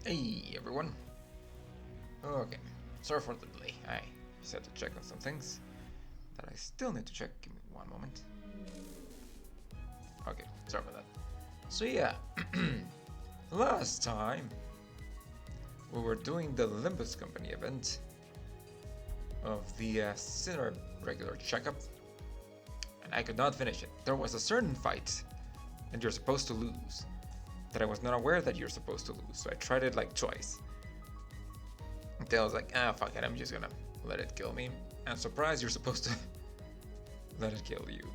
Hey everyone. Okay, sorry for the delay. I just had to check on some things that I still need to check. Give me one moment. Okay, sorry about that. So yeah, last time we were doing the Limbus Company event of the Sinner regular checkup, and I could not finish it. There was a certain fight, and you're supposed to lose, that I was not aware that you're supposed to lose, so I tried it like twice. Until I was like, fuck it, I'm just gonna let it kill me. And surprise, you're supposed to let it kill you.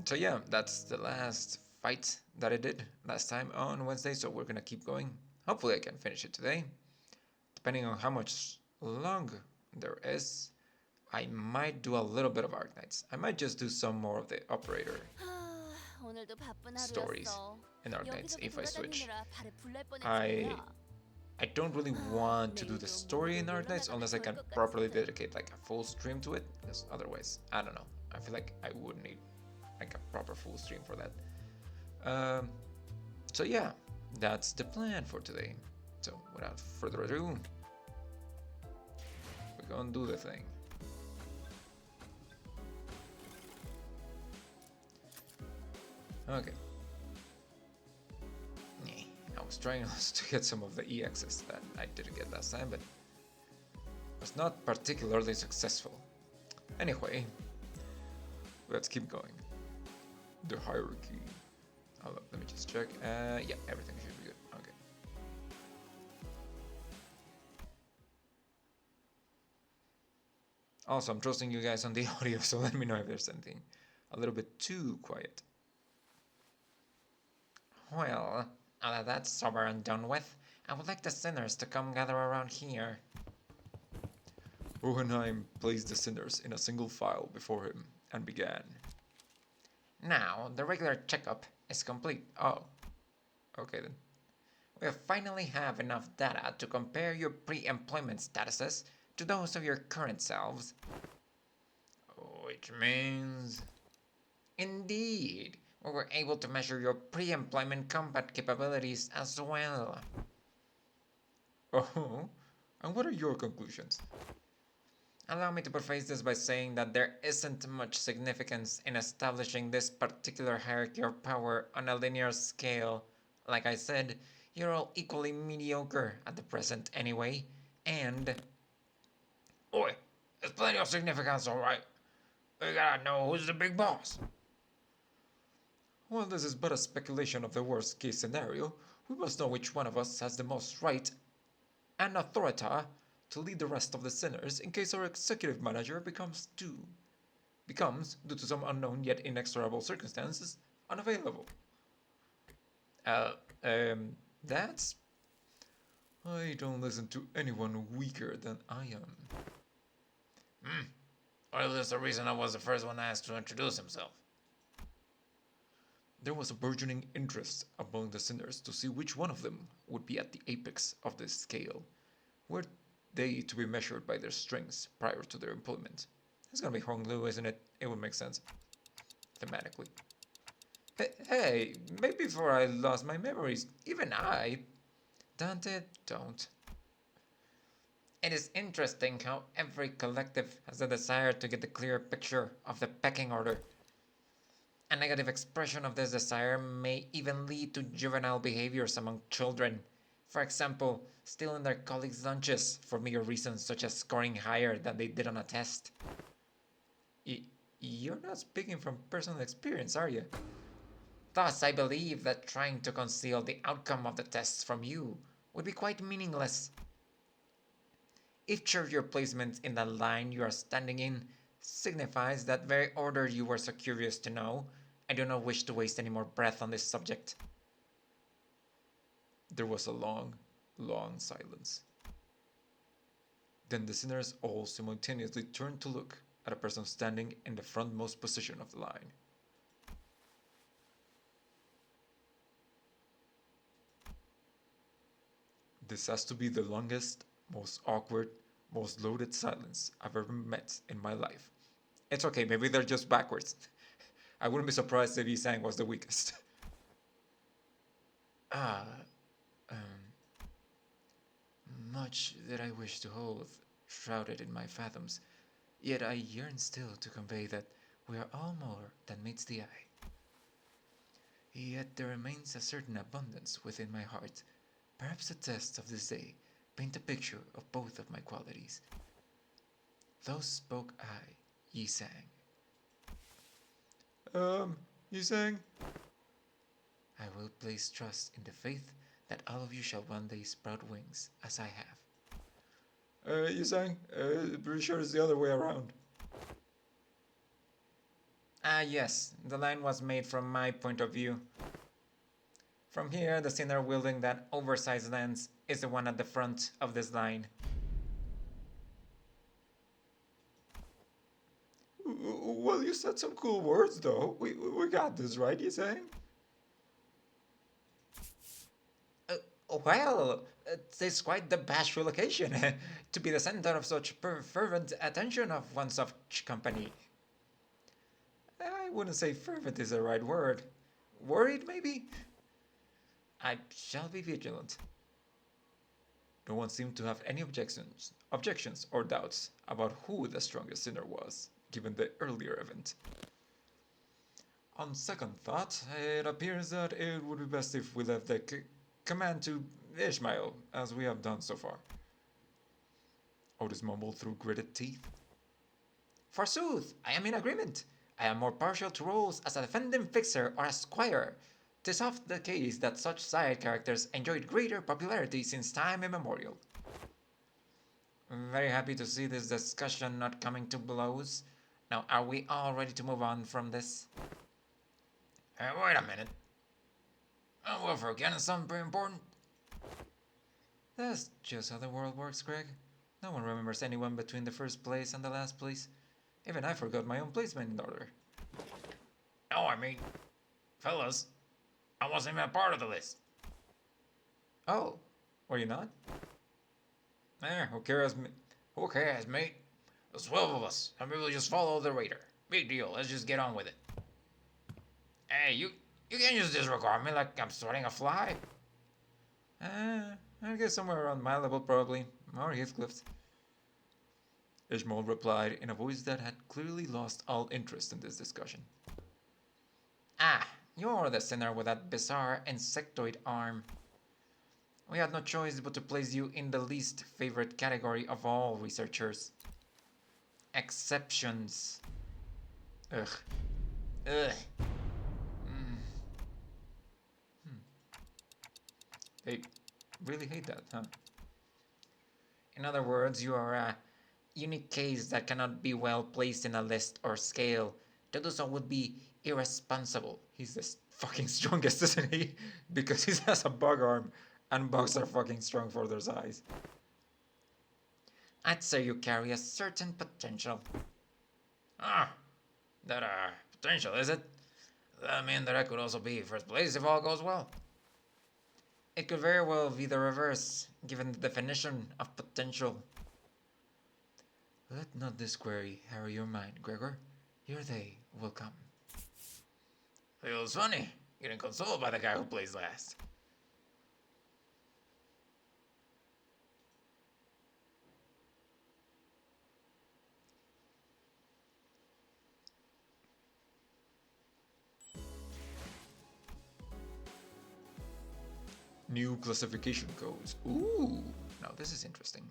So yeah, that's the last fight that I did last time on Wednesday, so we're gonna keep going. Hopefully I can finish it today. Depending on how much longer there is, I might do a little bit of Arknights. I might just do some more of the operator 오늘도 바쁜 stories 하루였어. in Arknights 여기저기 if I switch. 돌아다니느라 발에 불날 I 뻔했지. I don't really want to do the 내일도 story in 모두 Arknights 놀러 unless I 나가면 can 좋을 것 properly 같은데. dedicate like a full stream to it, because otherwise, I don't know. I feel like I would need like a proper full stream for that. So yeah, that's the plan for today. So without further ado, we're gonna do the thing. Okay. I was trying to get some of the EXs that I didn't get last time, but was not particularly successful. Anyway, let's keep going. The hierarchy. Let me just check. Yeah, everything should be good. Okay. Also, I'm trusting you guys on the audio, so let me know if there's anything a little bit too quiet. Well, now that that's over and done with, I would like the sinners to come gather around here. Hohenheim placed the sinners in a single file before him and began. Now, the regular checkup is complete. Oh, okay then. We finally have enough data to compare your pre-employment statuses to those of your current selves. Which means... Indeed, we were able to measure your pre-employment combat capabilities as well. Oh, and what are your conclusions? Allow me to preface this by saying that there isn't much significance in establishing this particular hierarchy of power on a linear scale. Like I said, you're all equally mediocre at the present anyway, and... Oi, there's plenty of significance, alright. We gotta know who's the big boss. While this is but a speculation of the worst case scenario, we must know which one of us has the most right and authority to lead the rest of the sinners in case our executive manager becomes, due to some unknown yet inexorable circumstances, unavailable. That's... I don't listen to anyone weaker than I am. Well, there's a reason I was the first one asked to introduce himself. There was a burgeoning interest among the sinners to see which one of them would be at the apex of this scale. Were they to be measured by their strengths prior to their employment? It's gonna be Honglu, isn't it? It would make sense. Thematically. Hey, maybe before I lost my memories, even I... Dante, don't. It is interesting how every collective has a desire to get a clear picture of the pecking order. A negative expression of this desire may even lead to juvenile behaviors among children. For example, stealing their colleagues' lunches for mere reasons such as scoring higher than they did on a test. You're not speaking from personal experience, are you? Thus, I believe that trying to conceal the outcome of the tests from you would be quite meaningless. Each of your placements in the line you are standing in signifies that very order you were so curious to know. I do not wish to waste any more breath on this subject. There was a long, long silence. Then the sinners all simultaneously turned to look at a person standing in the frontmost position of the line. This has to be the longest, most awkward, most loaded silence I've ever met in my life. It's okay, maybe they're just backwards. I wouldn't be surprised if Yi Sang was the weakest. much that I wish to hold, shrouded in my fathoms, yet I yearn still to convey that we are all more than meets the eye. Yet there remains a certain abundance within my heart. Perhaps the tests of this day paint a picture of both of my qualities. Thus spoke I, Yi Sang. Yi Sang? I will place trust in the faith that all of you shall one day sprout wings, as I have. Yi Sang, pretty sure it's the other way around. Ah, yes, the line was made from my point of view. From here, the sinner wielding that oversized lance is the one at the front of this line. Well, you said some cool words, though. We got this, right, you saying? Well, it is quite the bashful occasion to be the center of such fervent attention of one's such company. I wouldn't say fervent is the right word. Worried, maybe? I shall be vigilant. No one seemed to have any objections or doubts about who the strongest sinner was, given the earlier event. On second thought, it appears that it would be best if we left the command to Ishmael, as we have done so far. Otis mumbled through gritted teeth. Forsooth, I am in agreement. I am more partial to roles as a defending fixer or a squire. 'Tis oft the case that such side characters enjoyed greater popularity since time immemorial. Very happy to see this discussion not coming to blows. Now, are we all ready to move on from this? Wait a minute. We're forgetting something pretty important. That's just how the world works, Greg. No one remembers anyone between the first place and the last place. Even I forgot my own placement in order. No, I mean, fellas, I wasn't even a part of the list. Oh, were you not? Who cares, mate? There's 12 of us, and we will just follow the radar. Big deal, let's just get on with it. Hey, you can't just disregard me like I'm starting a fly. I guess somewhere around my level probably, or Heathcliff's. Ishmael replied in a voice that had clearly lost all interest in this discussion. Ah, you're the sinner with that bizarre insectoid arm. We had no choice but to place you in the least favorite category of all researchers. Exceptions. Ugh. They really hate that, huh? In other words, you are a unique case that cannot be well placed in a list or scale. To do so would be irresponsible. He's the fucking strongest, isn't he? Because he has a bug arm, and bugs are fucking strong for their size. I'd say you carry a certain potential. That potential, is it? Does that mean that I could also be first place if all goes well? It could very well be the reverse, given the definition of potential. Let not this query harrow your mind, Gregor. Your day will come. Feels funny, getting consoled by the guy who plays last. New classification codes. Ooh, now this is interesting.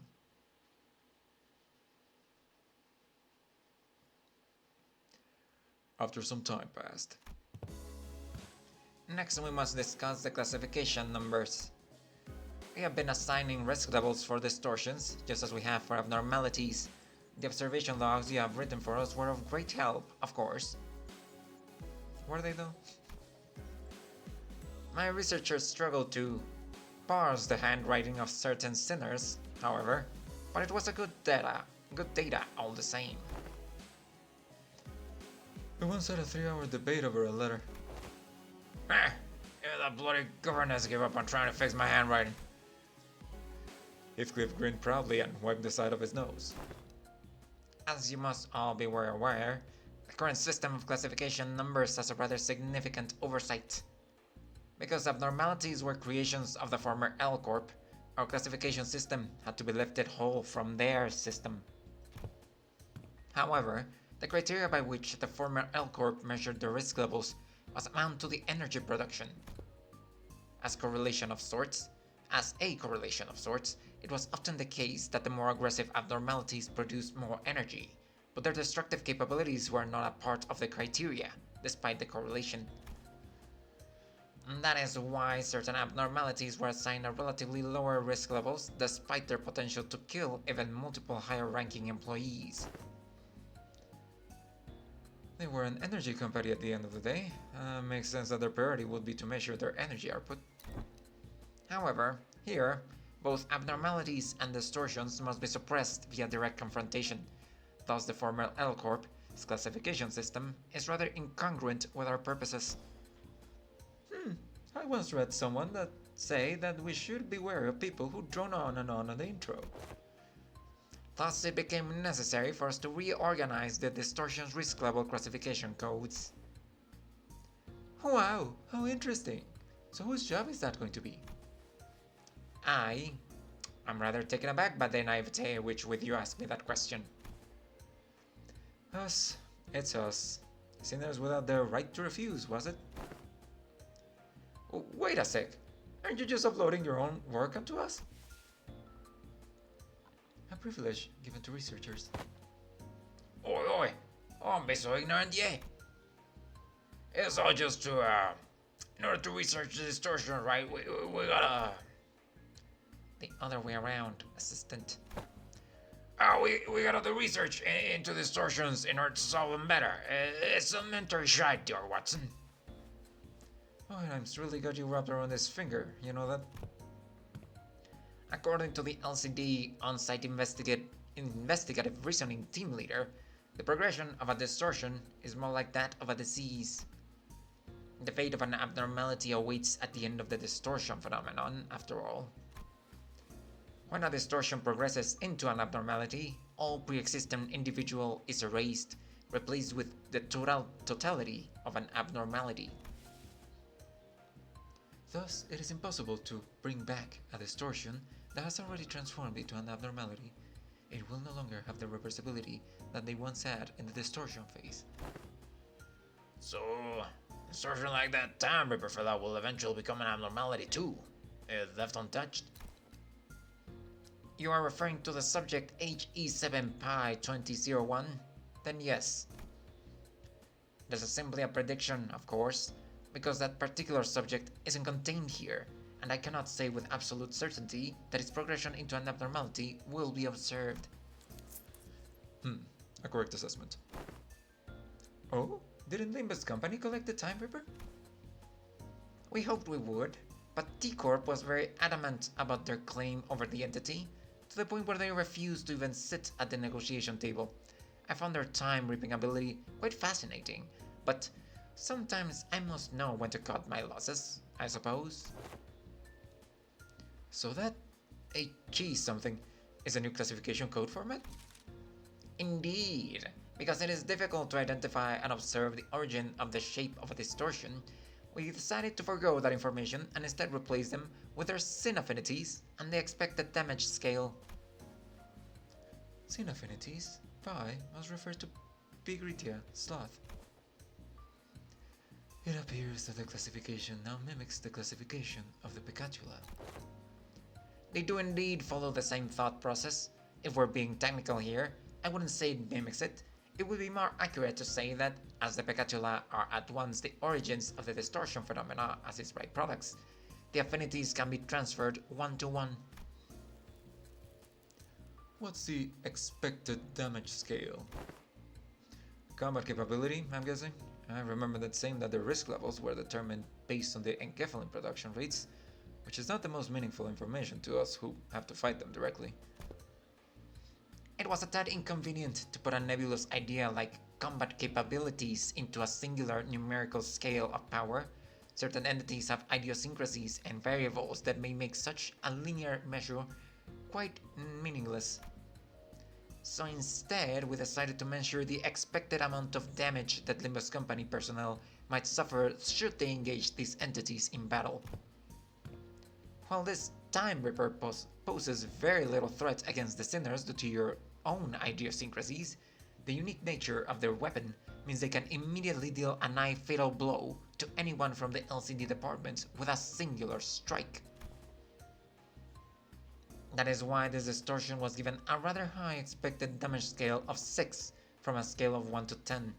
After some time passed. Next we must discuss the classification numbers. We have been assigning risk levels for distortions, just as we have for abnormalities. The observation logs you have written for us were of great help, of course. Were they though? My researchers struggled to parse the handwriting of certain sinners, however, but it was a good data all the same. We once had a 3-hour debate over a letter. Yeah, that bloody governess gave up on trying to fix my handwriting. Heathcliff grinned proudly and wiped the side of his nose. As you must all be well aware, the current system of classification numbers has a rather significant oversight. Because abnormalities were creations of the former L Corp, our classification system had to be lifted whole from their system. However, the criteria by which the former L Corp measured the risk levels was amount to the energy production. As a correlation of sorts, it was often the case that the more aggressive abnormalities produced more energy, but their destructive capabilities were not a part of the criteria, despite the correlation. That is why certain abnormalities were assigned a relatively lower risk levels, despite their potential to kill even multiple higher-ranking employees. They were an energy company at the end of the day. Makes sense that their priority would be to measure their energy output. However, here, both abnormalities and distortions must be suppressed via direct confrontation. Thus, the former L Corp's classification system is rather incongruent with our purposes. I once read someone that say that we should be wary of people who drone on and on the intro. Thus, it became necessary for us to reorganize the distortions risk level classification codes. Wow, how interesting! So whose job is that going to be? I'm rather taken aback by the naivete with you ask me that question. Us. It's us. Sinners without the right to refuse, was it? Wait a sec. Aren't you just uploading your own work onto us? A privilege given to researchers. Oi! Don't be so ignorant, yeah. It's all just to, in order to research the distortion, right? We gotta... The other way around, assistant. We gotta do research into distortions in order to solve them better. It's elementary shite, dear Watson. Oh, and I'm really glad you wrapped around this finger, you know that? According to the LCD on-site investigative reasoning team leader, the progression of a distortion is more like that of a disease. The fate of an abnormality awaits at the end of the distortion phenomenon, after all. When a distortion progresses into an abnormality, all pre-existing individual is erased, replaced with the totality of an abnormality. Thus, it is impossible to bring back a distortion that has already transformed into an abnormality. It will no longer have the reversibility that they once had in the distortion phase. So, distortion like that Time Ripper fella will eventually become an abnormality too, if left untouched. You are referring to the subject HE7Pi2001? Then yes. This is simply a prediction, of course, because that particular subject isn't contained here, and I cannot say with absolute certainty that its progression into an abnormality will be observed. A correct assessment. Oh? Didn't Limbus company collect the Time Ripper? We hoped we would, but T-Corp was very adamant about their claim over the entity, to the point where they refused to even sit at the negotiation table. I found their time-ripping ability quite fascinating, but sometimes I must know when to cut my losses, I suppose. So that HG something is a new classification code format? Indeed, because it is difficult to identify and observe the origin of the shape of a distortion, we decided to forego that information and instead replace them with their sin affinities and the expected damage scale. Sin affinities? Pi must refer to Pigritia, sloth. It appears that the classification now mimics the classification of the Picatula. They do indeed follow the same thought process. If we're being technical here, I wouldn't say it mimics it. It would be more accurate to say that, as the Picatula are at once the origins of the distortion phenomena as its byproducts, the affinities can be transferred one-to-one. What's the expected damage scale? Combat capability, I'm guessing? I remember that saying that the risk levels were determined based on the enkephalin production rates, which is not the most meaningful information to us who have to fight them directly. It was a tad inconvenient to put a nebulous idea like combat capabilities into a singular numerical scale of power. Certain entities have idiosyncrasies and variables that may make such a linear measure quite meaningless. So instead, we decided to measure the expected amount of damage that Limbus Company personnel might suffer should they engage these entities in battle. While this Time Reaper poses very little threat against the Sinners due to your own idiosyncrasies. The unique nature of their weapon means they can immediately deal a nigh fatal blow to anyone from the LCD department with a singular strike. That is why this distortion was given a rather high expected damage scale of 6 from a scale of 1 to 10.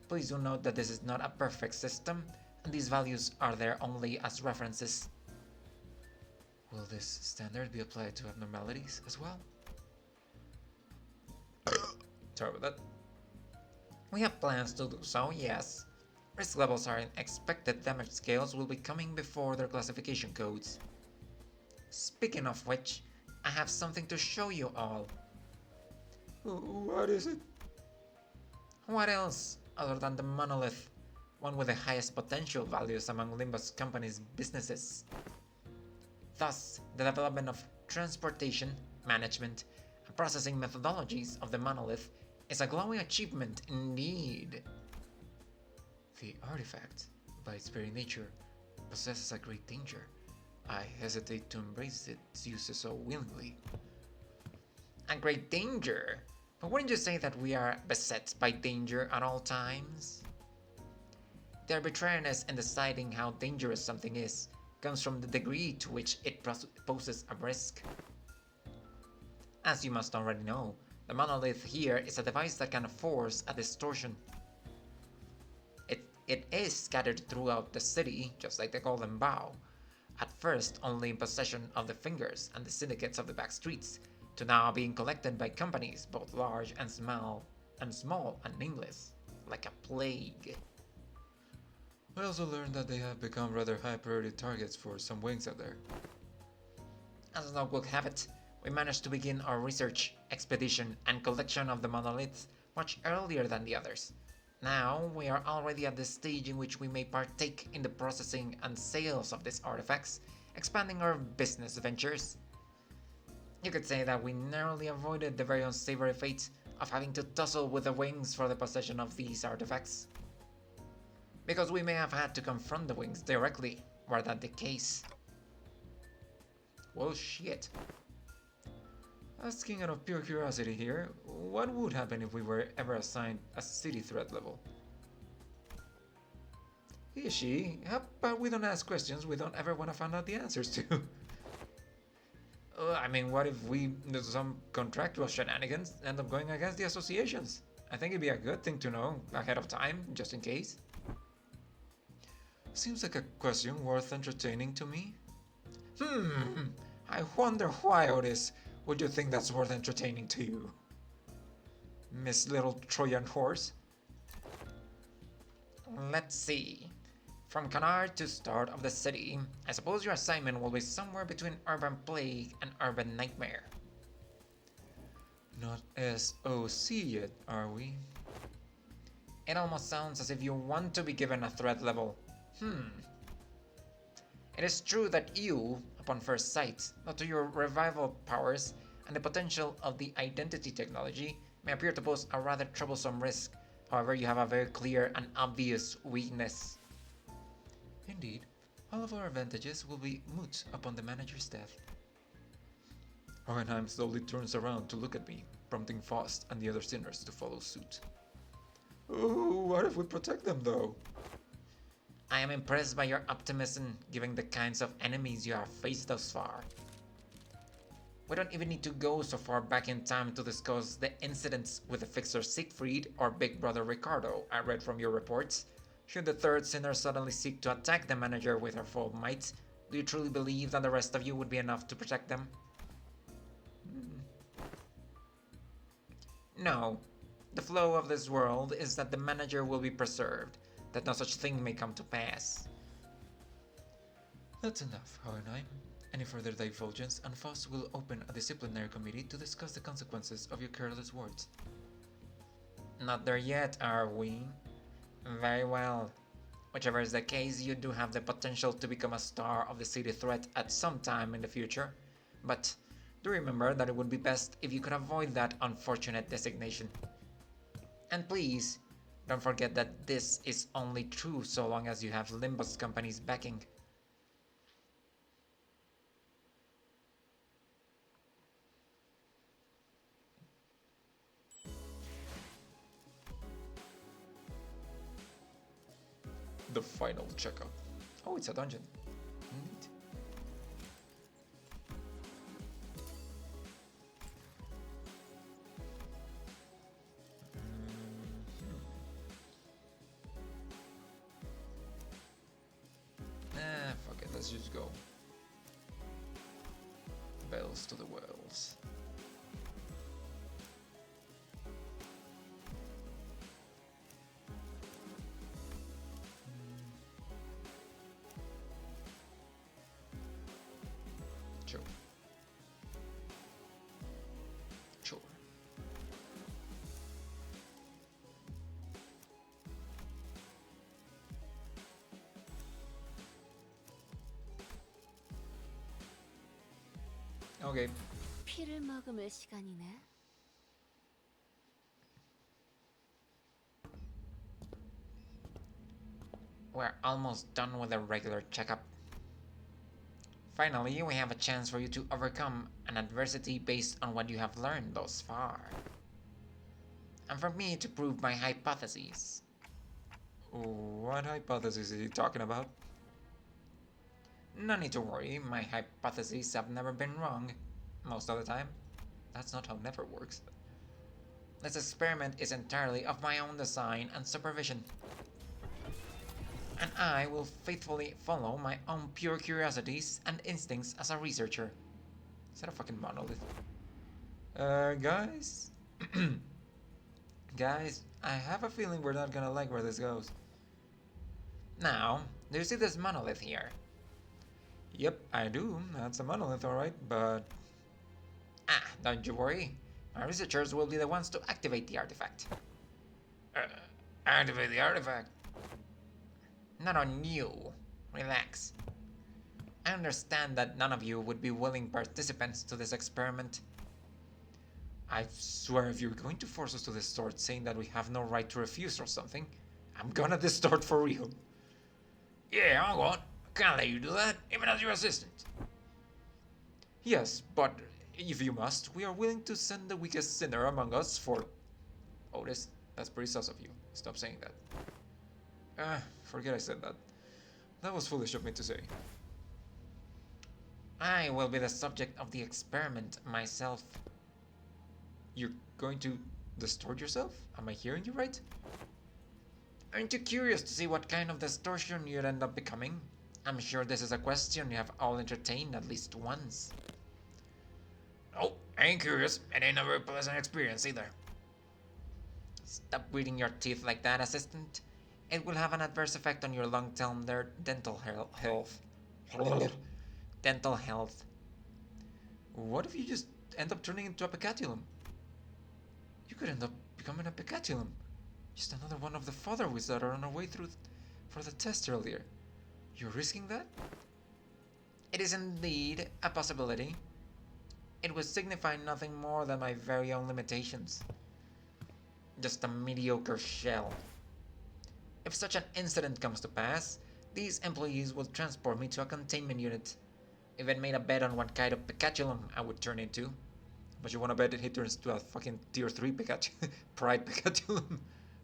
Please do note that this is not a perfect system, and these values are there only as references. Will this standard be applied to abnormalities as well? Sorry about that. We have plans to do so, yes. Risk levels and expected damage scales will be coming before their classification codes. Speaking of which, I have something to show you all. What is it? What else other than the monolith, one with the highest potential values among Limbus company's businesses? Thus, the development of transportation, management, and processing methodologies of the monolith is a glowing achievement indeed. The artifact, by its very nature, possesses a great danger. I hesitate to embrace its uses so willingly. A great danger? But wouldn't you say that we are beset by danger at all times? The arbitrariness in deciding how dangerous something is comes from the degree to which it poses a risk. As you must already know, the monolith here is a device that can force a distortion. It is scattered throughout the city, just like the Golden Bow, at first only in possession of the fingers and the syndicates of the back streets, to now being collected by companies both large and small and nameless, like a plague. I also learned that they have become rather high priority targets for some wings out there. As luck will have it, we managed to begin our research, expedition, and collection of the monoliths much earlier than the others. Now, we are already at the stage in which we may partake in the processing and sales of these artifacts, expanding our business ventures. You could say that we narrowly avoided the very unsavory fate of having to tussle with the wings for the possession of these artifacts. Because we may have had to confront the wings directly, were that the case. Well, shit. Asking out of pure curiosity here, what would happen if we were ever assigned a city threat level? Ishi, how about we don't ask questions we don't ever want to find out the answers to? I mean, what if we do some contractual shenanigans end up going against the associations? I think it'd be a good thing to know ahead of time, just in case. Seems like a question worth entertaining to me. I wonder why, Otis. Would you think that's worth entertaining to you? Miss Little Trojan Horse? Let's see. From Canard to start of the city, I suppose your assignment will be somewhere between Urban Plague and Urban Nightmare. Not SOC yet, are we? It almost sounds as if you want to be given a threat level. It is true that you, upon first sight, due to your revival powers and the potential of the identity technology, may appear to pose a rather troublesome risk. However, you have a very clear and obvious weakness. Indeed, all of our advantages will be moot upon the manager's death. Hohenheim slowly turns around to look at me, prompting Faust and the other sinners to follow suit. Oh, what if we protect them though? I am impressed by your optimism, given the kinds of enemies you have faced thus far. We don't even need to go so far back in time to discuss the incidents with the fixer Siegfried or Big Brother Ricardo I read from your reports. Should the third sinner suddenly seek to attack the manager with her full might, do you truly believe that the rest of you would be enough to protect them? No. The flow of this world is that the manager will be preserved, that no such thing may come to pass. That's enough, Hohenheim. Any further divulgence and Faust will open a disciplinary committee to discuss the consequences of your careless words. Not there yet, are we? Very well. Whichever is the case, you do have the potential to become a star of the city threat at some time in the future. But do remember that it would be best if you could avoid that unfortunate designation. And please, don't forget that this is only true so long as you have Limbus Company's backing. the final checkup. Oh, it's a dungeon. Neat. Fuck it, let's just go. Bells to the wells. Sure. Sure. Okay. 피를 머금을 시간이네. We're almost done with a regular checkup. Finally, we have a chance for you to overcome an adversity based on what you have learned thus far. And for me to prove my hypotheses. What hypothesis is he talking about? No need to worry, my hypotheses have never been wrong. Most of the time. That's not how never works. This experiment is entirely of my own design and supervision. And I will faithfully follow my own pure curiosities and instincts as a researcher. Is that a fucking monolith? Guys? Guys, I have a feeling we're not gonna like where this goes. Now, do you see this monolith here? Yep, I do. That's a monolith, alright, but... Ah, don't you worry. My researchers will be the ones to activate the artifact. Activate the artifact. Not on you. Relax. I understand that none of you would be willing participants to this experiment. I swear if you're going to force us to distort saying that we have no right to refuse or something, I'm gonna distort for real. Yeah, I'll go on. Can't let you do that, even as your assistant. Yes, but if you must, we are willing to send the weakest sinner among us for... Otis, that's pretty sus of you. Stop saying that. Forget I said that. That was foolish of me to say. I will be the subject of the experiment myself. You're going to distort yourself? Am I hearing you right? Aren't you curious to see what kind of distortion you'd end up becoming? I'm sure this is a question you have all entertained at least once. Oh, I ain't curious. It ain't a very pleasant experience either. Stop gritting your teeth like that, assistant. It will have an adverse effect on your long-term dental health. Dental health. What if you just end up turning into a pecatulum? You could end up becoming a pecatulum. Just another one of the fatherwoods that are on our way through for the test earlier. You're risking that? It is indeed a possibility. It would signify nothing more than my very own limitations. Just a mediocre shell. If such an incident comes to pass, these employees will transport me to a containment unit. If it made a bet on what kind of pecatulum I would turn into. But you wanna bet he turns to a fucking tier 3 Pikachu, pride Pikachu,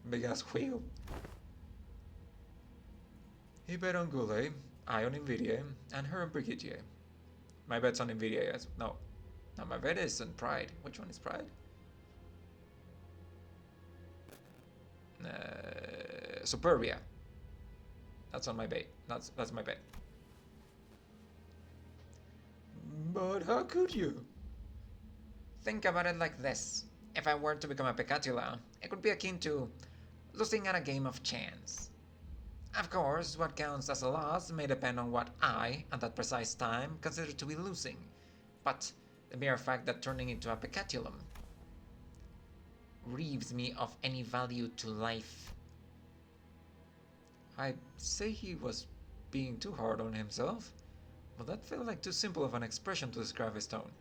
big ass whale. He bet on Goulet, I on Nvidia, and her on Brigitte. My bet's on Nvidia, yes. No, my bet is on Pride. Which one is Pride? Superbia. That's on my bet. That's my bet. But how could you? Think about it like this. If I were to become a Picatula, it would be akin to losing at a game of chance. Of course, what counts as a loss may depend on what I, at that precise time, consider to be losing. But the mere fact that turning into a Picatulum relieves me of any value to life. I'd say he was being too hard on himself, but that felt like too simple of an expression to describe his tone.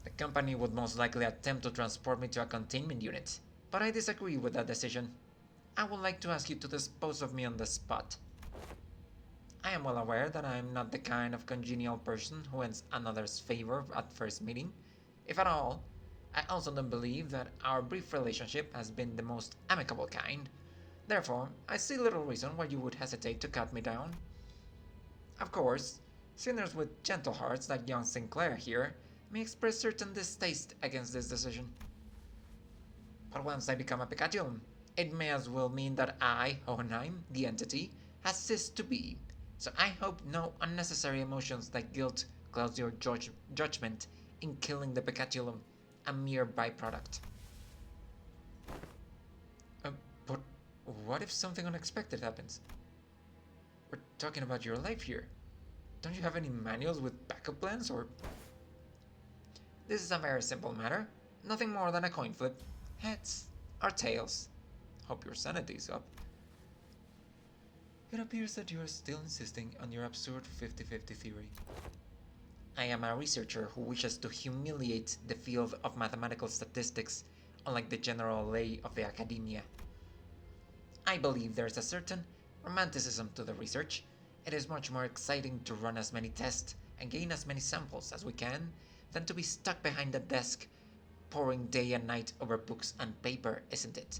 The company would most likely attempt to transport me to a containment unit, but I disagree with that decision. I would like to ask you to dispose of me on the spot. I am well aware that I am not the kind of congenial person who wins another's favor at first meeting. If at all, I also don't believe that our brief relationship has been the most amicable kind. Therefore, I see little reason why you would hesitate to cut me down. Of course, sinners with gentle hearts like young Sinclair here may express certain distaste against this decision. But once I become a Pikachu, it may as well mean that I, Hohenheim, the entity, has ceased to be. So I hope no unnecessary emotions like guilt clouds your judgment in killing the Pikachu, a mere byproduct. But what if something unexpected happens? We're talking about your life here. Don't you have any manuals with backup plans or... This is a very simple matter. Nothing more than a coin flip. Heads or tails. Hope your sanity's up. It appears that you are still insisting on your absurd 50-50 theory. I am a researcher who wishes to humiliate the field of mathematical statistics, unlike the general lay of the academia. I believe there is a certain romanticism to the research. It is much more exciting to run as many tests and gain as many samples as we can than to be stuck behind a desk poring day and night over books and paper, isn't it?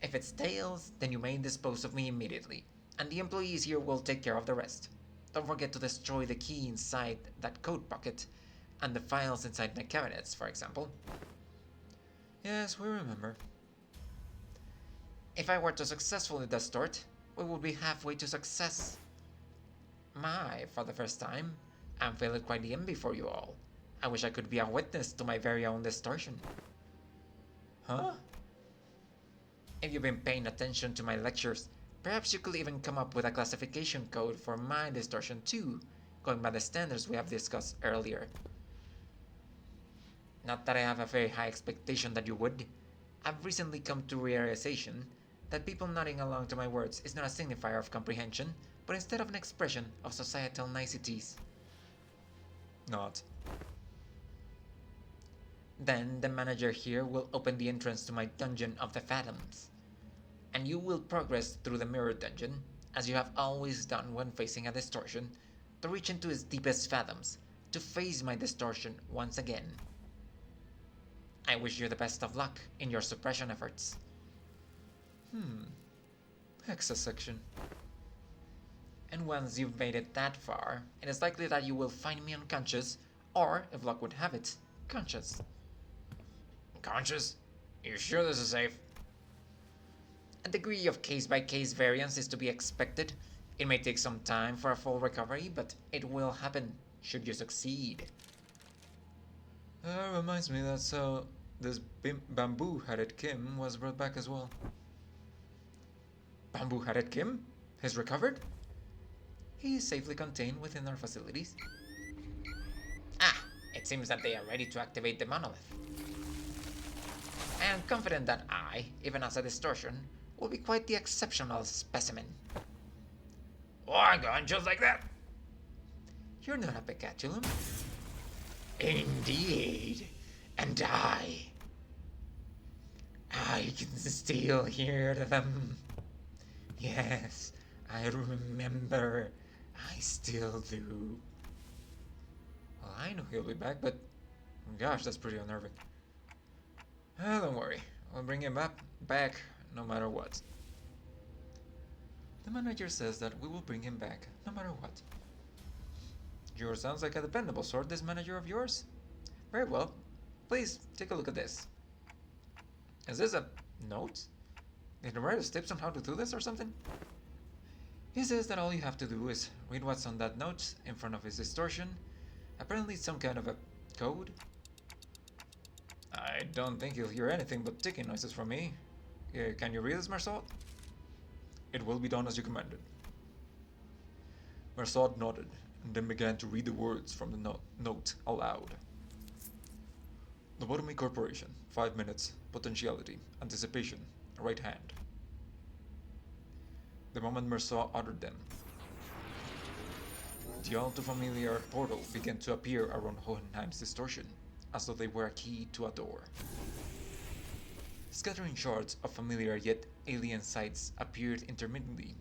If it's tails, then you may dispose of me immediately, and the employees here will take care of the rest. Don't forget to destroy the key inside that coat pocket, and the files inside my cabinets, for example. Yes, we remember. If I were to successfully distort, we would be halfway to success. For the first time, I'm feeling quite the envy for you all. I wish I could be a witness to my very own distortion. Huh? If you've been paying attention to my lectures, perhaps you could even come up with a classification code for my distortion too, going by the standards we have discussed earlier. Not that I have a very high expectation that you would. I've recently come to realization that people nodding along to my words is not a signifier of comprehension, but instead of an expression of societal niceties. Not. Then the manager here will open the entrance to my Dungeon of the Phantoms, and you will progress through the Mirror Dungeon, as you have always done when facing a distortion, to reach into its deepest fathoms, to face my distortion once again. I wish you the best of luck in your suppression efforts. Hexa section. And once you've made it that far, it is likely that you will find me unconscious, or, if luck would have it, conscious. Conscious? You sure this is safe? A degree of case-by-case variance is to be expected. It may take some time for a full recovery, but it will happen, should you succeed. Reminds me that this bamboo-headed Kim was brought back as well. Bamboo-headed Kim? Has recovered? He is safely contained within our facilities. It seems that they are ready to activate the monolith. I am confident that I, even as a distortion, will be quite the exceptional specimen. Oh, I'm going just like that. You're not a Pikachu. Indeed. And I can still hear them. Yes, I remember. I still do. Well, I know he'll be back, but gosh, that's pretty unnerving. Don't worry, I'll bring him back no matter what. The manager says that we will bring him back no matter what. Sure sounds like a dependable sort, this manager of yours. Very well. Please take a look at this. Is this a note? Did he write us tips on how to do this or something? He says that all you have to do is read what's on that note in front of his distortion. Apparently it's some kind of a code. I don't think he'll hear anything but ticking noises from me. Can you read this, Mersot? It will be done as you commanded. Mersot nodded and then began to read the words from the note aloud. Lobotomy Corporation, 5 minutes, potentiality, anticipation, right hand. The moment Mersot uttered them, the all too familiar portal began to appear around Hohenheim's distortion, as though they were a key to a door. Scattering shards of familiar yet alien sights appeared intermittently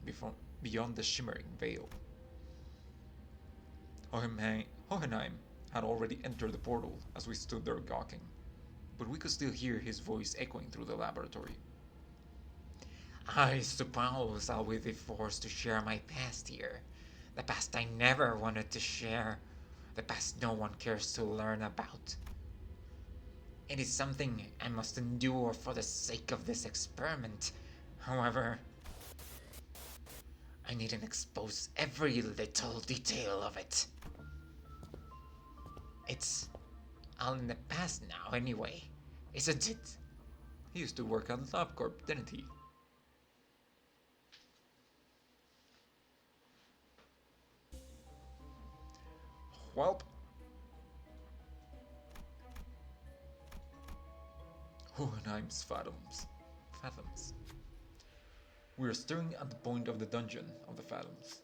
beyond the shimmering veil. Hohenheim had already entered the portal as we stood there gawking, but we could still hear his voice echoing through the laboratory. I suppose I'll be forced to share my past here. The past I never wanted to share. The past no one cares to learn about. It is something I must endure for the sake of this experiment. However, I need to expose every little detail of it. It's all in the past now anyway, isn't it? He used to work at LabCorp, didn't he? Welp. Hohenheim's Fathoms. We are staring at the point of the dungeon of the Fathoms.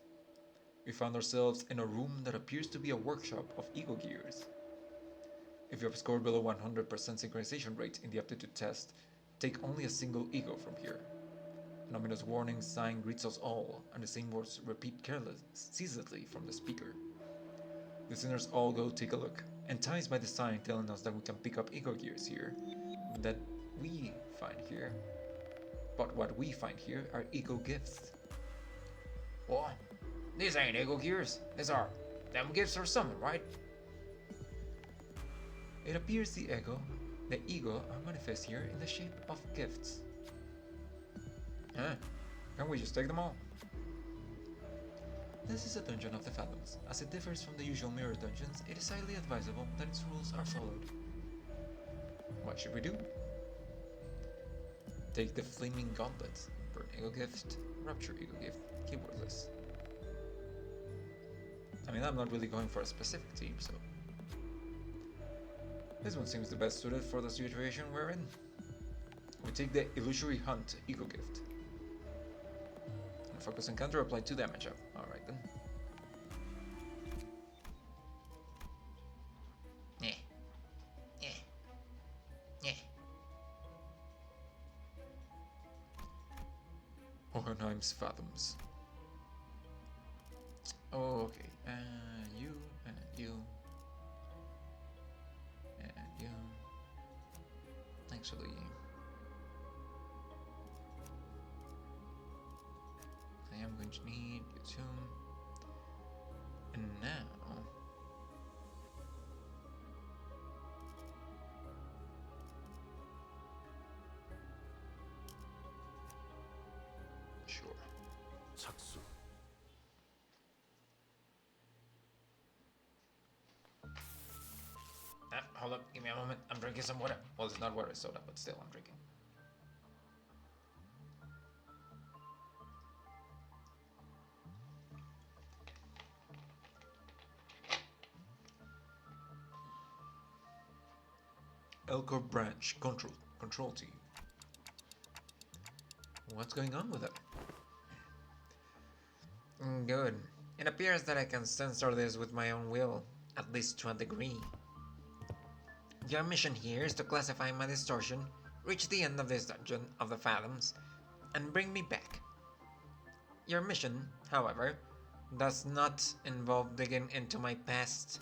We found ourselves in a room that appears to be a workshop of ego gears. If you have scored below 100% synchronization rate in the aptitude test, take only a single ego from here. An ominous warning sign greets us all, and the same words repeat ceaselessly from the speaker. The sinners all go take a look, enticed by the sign telling us that we can pick up ego gears here, that we find here. But what we find here are ego gifts. What? These ain't ego gears. These are them gifts or something, right? It appears the ego are manifest here in the shape of gifts. Huh? Can't we just take them all? This is a dungeon of the Fathoms. As it differs from the usual mirror dungeons, it is highly advisable that its rules are followed. What should we do? Take the Flaming Gauntlet, Burn Ego Gift, Rapture Ego Gift, keywordless. I mean, I'm not really going for a specific team, so... This one seems the best suited for the situation we're in. We take the Illusory Hunt Ego Gift. And focus encounter, apply 2 damage up. Alright then. Hohenheim's Fathoms. Okay, you, and you, and you. Actually, I am going to need you too. And now, sure. 착수. Hold up, give me a moment. I'm drinking some water. Well, it's not water, it's soda, but still, I'm drinking. Elcor Branch Control Team. What's going on with them? Good. It appears that I can censor this with my own will, at least to a degree. Your mission here is to classify my distortion, reach the end of this dungeon of the Fathoms, and bring me back. Your mission, however, does not involve digging into my past.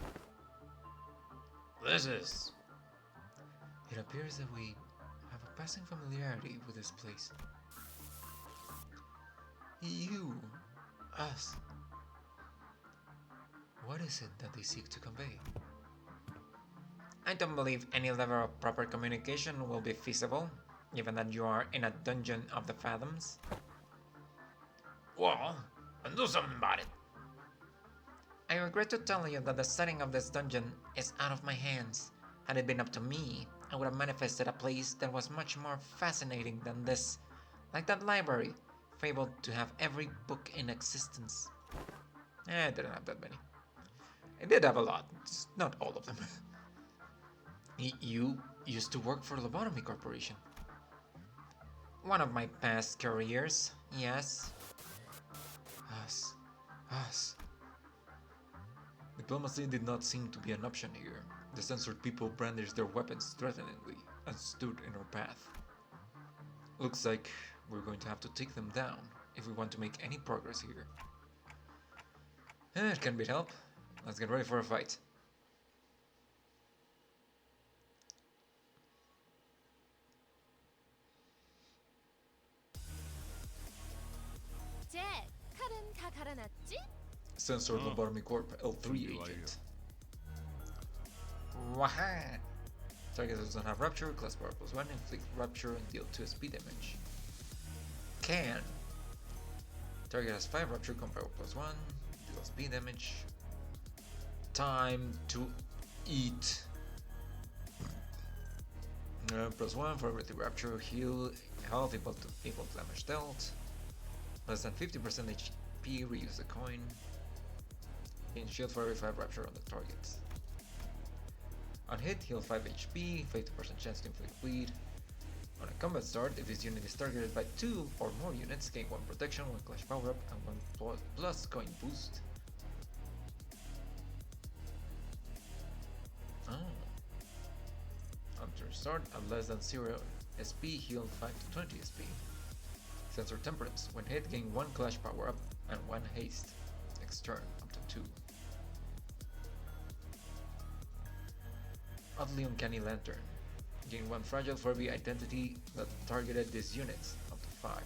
This is... It appears that we have a passing familiarity with this place. You, us. What is it that they seek to convey? I don't believe any level of proper communication will be feasible, given that you are in a dungeon of the Fathoms. Well, then do something about it. I regret to tell you that the setting of this dungeon is out of my hands. Had it been up to me, I would have manifested a place that was much more fascinating than this, like that library, fabled to have every book in existence. I didn't have that many. I did have a lot, just not all of them. You used to work for Lobotomy Corporation. One of my past careers, yes. Us. Diplomacy did not seem to be an option here. The censored people brandished their weapons threateningly and stood in our path. Looks like we're going to have to take them down if we want to make any progress here. It can be helped. Let's get ready for a fight. Sensor Lobotomy Corp L3 agent. Waha! Target doesn't have Rupture, class power +1, inflict Rupture and deal 2 SP damage. Can! Target has 5 Rupture, compower +1, deal SP damage. Time to eat. +1 for every Rupture, heal, health equal to damage dealt. Less than 50% HP, reuse the coin. Gain shield for every 5 Rupture on the target. On hit, heal 5 HP, 50% chance to inflict bleed. On a combat start, if this unit is targeted by 2 or more units, gain 1 protection, 1 clash power up, and 1 plus coin boost. After start, at less than 0 SP, heal 5 to 20 SP. Sensor Temperance, when hit, gain 1 clash power up and 1 haste. Next turn, up to 2. Oddly Uncanny Lantern. Gain 1 fragile for every identity that targeted this unit, up to 5.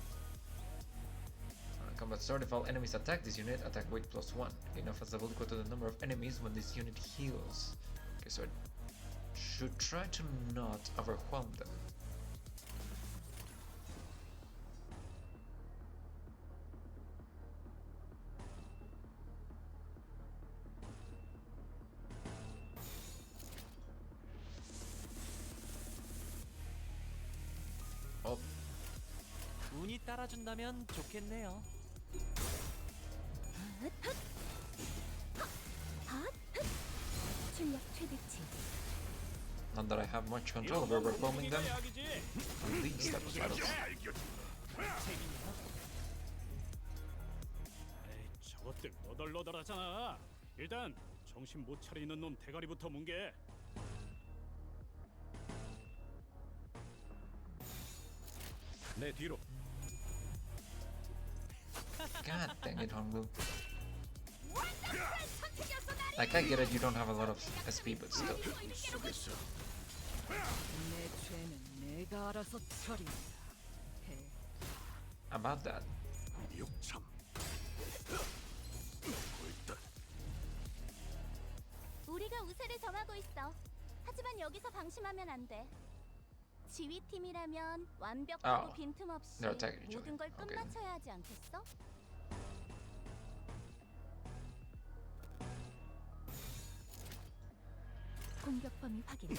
On a combat start, if all enemies attack this unit, attack weight +1. Gain offense level equal to the number of enemies when this unit heals. Okay, so I should try to not overwhelm them. 운이 따라준다면 좋겠네요. 출력 최대치. Not that I have much control over overwhelming them. At least that was battles. 에이, 저것들 너덜너덜하잖아. 일단 정신 못 차리는 놈 대가리부터 뭉개. 내 뒤로. God dang it, Honglu. Like, I get it, you don't have a lot of SP, but still. 내 죄는 내가 알아서 처리한다. About that. 육참. 일단 우리가 우세를 점하고 있어. 하지만 여기서 방심하면 안 돼. 지휘팀이라면 완벽하고 Oh, 빈틈없이 they're attacking each 모든 걸 other. Okay. 끝마쳐야 하지 않겠어? 공격 범위 확인.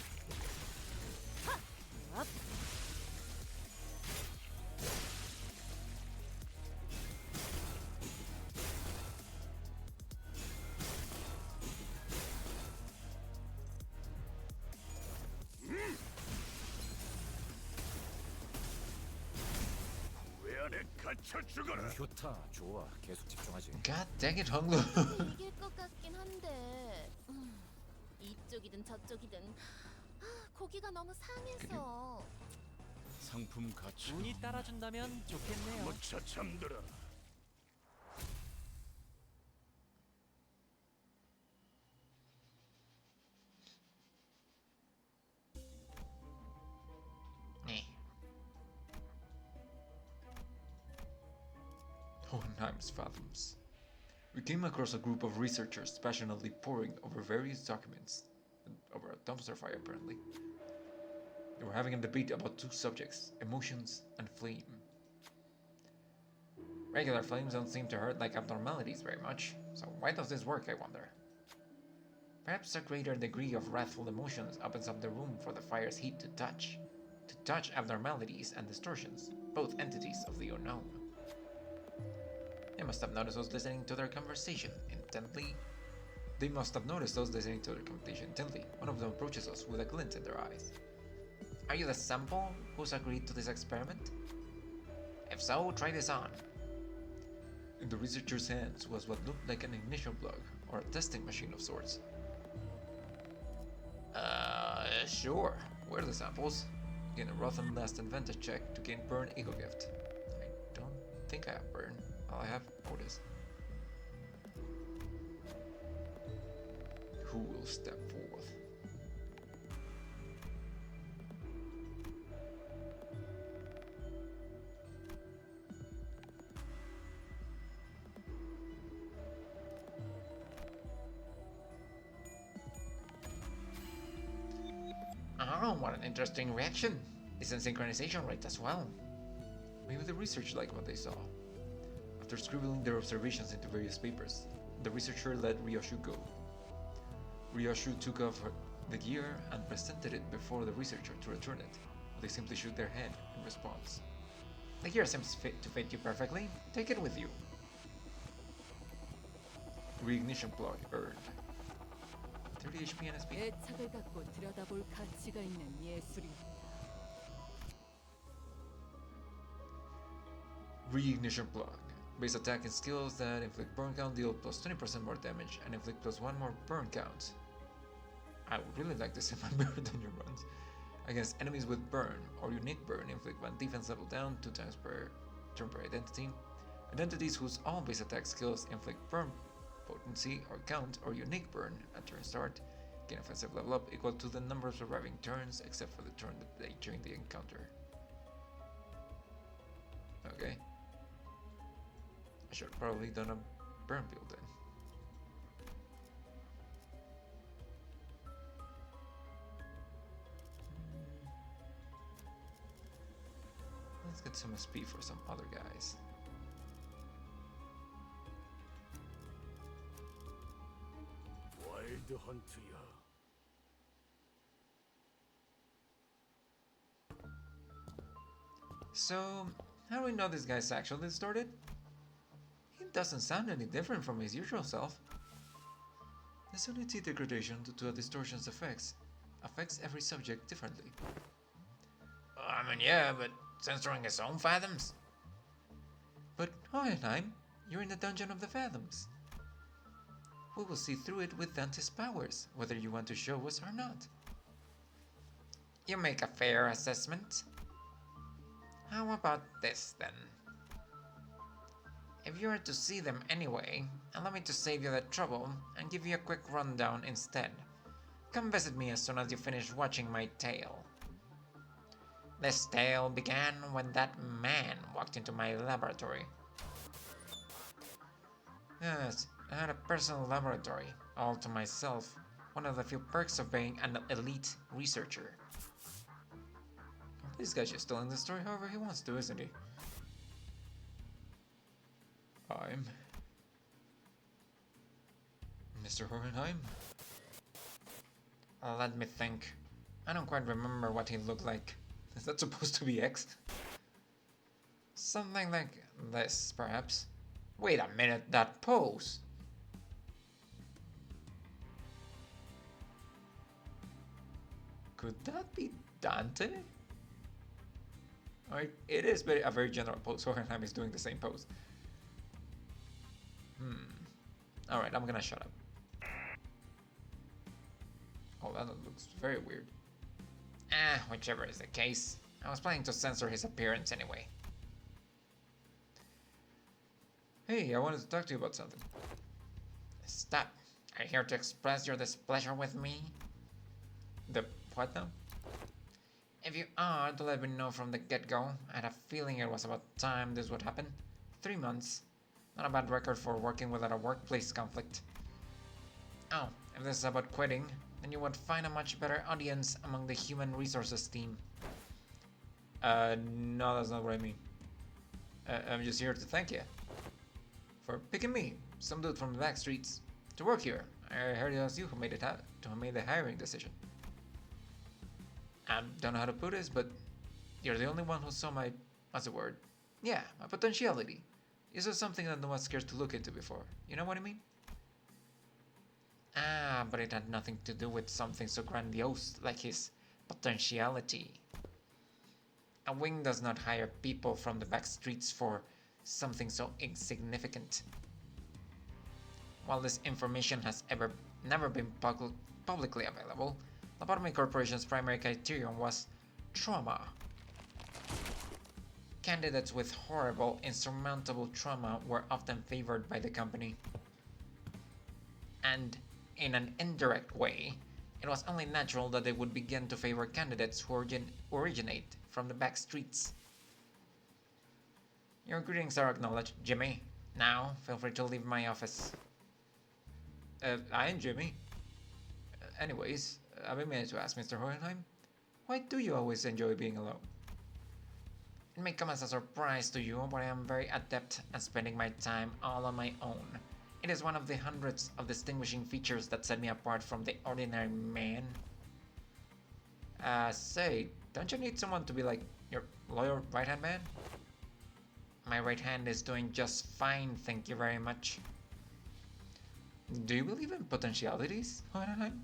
왜 안에 갇혀 죽어라. 좋다, 좋아. 계속 집중하지. God dang it, Honglu. 이길 것 같긴 한데 이쪽이든 저쪽이든 고기가 너무 상해서. 상품 가치. 운이 따라준다면 좋겠네요. 무차 잠들어. Hohenheim's Fathoms. We came across a group of researchers passionately poring over various documents, over a dumpster fire apparently. They were having a debate about 2 subjects, emotions and flame. Regular flames don't seem to hurt like abnormalities very much, so why does this work, I wonder? Perhaps a greater degree of wrathful emotions opens up the room for the fire's heat to touch abnormalities and distortions, both entities of the unknown. They must have noticed us listening to their conversation intently. One of them approaches us with a glint in their eyes. Are you the sample who's agreed to this experiment? If so, try this on. In the researcher's hands was what looked like an ignition plug, or a testing machine of sorts. Sure. Where are the samples? Gain a Rotham last advantage check to gain burn ego gift. I don't think I have burn. All I have Otis. Who will step forth? Oh, what an interesting reaction. Decent synchronization rate as well. Maybe the research liked what they saw. After scribbling their observations into various papers, the researcher let Ryoshu go. Ryoshu took off the gear and presented it before the researcher to return it. They simply shook their head in response. The gear seems fit to fit you perfectly. Take it with you. Reignition plug earned. 30 HP and SP. 애착을 갖고 들여다볼 가치가 있는 예술이다. Reignition plug. Base attack and skills that inflict burn count deal plus 20% more damage and inflict plus 1 more burn count. I would really like this in my mirror dungeon runs. Against enemies with burn or unique burn, inflict 1 defense level down 2 times per turn per identity. Identities whose all base attack skills inflict burn potency or count or unique burn at turn start gain offensive level up equal to the number of surviving turns except for the turn that they during the encounter. Okay. I should have probably done a burn build then. Let's get some SP for some other guys. 와일드 헌트야. So, how do we know this guy's actually distorted? He doesn't sound any different from his usual self. The sanity degradation due to a distortion's effects affects every subject differently. I mean, yeah, but censoring his own fathoms? But Hohenheim, you're in the Dungeon of the Fathoms. We will see through it with Dante's powers, whether you want to show us or not. You make a fair assessment. How about this then? If you are to see them anyway, allow me to save you the trouble and give you a quick rundown instead. Come visit me as soon as you finish watching my tale. This tale began when that man walked into my laboratory. Yes, I had a personal laboratory, all to myself, one of the few perks of being an elite researcher. This guy's just telling the story however he wants to, isn't he? I'm Mr. Hohenheim. Let me think. I don't quite remember what he looked like. Is that supposed to be X? Something like this, perhaps. Wait a minute, that pose! Could that be Dante? Alright, it is a very general pose. Hohenheim is doing the same pose. Alright, I'm gonna shut up. Oh, that looks very weird. Whichever is the case. I was planning to censor his appearance anyway. Hey, I wanted to talk to you about something. Stop. Are you here to express your displeasure with me? The what now? If you are, to let me know from the get-go. I had a feeling it was about time this would happen. 3 months. Not a bad record for working without a workplace conflict. Oh, if this is about quitting, then you would find a much better audience among the human resources team. No, that's not what I mean. I'm just here to thank you for picking me, some dude from the back streets, to work here. I heard it was you who made the hiring decision. I don't know how to put this, but you're the only one who saw my, what's the word? Yeah, my potentiality. You saw something that no one scared to look into before. You know what I mean? But it had nothing to do with something so grandiose like his potentiality. A wing does not hire people from the back streets for something so insignificant. While this information has never been publicly available, Lobotomy Corporation's primary criterion was trauma. Candidates with horrible, insurmountable trauma were often favored by the company. And in an indirect way, it was only natural that they would begin to favor candidates who originate from the back streets. Your greetings are acknowledged, Jimmy. Now, feel free to leave my office. I am Jimmy. Anyways, I've been meaning to ask Mr. Hohenheim. Why do you always enjoy being alone? It may come as a surprise to you, but I am very adept at spending my time all on my own. It is one of the hundreds of distinguishing features that set me apart from the ordinary man. Say, don't you need someone to be like your loyal right-hand man? My right hand is doing just fine, thank you very much. Do you believe in potentialities, Hohenheim?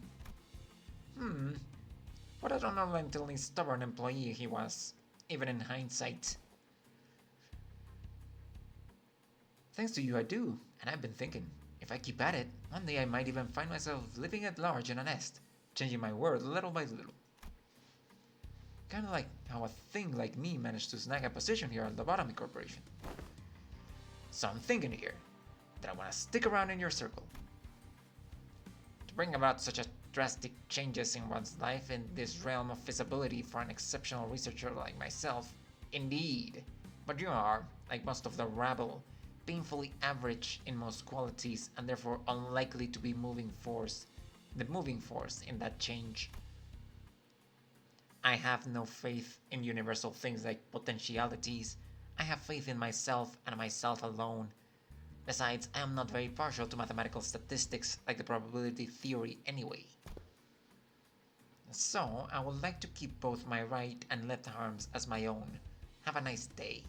What a unrelentingly stubborn employee he was, even in hindsight. Thanks to you, I do. And I've been thinking, if I keep at it, one day I might even find myself living at large in a nest, changing my world little by little. Kinda like how a thing like me managed to snag a position here at the Lobotomy Corporation. So I'm thinking here that I want to stick around in your circle. To bring about such a drastic changes in one's life in this realm of feasibility for an exceptional researcher like myself, indeed. But you are, like most of the rabble, painfully average in most qualities and therefore unlikely to be the moving force in that change. I have no faith in universal things like potentialities. I have faith in myself and myself alone. Besides, I am not very partial to mathematical statistics like the probability theory anyway. So, I would like to keep both my right and left arms as my own. Have a nice day.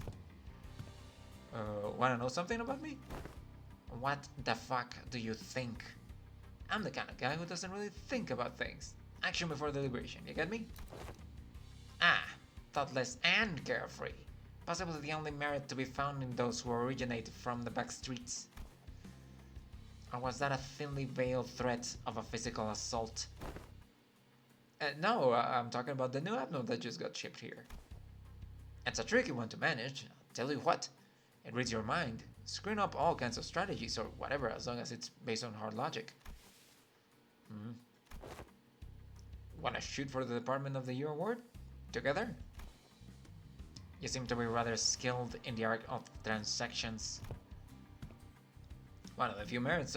Wanna know something about me? What the fuck do you think? I'm the kind of guy who doesn't really think about things. Action before deliberation, you get me? Ah, thoughtless and carefree. Possibly the only merit to be found in those who originate from the back streets. Or was that a thinly veiled threat of a physical assault? No, I'm talking about the new app node that just got shipped here. It's a tricky one to manage, I'll tell you what. It reads your mind, screen up all kinds of strategies or whatever as long as it's based on hard logic. Wanna shoot for the Department of the Year award? Together? You seem to be rather skilled in the art of transactions. One of the few merits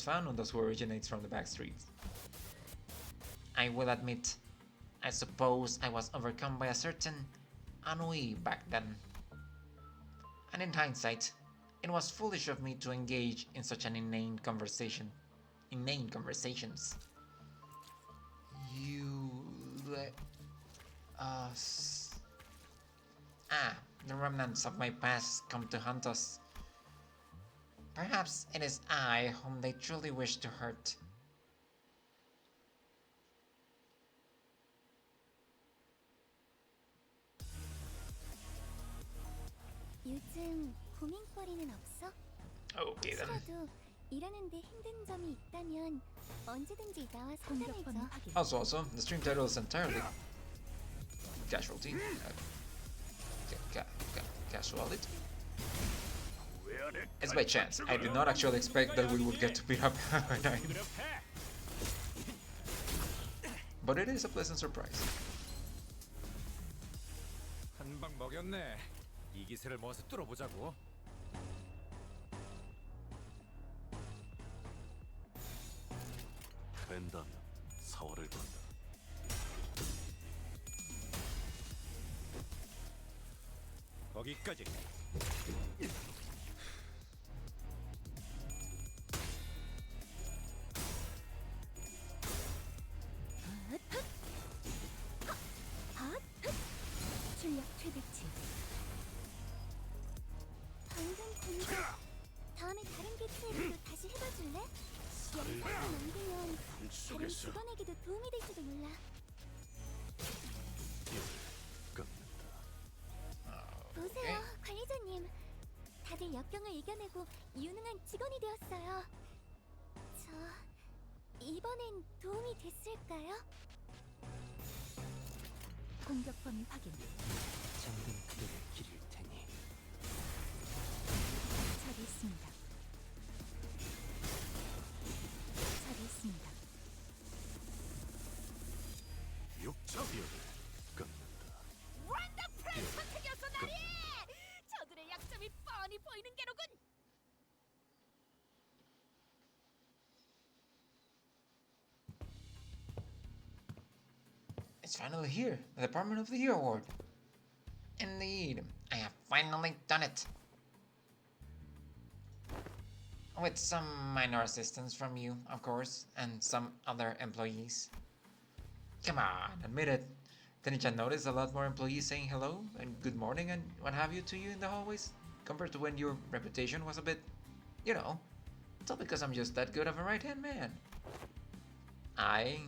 found on those who originates from the back streets. I will admit, I suppose I was overcome by a certain ennui back then. And in hindsight, it was foolish of me to engage in such an inane conversations. You let us... Ah, the remnants of my past come to hunt us. Perhaps it is I whom they truly wish to hurt. 요즘 고민거리는 없어? Okay then. 혹시라도 일하는데 힘든 점이 있다면 언제든지 나와 상담해줘. 공격권 확인. Also, the stream title is entirely casualty. Casuality. It's by chance. I did not actually expect that we would get to beat up Arknights. But it is a pleasant surprise. 한 방 먹였네. 이 기세를 모아서 뚫어보자고. 된다면 사활을 건다. 거기까지. 출력 최대치. 방금 보니까 다음에 다른 개체에게도 다시 해봐줄래? 영상을 남기면 다른 속에서 직원에게도 도움이 될지도 몰라. 보세요, 관리자님. 다들 역경을 이겨내고 유능한 직원이 되었어요. 이번엔 도움이 됐을까요? 공격 범위 확인. 잠든 그대를 기릴 테니. 처리 있습니다. 처리 있습니다. 육차비를 끊는다. 원더풀 선택이었어, 나리! 저들의 약점이 뻔히 보이는 게로군. It's finally here, the Department of the Year award. Indeed, I have finally done it. With some minor assistance from you, of course, and some other employees. Come on, admit it. Didn't you notice a lot more employees saying hello and good morning and what have you to you in the hallways? Compared to when your reputation was a bit, you know, it's all because I'm just that good of a right-hand man. I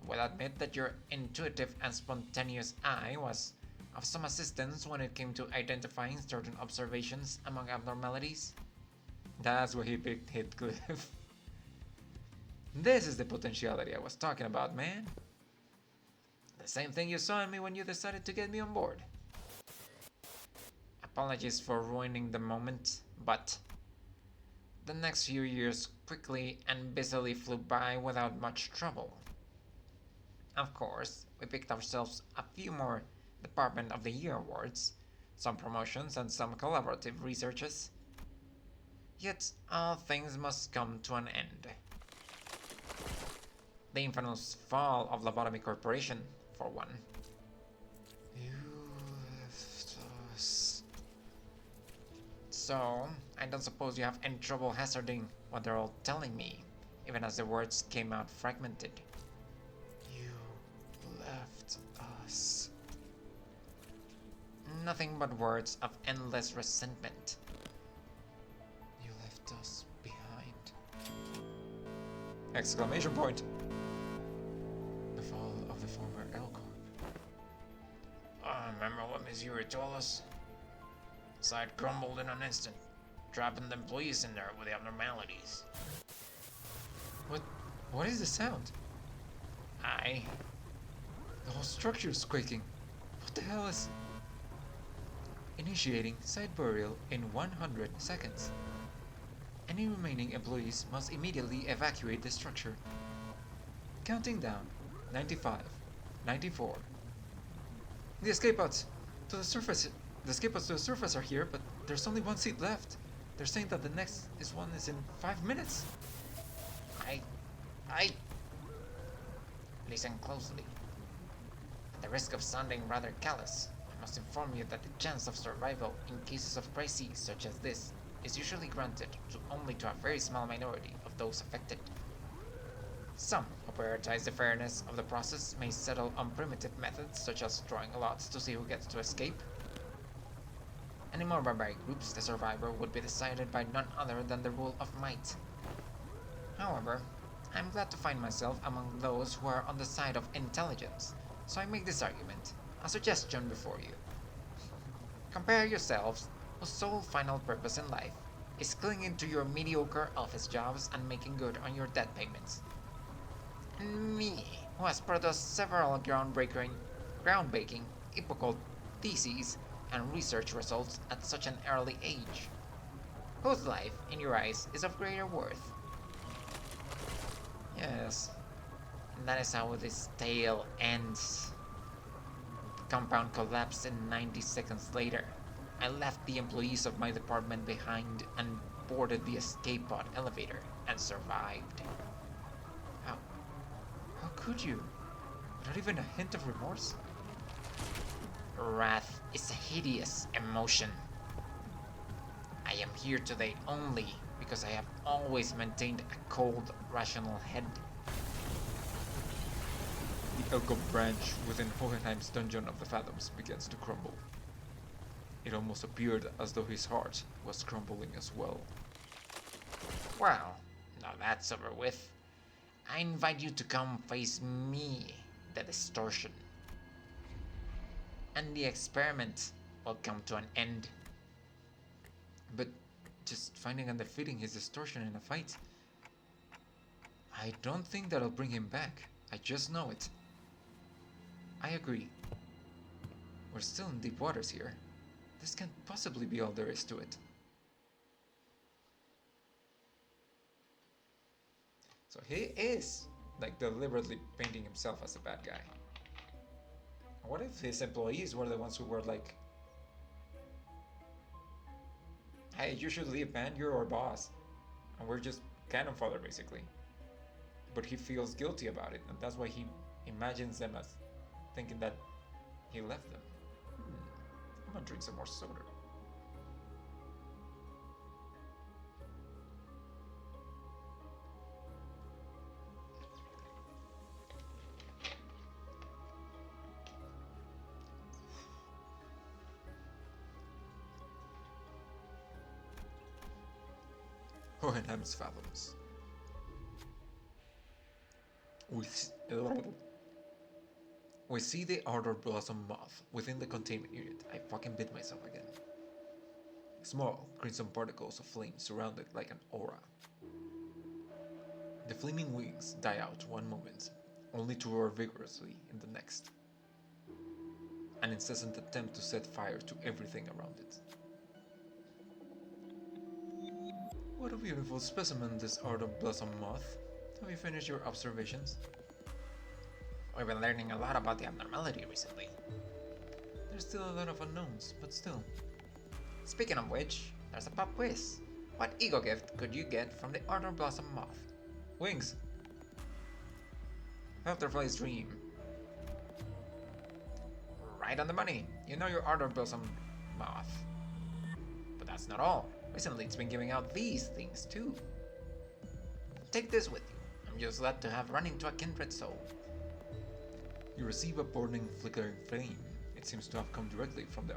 will admit that your intuitive and spontaneous eye was of some assistance when it came to identifying certain observations among abnormalities. That's where he picked Heathcliff. This is the potentiality I was talking about, man. The same thing you saw in me when you decided to get me on board. Apologies for ruining the moment, but the next few years quickly and busily flew by without much trouble. Of course, we picked ourselves a few more Department of the Year awards, some promotions and some collaborative researches. Yet all things must come to an end. The infamous fall of Lobotomy Corporation, for one. You left us. So, I don't suppose you have any trouble hazarding what they're all telling me, even as the words came out fragmented. You left us. Nothing but words of endless resentment. You left us behind. Exclamation point. The fall of the former L Corp. Remember what Miss Yuri told us? Site crumbled in an instant, trapping the employees in there with the abnormalities. What is the sound? I... The whole structure is quaking. What the hell is... Initiating site burial in 100 seconds. Any remaining employees must immediately evacuate the structure. Counting down. 95. 94. The escape pods to the surface. The escape pods to the surface are here, but there's only one seat left. They're saying that the next one is in 5 minutes. Listen closely. At the risk of sounding rather callous, I must inform you that the chance of survival in cases of crises such as this is usually granted only to a very small minority of those affected. Some who prioritize the fairness of the process may settle on primitive methods such as drawing lots to see who gets to escape. In more barbaric groups, the survivor would be decided by none other than the rule of might. However, I'm glad to find myself among those who are on the side of intelligence, so I make this argument, a suggestion before you. Compare yourselves, whose sole final purpose in life is clinging to your mediocre office jobs and making good on your debt payments. And me, who has produced several groundbreaking, epochal theses and research results at such an early age. Whose life, in your eyes, is of greater worth? Yes, and that is how this tale ends. The compound collapsed and 90 seconds later, I left the employees of my department behind and boarded the escape pod elevator and survived. How could you? Not even a hint of remorse? Wrath is a hideous emotion. I am here today only because I have always maintained a cold, rational head. The Elkop branch within Hohenheim's Dungeon of the Fathoms begins to crumble. It almost appeared as though his heart was crumbling as well. Well, now that's over with. I invite you to come face me, the distortion. And the experiment will come to an end. But just finding and defeating his distortion in a fight, I don't think that'll bring him back. I just know it. I agree. We're still in deep waters here. This can't possibly be all there is to it. So he is like deliberately painting himself as a bad guy. What if his employees were the ones who were like, hey, you should leave, man, you're our boss. And we're just cannon fodder, basically. But he feels guilty about it, and that's why he imagines them as thinking that he left them. I'm gonna drink some more soda. Hohenheim's Fathoms. We see the Ardor Blossom Moth within the containment unit. I fucking bit myself again. Small, crimson particles of flame surround it like an aura. The flaming wings die out one moment, only to roar vigorously in the next. An incessant attempt to set fire to everything around it. What a beautiful specimen, this Ardor Blossom Moth. Have you finished your observations? We've been learning a lot about the abnormality recently. There's still a lot of unknowns, but still. Speaking of which, there's a pop quiz. What ego gift could you get from the Ardor Blossom Moth? Wings! Afterfly's dream. Right on the money. You know your Ardor Blossom Moth. But that's not all. Recently it's been giving out these things too. Take this with you. I'm just glad to have run into a kindred soul. You receive a burning, flickering flame. It seems to have come directly from the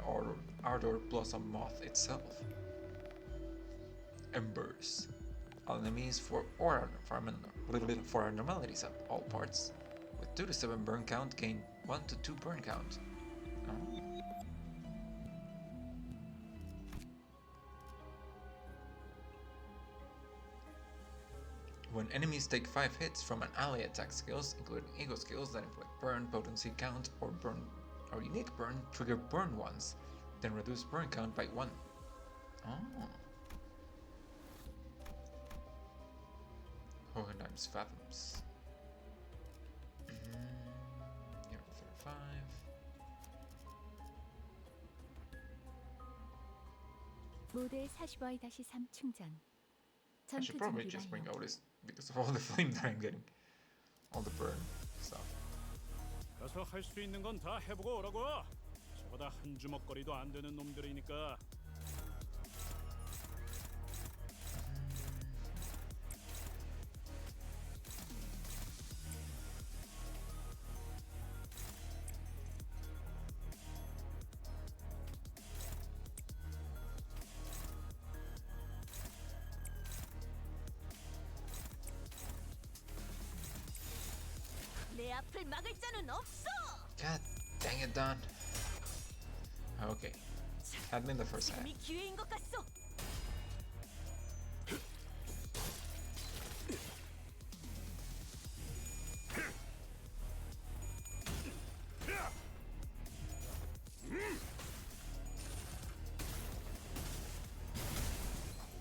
Ardor Blossom Moth itself. Embers. Enemies for abnormalities at all parts. With 2 to 7 burn count, gain 1 to 2 burn count. Oh. When enemies take 5 hits from an ally attack skills, including ego skills that inflict burn, potency count, or unique burn, trigger burn once, then reduce burn count by 1. Oh. Hohenheim's Fathoms. Here, 35. 모드의 45-3 충전. I should 전투 probably 준비 just bring 완료. all this because of all the flame that I'm getting. All the burn stuff. 가서 할 수 있는 건 다 해보고 오라고. 저보다 한 주먹거리도 안 되는 놈들이니까. 내 앞을 막을 자는 없어. God dang it, Don. Okay. Had me in the first half. 지금이 기회인 것 같소.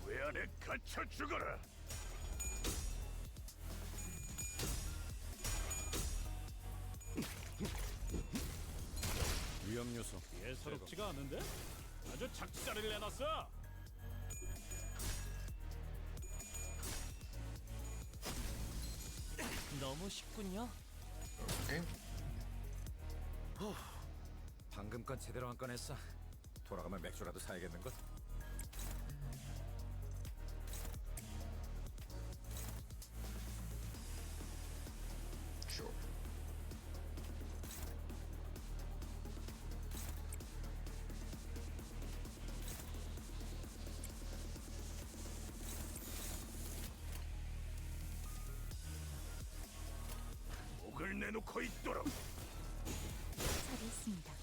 왜 안에 갇혀 죽어라. 위험 요소. 예사롭지가 않은데? 아주 작살을 내놨어. 너무 쉽군요. Okay. 방금 건 제대로 안 꺼냈어. 돌아가면 맥주라도 사야겠는걸? Sure. 목을 내놓고 있도록. 처리했습니다.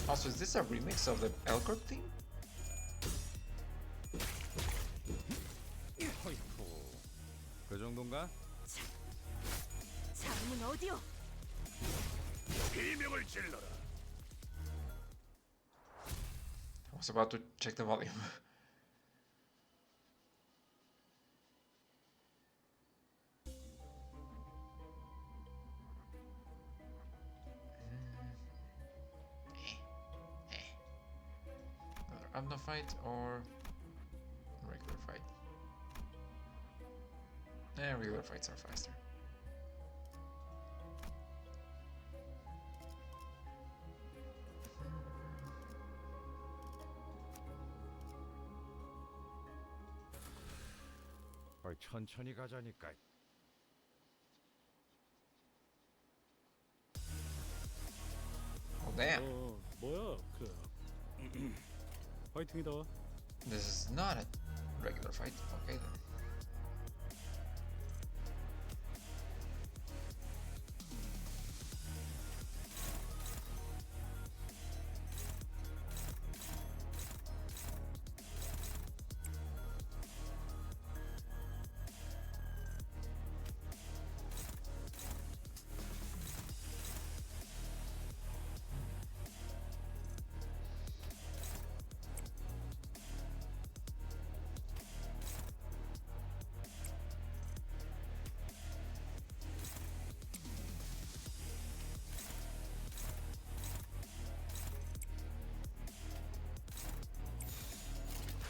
Also, is this a remix of the Elgort theme? 허이쿠. 그 정도인가? 자음은 어디요? 비명을 질러라. I was about to check the volume. Another Abno fight or regular fight? Regular fights are faster. 천천히 가자니까. Oh damn. 뭐야 그 파이팅이다. This is not a regular fight. Okay then.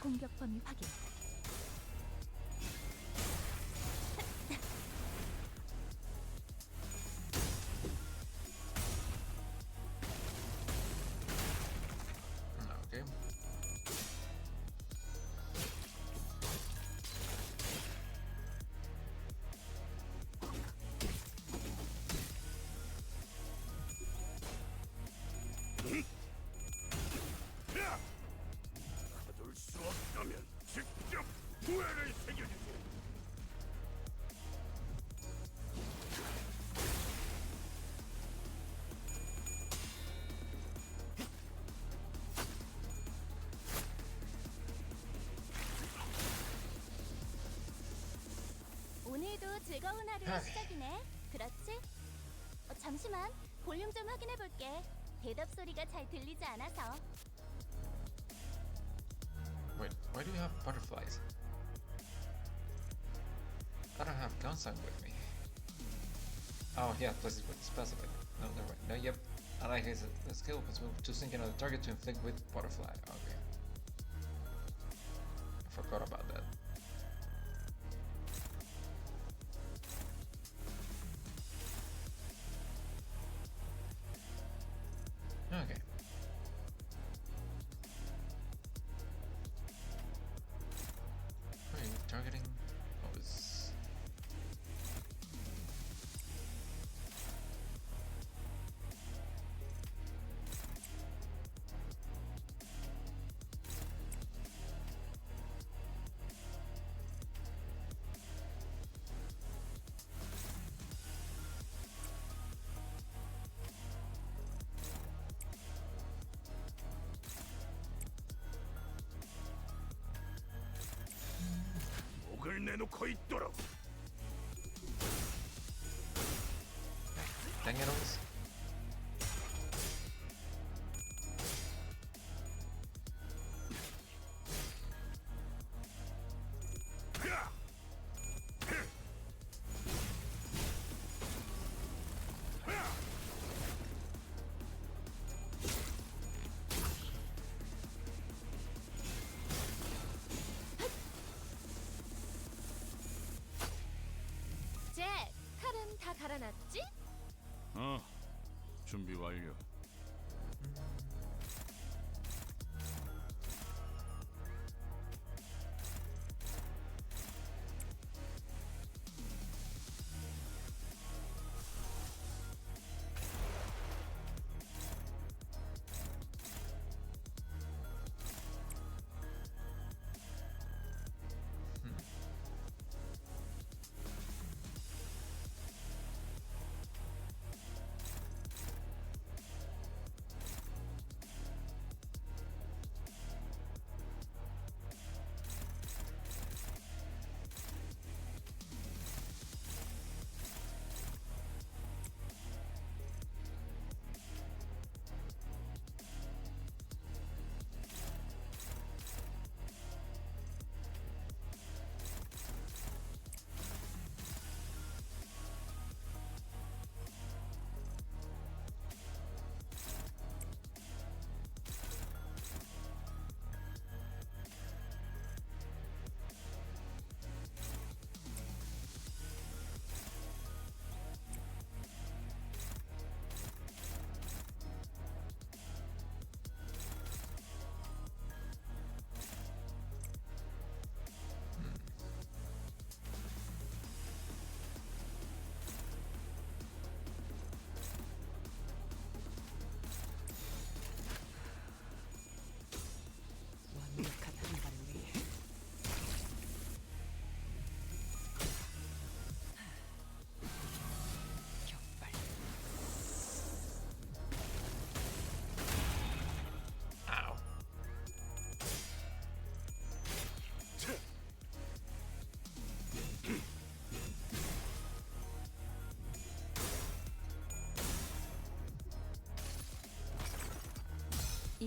공격 범위 확인. Okay. 가둘 수 없다면 직접 후회를 새겨주지. 오늘도 즐거운 하루의 시작이네. 그렇지? 잠시만, 볼륨 좀 확인해 볼게. 대답 소리가 잘 들리지 않아서. Wait, why do you have butterflies? I don't have Gunsign with me. Oh yeah, plus it with specific. No, never mind. No, yep. I like his the skill because move to sync another target to inflict with butterfly. Okay. I forgot about that. Okay. Wait, targeting? Oh, it's... 목을 내놓고 있도록. Dang it, always. 잭, 칼은 다 갈아놨지? 준비 완료.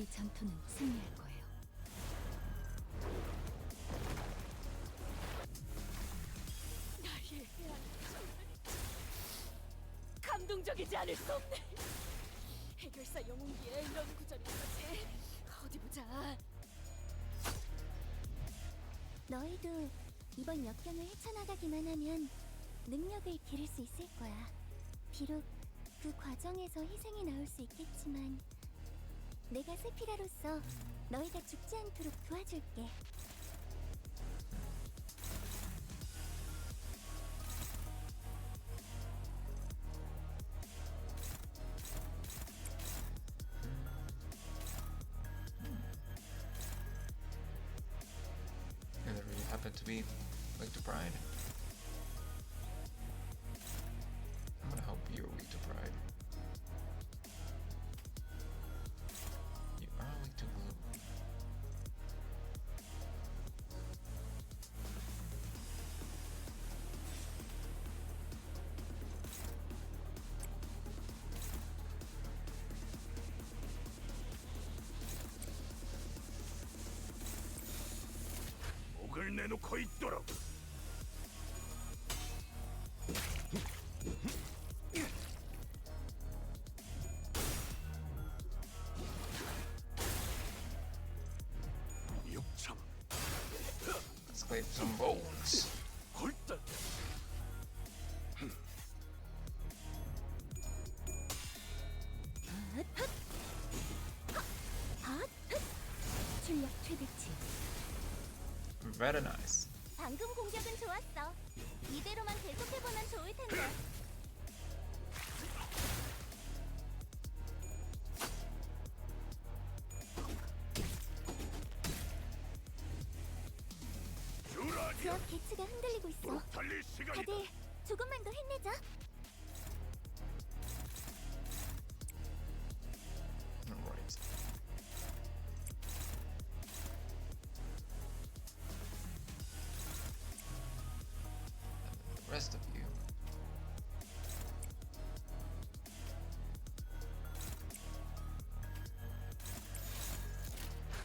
이 전투는 승리할 거예요. 나의 감동적이지 않을 수 없네. 해결사 영웅기에 이런 구절이 있었지. 어디 보자. 너희도 이번 역경을 헤쳐나가기만 하면 능력을 기를 수 있을 거야. 비록 그 과정에서 희생이 나올 수 있겠지만 내가 세피라로서 너희가 죽지 않도록 도와줄게. And it really happened to be like to Pride. I'm gonna help you're weak to Pride. You are weak to Blue. 목을 내놓고 있도록. 육참 Let's claim some bones. 헐떡. 출력 최대치. Very nice. 방금 공격은 좋았어. 이대로만 계속해보면 좋을 텐데. 주라니. 지역 개츠가 흔들리고 있어. 달릴 시간이다. 다들 조금만 더 힘내자. Alright. And the rest of you.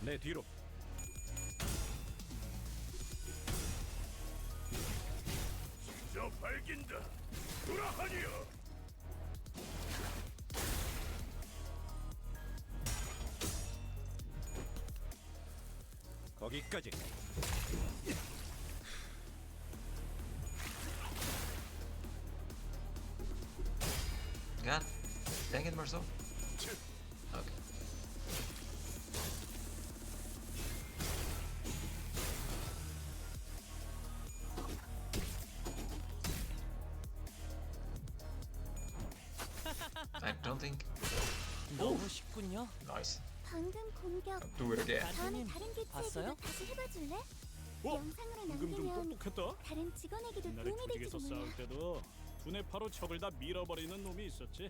내 뒤로. 저 발긴다. 주라하니여. 거기까지. God dang it, Marcel. Okay. I don't think. 너무 쉽군요. Nice. 방금 공격. Do it again. 다음에 단장님, 다른 개츠에게도 봤어요? 다시 해봐줄래? 어? 영상으로 방금 좀 남기면 똑똑했다. 다른 직원에게도 옛날에 도움이 될지도 조직에서 몰라. 싸울 때도 두뇌 파로 적을 다 밀어버리는 놈이 있었지.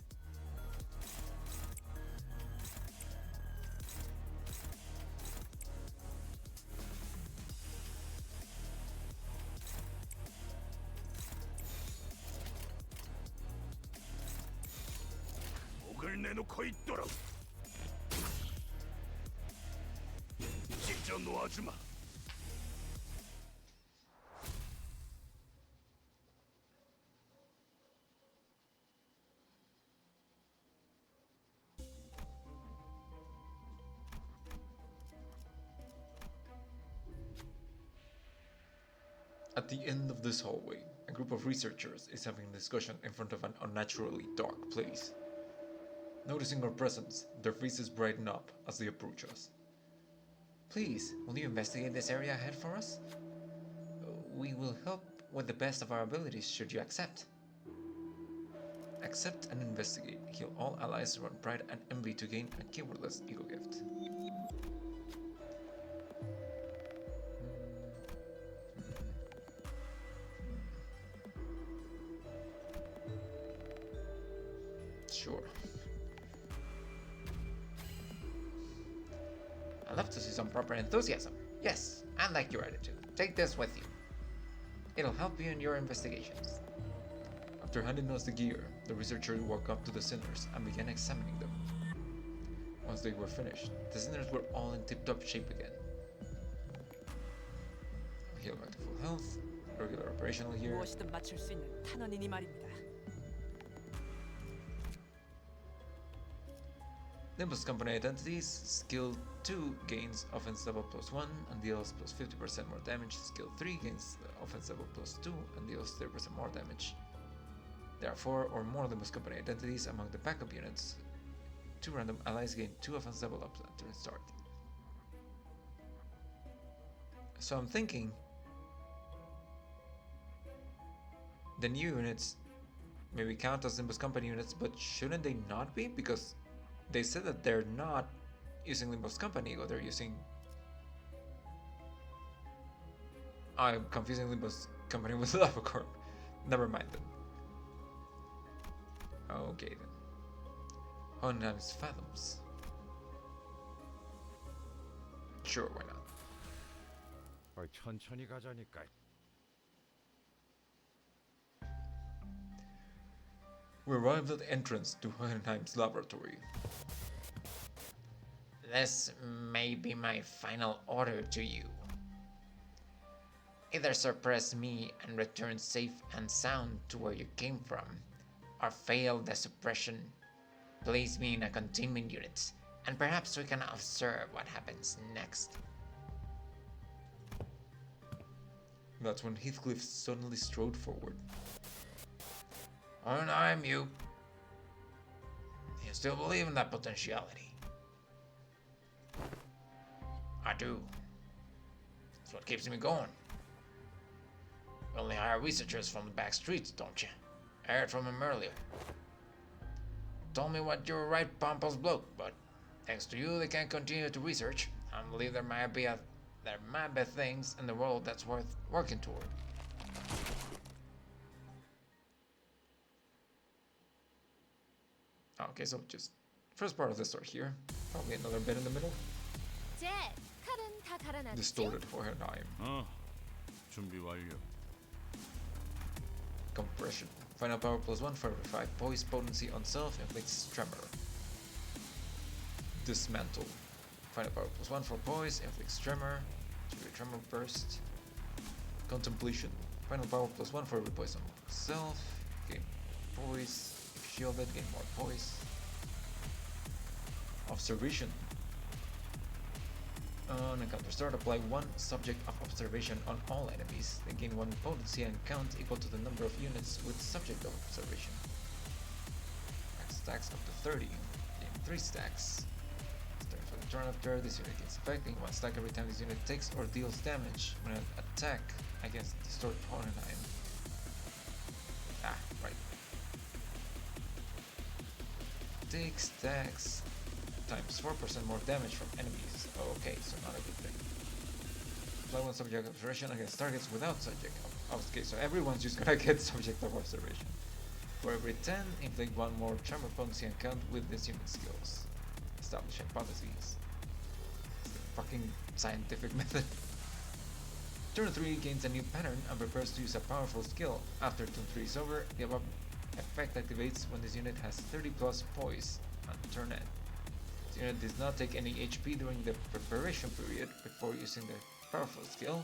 목을 내놓고 있도록. 찢어 놓아주마. At the end of this hallway, a group of researchers is having a discussion in front of an unnaturally dark place. Noticing our presence, their faces brighten up as they approach us. Please, will you investigate this area ahead for us? We will help with the best of our abilities should you accept. Accept and investigate. Heal all allies around Pride and Emily to gain a keywordless ego gift. Sure. I love to see some proper enthusiasm. Yes, I like your attitude. Take this with you. It'll help you in your investigations. After handing us the gear, the researchers walked up to the sinners and began examining them. once they were finished, the cinders were all in tip-top shape again. Heal back to full health. Regular operational here. 무엇이든 맞출 수 있는 탄원이니 말입니다. Limbus company identities. Skill 2 gains offense level +1 and deals +50% more damage. Skill 3 gains offense level +2 and deals 30% more damage. There are 4 or more Limbus company identities among the backup units. 2 random allies gain 2 offense level ups at turn start. So I'm thinking the new units maybe count as Limbus company units, but shouldn't they not be? Because they said that they're not using Limbus company, or they're using... I'm confusing Limbus company with Lava Corp. Never mind then. Okay then. Hohenheim's Fathoms. Sure, why not? 천천히 가자니까. We arrived at the entrance to Hohenheim's laboratory. This may be my final order to you. Either suppress me and return safe and sound to where you came from, or fail the suppression, place me in a containment unit, and perhaps we can observe what happens next. That's when Heathcliff suddenly strode forward. And I'm you. You still believe in that potentiality? I do. That's what keeps me going. You only hire researchers from the back streets, don't you? I heard from him earlier. Told me what you're right pompous bloke, but thanks to you they can continue to research. I believe there might be things in the world that's worth working toward. Okay, so just first part of the story here. Probably another bit in the middle. 잭, 칼은 다 갈아놨지? Distorted Hohenheim. 준비 완료. Compression. Final power +1 for every 5 poise. Potency on self inflicts tremor. Dismantle. Final power +1 for poise. Inflicts tremor. Trigger tremor burst. Contemplation. Final power +1 for every poise on self. Gain poise. If shielded, gain more poise. Observation. On encounter start, apply 1 subject of observation on all enemies. They gain 1 potency and count equal to the number of units with subject of observation. Max stacks up to 30. Gain 3 stacks. Start for the turn after this unit gains effect. Gain 1 stack every time this unit takes or deals damage when an attack against Distorted Hohenheim. Ah, right. Take stacks times 4% more damage from enemies. Okay, so not a good thing. Apply 1 subject of observation against targets without subject of... Okay, so everyone's just gonna get subject of observation. For every 10, inflict 1 more tremor potency and count with this unit skills. Establish hypotheses. It's the fucking scientific method. Turn 3 gains a new pattern and prepares to use a powerful skill. After turn 3 is over, the above effect activates when this unit has 30 plus poise on turn end. The unit does not take any HP during the preparation period before using the powerful skill.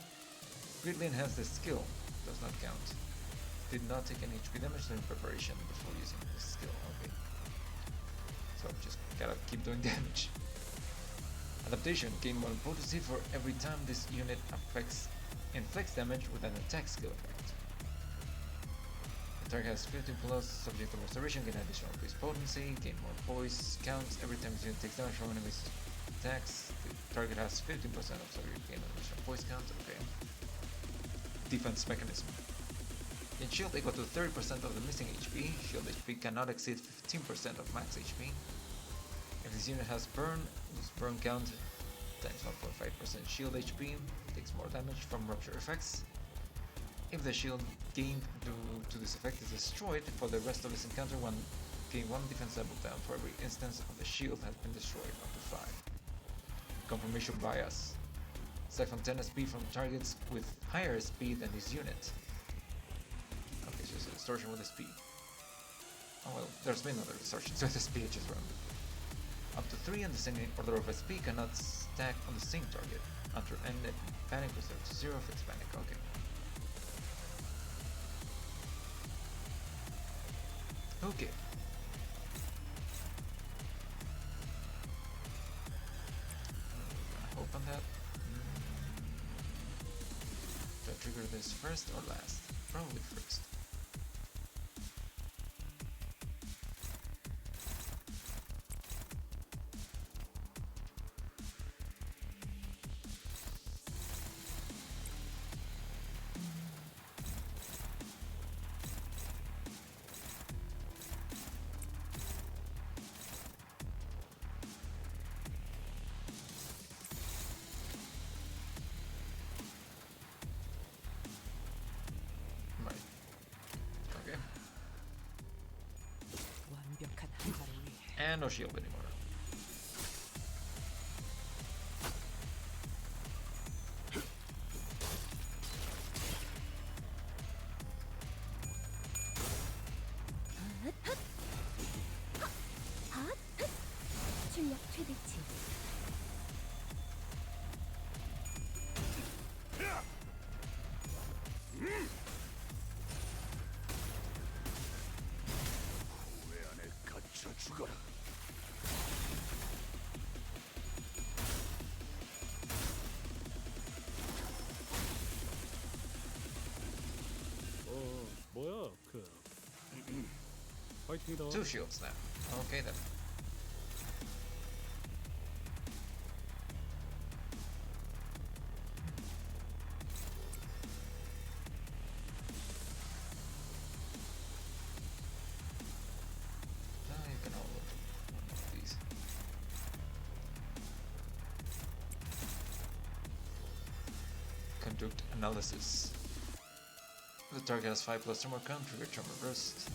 Greatly enhance the skill, does not count. Did not take any HP damage during preparation before using this skill, okay. So just gotta keep doing damage. Adaptation, gain 1 potency for every time this unit inflicts damage with an attack skill effect. The target has 15 plus subject of observation, gain additional increased potency, gain more poise, counts every time this unit takes damage from enemies attacks. The target has 15% of subject gain additional poise count, okay. Defense mechanism. Gain shield equal to 30% of the missing HP. Shield HP cannot exceed 15% of max HP. If this unit has burn, use burn count times 1.5% shield HP, takes more damage from rupture effects. If the shield gained due to this effect is destroyed, for the rest of this encounter, gain 1 defense level down for every instance of the shield has been destroyed, up to 5. Confirmation bias. Siphon 10 SP from targets with higher SP than this unit. Okay, so it's a distortion with SP. Oh well, there's been other distortions with SP, just remember. Up to 3 in descending order of SP cannot stack on the same target. After end panic resort to 0 fixed panic. Okay. Okay. Hope on that. Do I trigger this first or last? Probably first. Right. Okay. 완벽한 한발을 위해 And no shield anymore. 출력 최대치. 왜 안에 갇혀 죽어라. 뭐야 파이팅이다. 2 shields now. Okay then. Now you can hold one of these. Conduct analysis. The target has 5 plus armor count, trigger charm burst.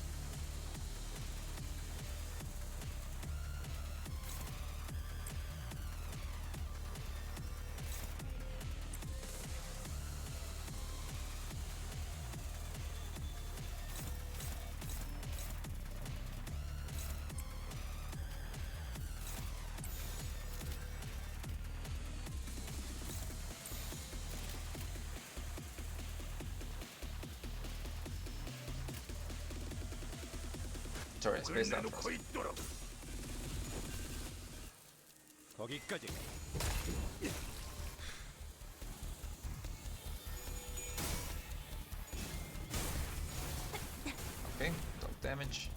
Sorry, spaced out. 끝내놓고 있도록. 거기까지. Okay, don't damage.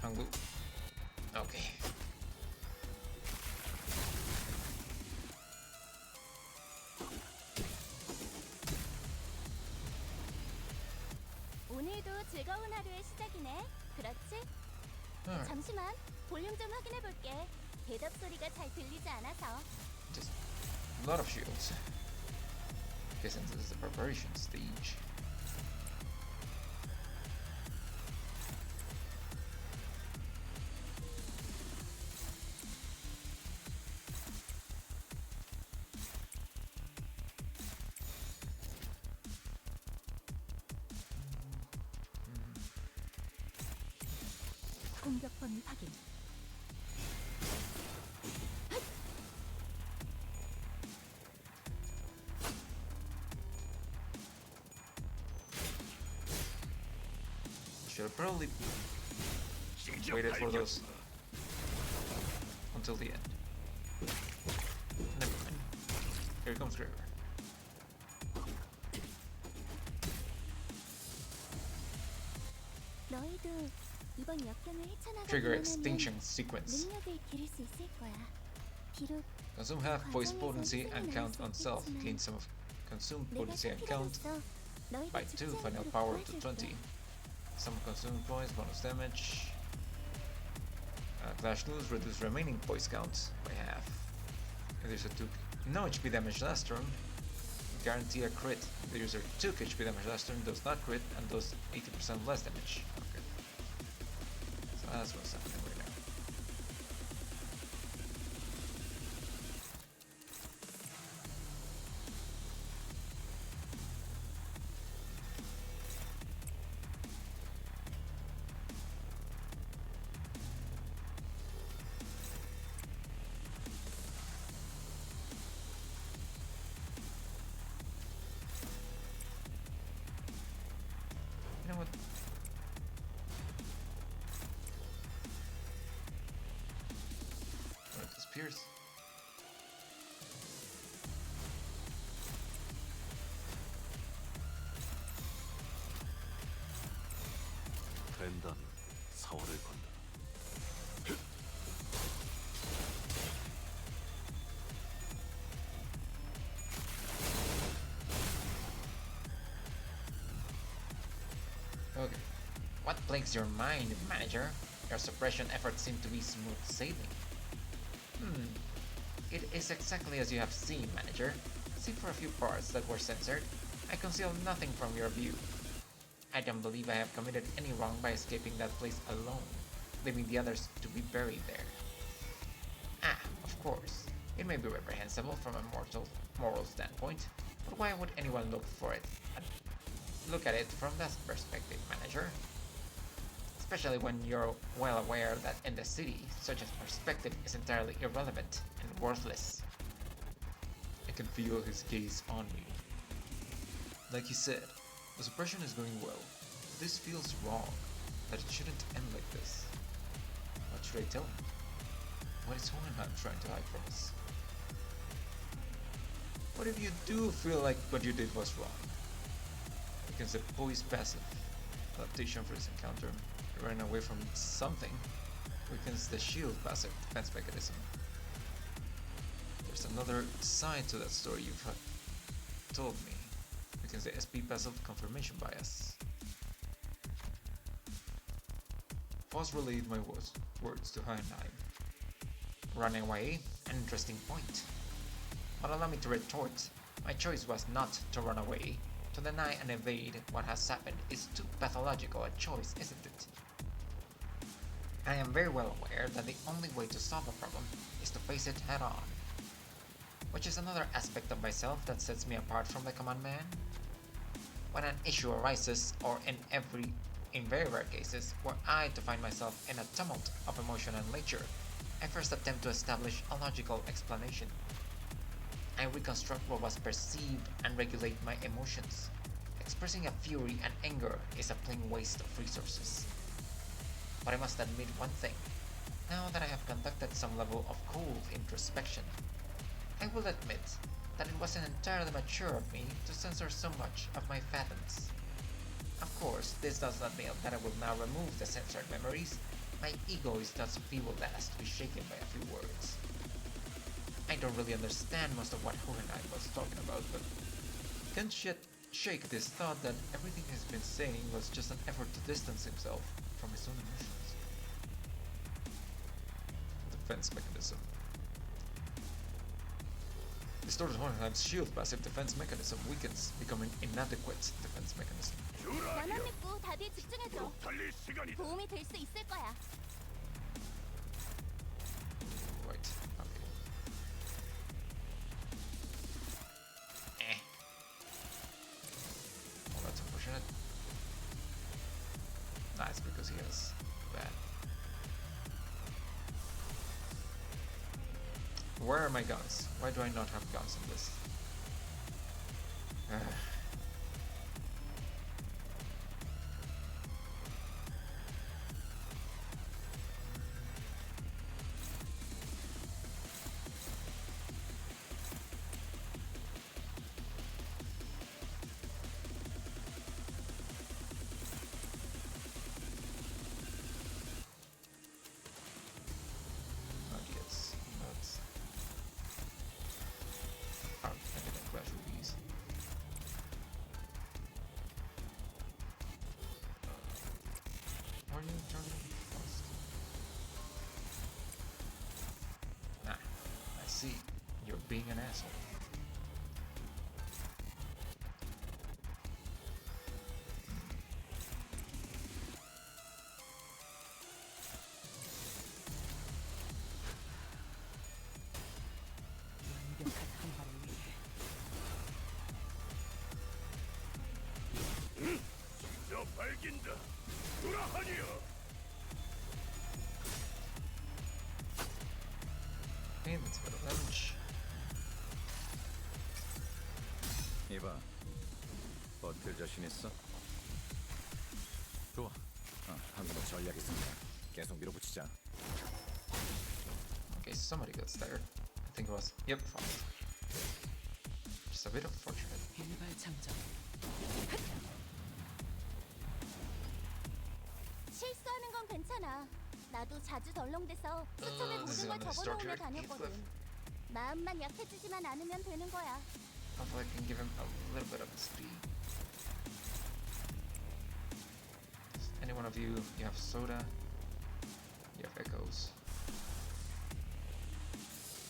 Hangul. Okay. 오늘도 즐거운 하루의 시작이네. 그렇지? Alright, 잠시만. 볼륨 좀 확인해 볼게. 대답 소리가 잘 들리지 않아서. just a lot of shields. Guessing this is the preparation stage. 공격 범위 확인. Should have probably 시작 waited for 발견. those until the end. Never mind. Here comes Gregor. 너희도 이번 역경을 헤쳐나가기만 Trigger 하면 extinction sequence. 능력을 기를 수 있을 거야. 비록 Consume half voice potency and count on self. Gain some of consumed 내가 potency and count 필요했어. 너희가 by 2. 죽지 Final 않도록 power to 도와줄게. 20. Some consumed points, bonus damage. Clash News reduce remaining poise count by half. The user took no HP damage last turn. Guarantee a crit. The user took HP damage last turn, does not crit, and does 80% less damage. Okay. So that's what's happening right now. disappears. 벤단 사활을 건다. Okay. What plagues your mind, manager? Your suppression efforts seem to be smooth sailing. It is exactly as you have seen, manager. Save for a few parts that were censored, I conceal nothing from your view. I don't believe I have committed any wrong by escaping that place alone, leaving the others to be buried there. Ah, of course, it may be reprehensible from a moral standpoint, but why would anyone look at it from that perspective, manager? Especially when you're well aware that in the city, such a perspective is entirely irrelevant and worthless. I can feel his gaze on me. Like he said, the suppression is going well. This feels wrong, that it shouldn't end like this. What should I tell him? What is Hohenheim trying to hide from us? What if you do feel like what you did was wrong? Against the poise passive, adaptation for this encounter, running away from something, weakens the shield passive defense mechanism. There's another side to that story you've told me. Weakens the SP passive confirmation bias. Foss relayed my words to Hohenheim. Running away? An interesting point. But allow me to retort, my choice was not to run away. To deny and evade what has happened is too pathological a choice, isn't it? I am very well aware that the only way to solve a problem is to face it head on. Which is another aspect of myself that sets me apart from the command man. When an issue arises, or in very rare cases, were I to find myself in a tumult of emotion and nature, I first attempt to establish a logical explanation. I reconstruct what was perceived and regulate my emotions. Expressing a fury and anger is a plain waste of resources. But I must admit one thing. Now that I have conducted some level of cold introspection, I will admit that it wasn't entirely mature of me to censor so much of my phantoms. Of course, this does not mean that I will now remove the censored memories. My ego is not so feeble as to be shaken by a few words. I don't really understand most of what Hohenheim was talking about, but can't shake this thought that everything he's been saying was just an effort to distance himself from his own emotions. Defense mechanism. Distorted Hohenheim's shield passive defense mechanism weakens, becoming inadequate defense mechanism. 나만 믿고 답에 집중해줘. 달릴 시간이다. 도움이 될 수 있을 거야. Right, okay. Well, that's unfortunate. Nice, because he has that. Where are my guns? Why do I not have guns in this? Not yet. Not. Oh, I get a clash rubies. Are you turning fast? Nah, I see. You're being an asshole. 완벽한 한발을 위해 저 밝긴다. 돌아하니여. Payments for the damage. 이봐, 버틸 자신 있어? 좋아. 방금은 전략이 있습니다. 계속 밀어붙이자. Okay, somebody got staggered. I think it was. Yep, Fox. Just a bit unfortunate. 일발장전. 실수하는 건 괜찮아. 나도 자주 덜렁대서 수첩에 this is 모든 걸 on the 적어놓으며 structure. 다녔거든. 마음만 약해지지만 않으면 되는 거야. Hopefully I can give him a little bit of speed. Any one of you have soda, you have echoes.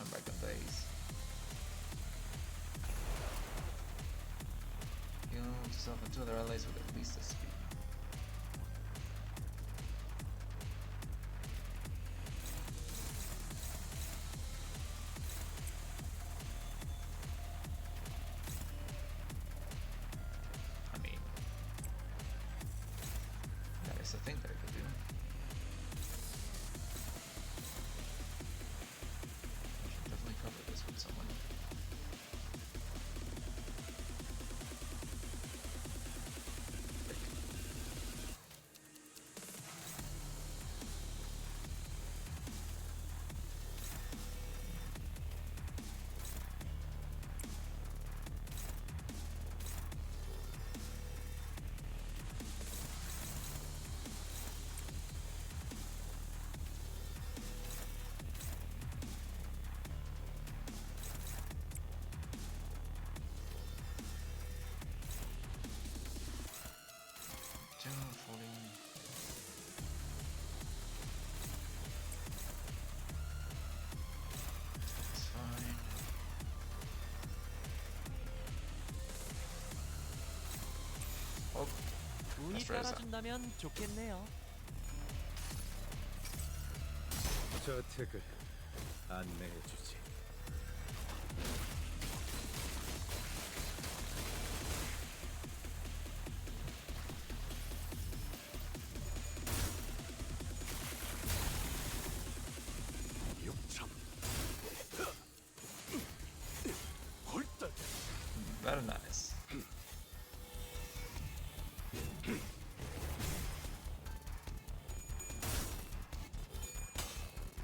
I'm back on days. Heal yourself and two other allies with at least a speed. I mean, that is the thing that I could do. I should definitely cover this with someone. It's fine. Oh, 운이 That's right, 따라준다면 좋겠네요. 저 택을 안내해주지. 육참. 홀딱. very nice.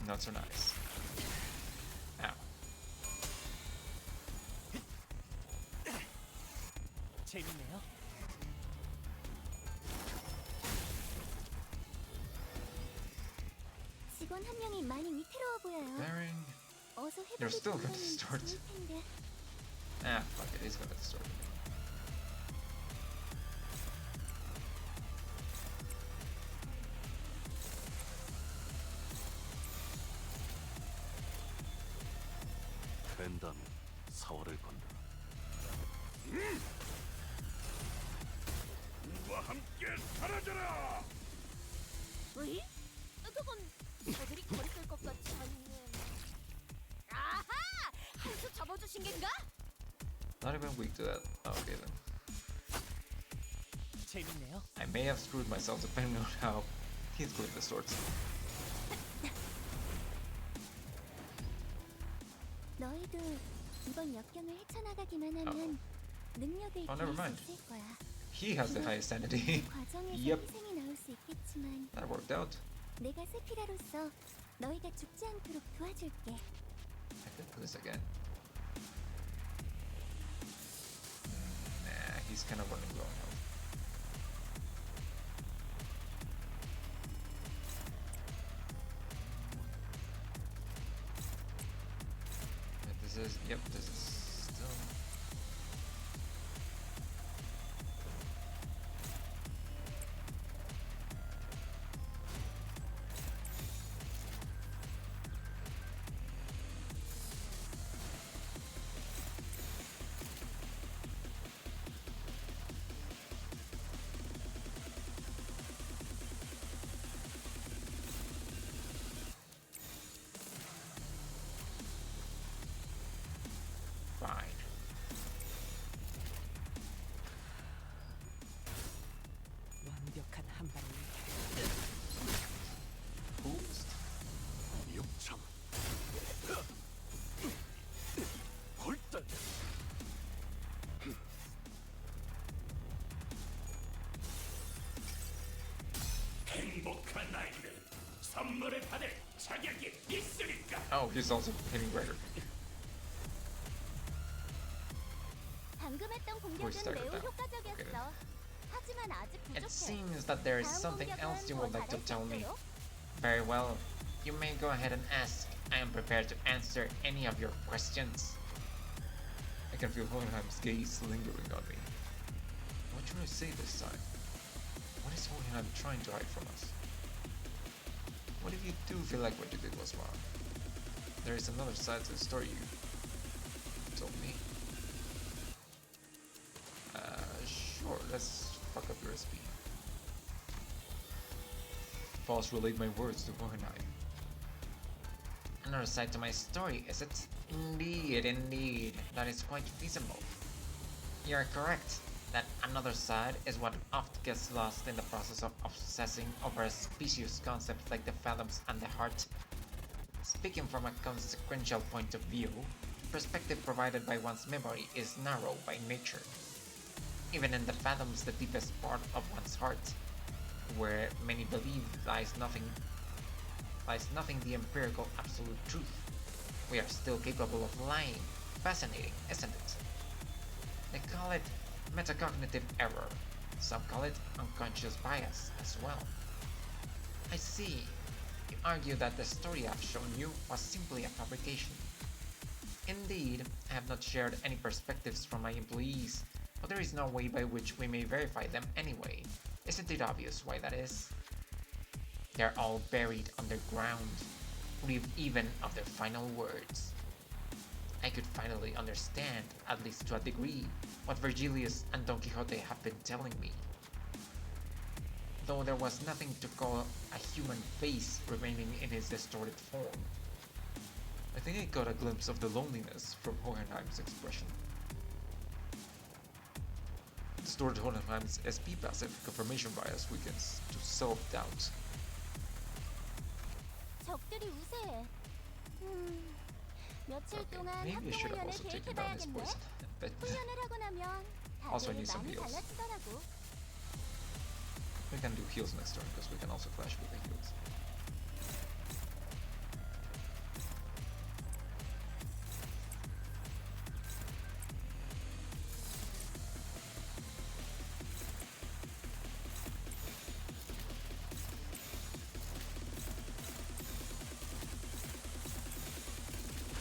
Not so nice. Ow. 재밌네요. 직원 한 명이 많이 위태로워 보여요. Bearing. 어서 You're 회복이 still 되면 gonna start. 좋을 텐데. Ah, fuck it, he's gonna start. 된다면 사활을 건다. 누가 함께 사라져라. 으이? 그건 저들이 거리낄 것 같지 않네. 아하! 한 수 접어주신 겐가? Not even weak to that. Oh, okay then. 재밌네요. I may have screwed myself depending on how Heathcliff distorts. 너희도 이번 역경을 헤쳐나가기만 하면 능력을 Oh, never 기를 수 mind. 있을 거야. He has the highest sanity. 과정에서 Yep. 희생이 나올 수 있겠지만 That worked out. 내가 세피라로서 너희가 죽지 않도록 도와줄게. I could do this again. Nah, he's kind of running low on health. Yeah, this is, yep, this is still. Fine. 완벽한 한 발을 Boost. 육참. 홀딱. 행복한 아이들 선물을 받을 자격이 있으니까. Oh, he's also hitting Gregor. 방금 했던 Voice 공격은 staggered 매우 down. 효과적이었어. 하지만 아직 It 부족해. seems that there is 다음 something else you 공격은 would 더 like to 잘할 수 tell me. 있도록. Very well. You may go ahead and ask. I am prepared to answer any of your questions. I can feel Hohenheim's gaze lingering on me. What should I say this time? What is Hohenheim trying to hide from us? What if you do feel like what you did was wrong? There is another side to the story you told me. Sure, let's fuck up your recipe. False relate my words to Hohenheim. Another side to my story, is it? Indeed, indeed. That is quite feasible. You are correct. That another side is what often gets lost in the process of obsessing over a specious concept like the fathoms and the heart. Speaking from a consequential point of view, the perspective provided by one's memory is narrow by nature. Even in the fathoms, the deepest part of one's heart, where many believe lies nothing the empirical absolute truth. We are still capable of lying. Fascinating, isn't it? They call it metacognitive error. Some call it unconscious bias as well. I see. You argue that the story I've shown you was simply a fabrication. Indeed, I have not shared any perspectives from my employees, but there is no way by which we may verify them anyway. Isn't it obvious why that is? They're all buried underground, relieved even of their final words. I could finally understand, at least to a degree, what Virgilius and Don Quixote have been telling me. Though there was nothing to call a human face remaining in his distorted form. I think I got a glimpse of the loneliness from Hohenheim's expression. Distorted Hohenheim's SP passive confirmation bias weakens to self-doubt. 적들이 우세해. 며칠 Okay, 동안 maybe I should have 합동훈련을 also taken down his 계획해봐야겠네. poison. But 훈련을 하고 나면 Also, I 다들 need some 많이 heals. 달라지더라고. we can do heals next turn because we can also clash with the heals.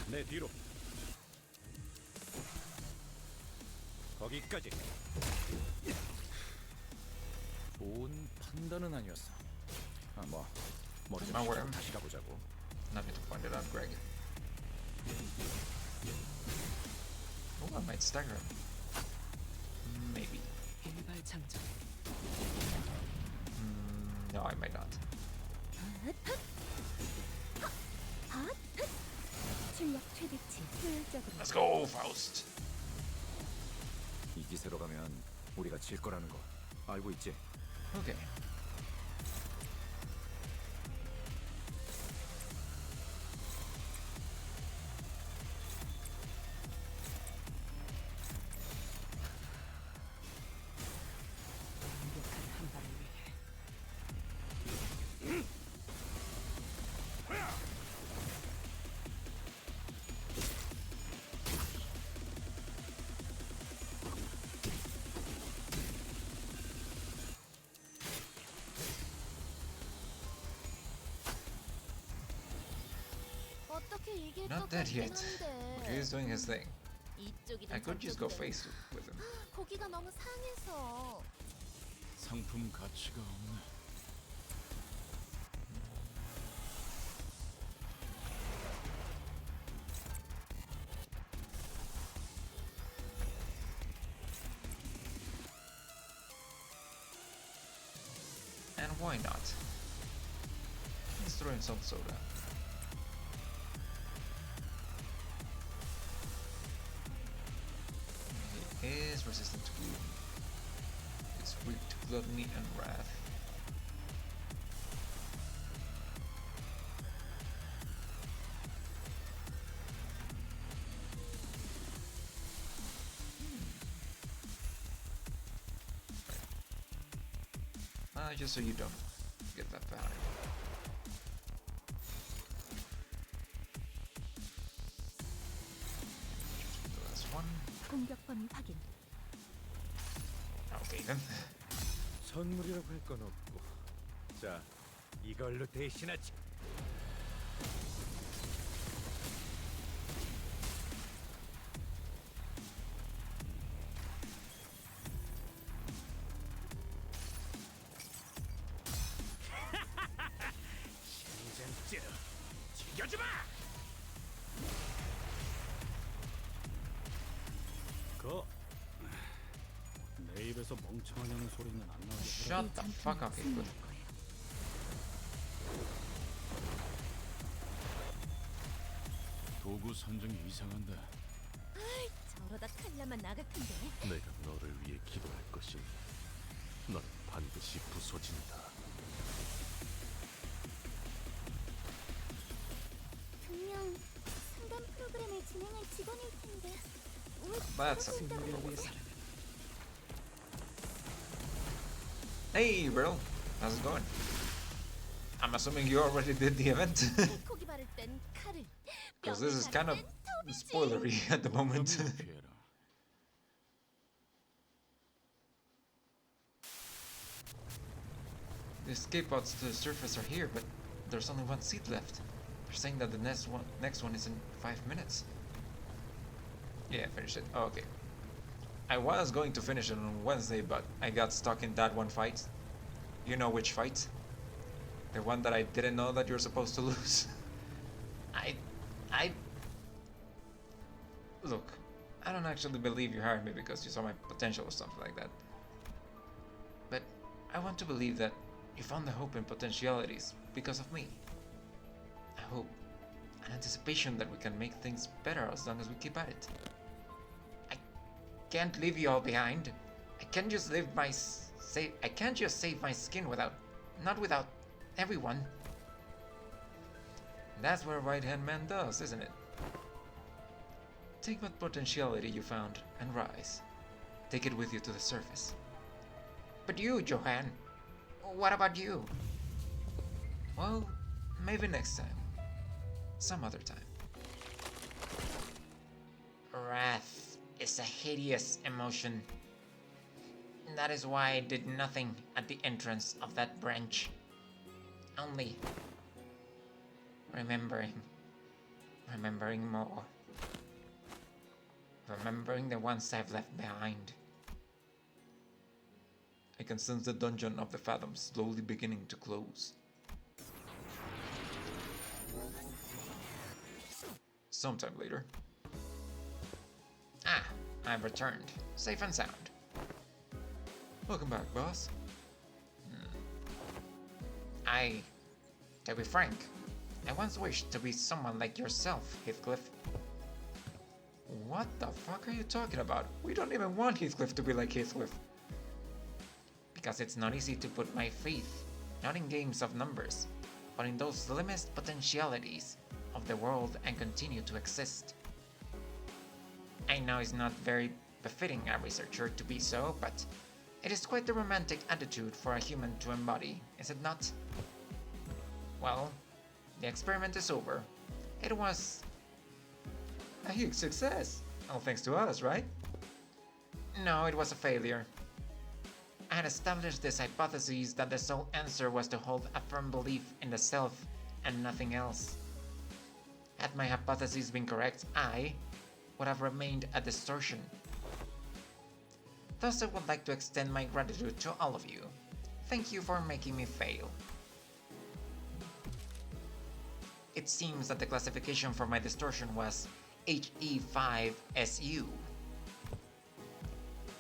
내 뒤로. 거기까지. 좋은 판단은 아니었어. 머리 좀 My 식히고 worm. 다시 가보자고. Not need to find it out, Greg. Oh, I might stagger him. Maybe. 일발장전. No, I might not. 출력 최대치 효율적으로. Let's go, Faust! 이 기세로 가면 우리가 질 거라는 거 알고 있지? Okay. 완벽한 한 발을 위해. 어떻게 이길 Not 것 dead 같긴 yet, but 한데. he is doing his thing. 이쪽이든 I could just go 저쪽이든. face with him. 고기가 너무 상해서. 상품 가치가 없네. And why not? Let's throw in some soda. He is resistant to gluten. It's weak to gluttony and wrath. Just so you don't get that bad. one? 공격 범위 확인. Okay then. 선물이라고 할 건 없고. 자, 이걸로 대신하지. 신전째로 죽여주마. 내 입에서 멍청하냐는 소리는 안 나오게. Shut the fuck up, Hillwood. 도구 선정이 이상한데. 저러다 칼라만 나갈 텐데. 내가 너를 위해 기도할 것이니 넌 반드시 부서진다. 분명 상담 프로그램을 진행할 직원일 텐데 왜 That's a 부서진다고 그러지? Hey, bro. How's it going? I'm assuming you already did the event. 고기 바를 땐 칼을 Because this is kind of 톱이지. spoilery at the moment. 피해라. The escape pods to the surface are here, but there's only one seat left. They're saying that the next one is in 5 minutes. Yeah, finish it. Oh, okay. I was going to finish it on Wednesday, but I got stuck in that one fight. You know which fight? The one that I didn't know that you're supposed to lose. Look, I don't actually believe you hired me because you saw my potential or something like that. But I want to believe that you found the hope and potentialities because of me. I hope, an anticipation that we can make things better as long as we keep at it. I can't leave you all behind. I can't just I can't just save my skin not without everyone. That's what a right-hand man does, isn't it? Take what potentiality you found and rise. Take it with you to the surface. But you, Johan, what about you? Well, maybe next time. Some other time. Wrath is a hideous emotion. That is why I did nothing at the entrance of that branch. Only remembering more. Remembering the ones I've left behind. I can sense the dungeon of the Fathoms slowly beginning to close. Sometime later. Ah, I've returned, safe and sound. Welcome back, boss. To be frank, I once wished to be someone like yourself, Heathcliff. What the fuck are you talking about? We don't even want Heathcliff to be like Heathcliff. Because it's not easy to put my faith, not in games of numbers, but in those limitless potentialities of the world and continue to exist. I know it's not very befitting a researcher to be so, but it is quite the romantic attitude for a human to embody, is it not? Well, the experiment is over. It was A huge success. All thanks to us, right? No, it was a failure. I had established this hypothesis that the sole answer was to hold a firm belief in the self and nothing else. Had my hypothesis been correct, I would have remained a distortion. Thus, I would like to extend my gratitude to all of you. Thank you for making me fail. It seems that the classification for my distortion was HE5SU.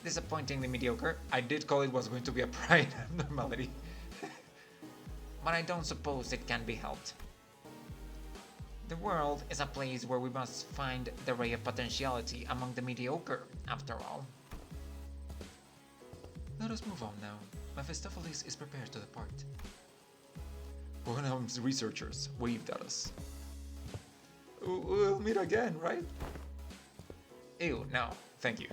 Disappointingly mediocre, I did call it was going to be a pride abnormality. but I don't suppose it can be helped. The world is a place where we must find the ray of potentiality among the mediocre, after all. Let us move on now. Mephistopheles is prepared to depart. Hohenheim's researchers waved at us. We'll meet again, right? Ew, no. Thank you.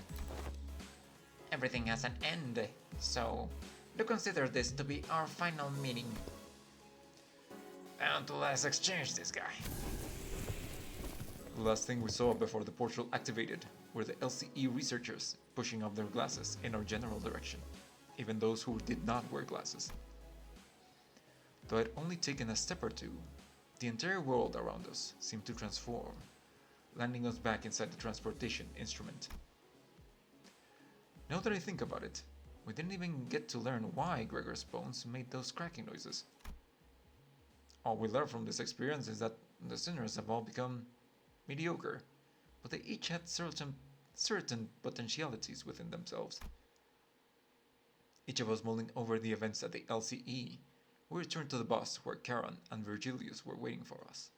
Everything has an end, so do consider this to be our final meeting. And let's exchange this guy. The last thing we saw before the portal activated were the LCE researchers pushing off their glasses in our general direction, even those who did not wear glasses. Though I'd only taken a step or two, the entire world around us seemed to transform, landing us back inside the transportation instrument. Now that I think about it, we didn't even get to learn why Gregor's bones made those cracking noises. All we learned from this experience is that the sinners have all become mediocre, but they each had certain potentialities within themselves. Each of us mulling over the events at the LCE, we returned to the bus where Charon and Virgilius were waiting for us.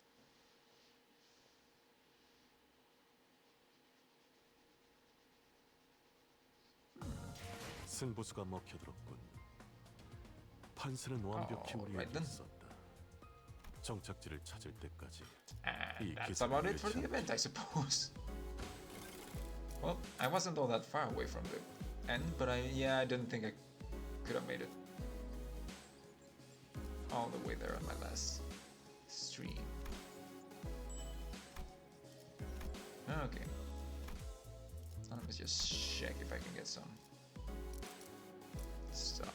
승부수가 먹혀들었군. 판세는 완벽히 우리에게 있었다. 정착지를 찾을 때까지 And that's about it for the event, I suppose. Well, I wasn't all that far away from the end, but I didn't think I could have made it all the way there on my last stream. Okay. Let me just check if I can get some stuff.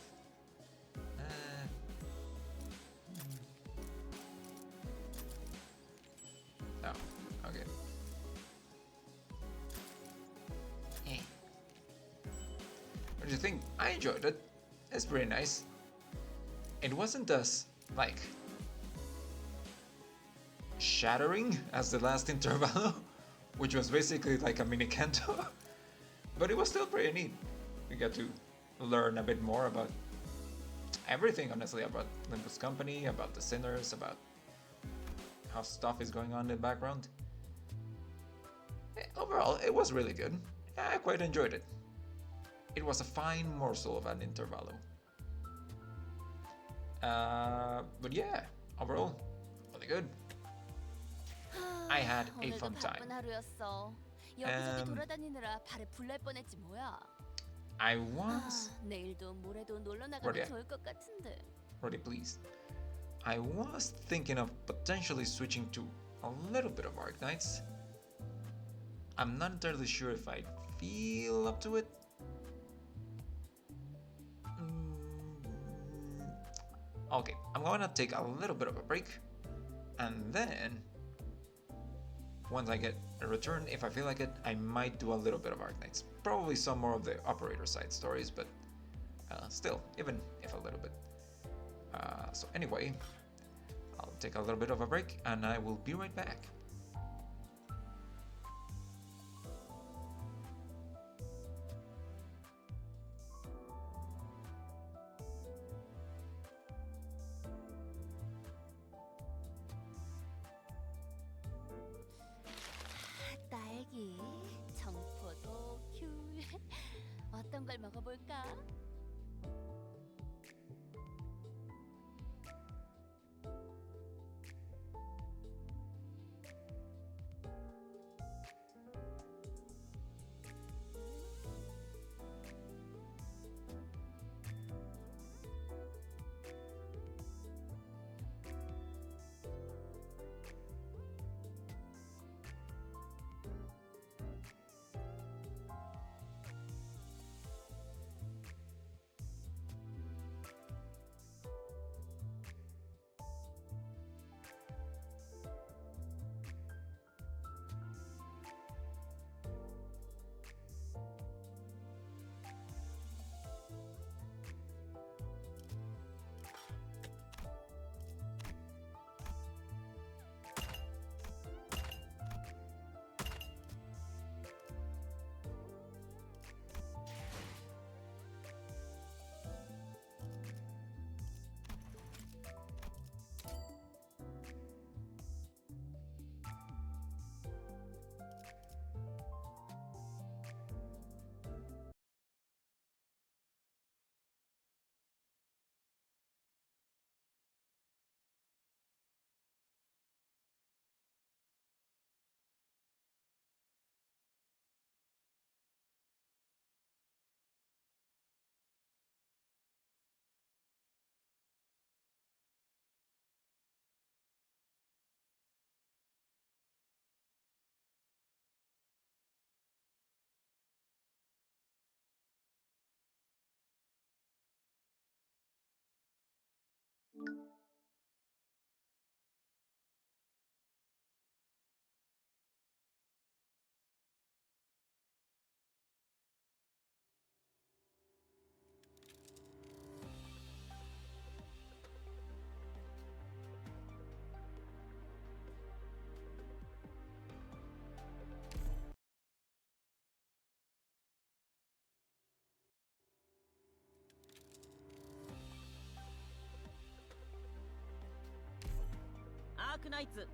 Oh, okay. What do you think? I enjoyed it. It's pretty nice. It wasn't as, like, shattering as the last Intervallo, which was basically like a mini canto, but it was still pretty neat. We got to learn a bit more about everything, honestly, about Limbus Company, about the Sinners, about how stuff is going on in the background. Overall, it was really good. I quite enjoyed it. It was a fine morsel of an Intervallo. But yeah, overall, really good. I had a fun time. 여기저기 돌아다니느라 발에 불날 뻔했지 뭐야. I was... 내일도 모레도 놀러 나가면 좋을 것 같은데. Roddy, please. I was thinking of potentially switching to a little bit of Arknights. I'm not entirely sure if I feel up to it. Okay, I'm gonna take a little bit of a break, and then once I get a return, if I feel like it, I might do a little bit of Arknights. Probably some more of the operator side stories, but still, even if a little bit. So anyway, I'll take a little bit of a break, and I will be right back. 딸기, 청포도, 귤. 어떤 걸 먹어볼까? アークナイツ。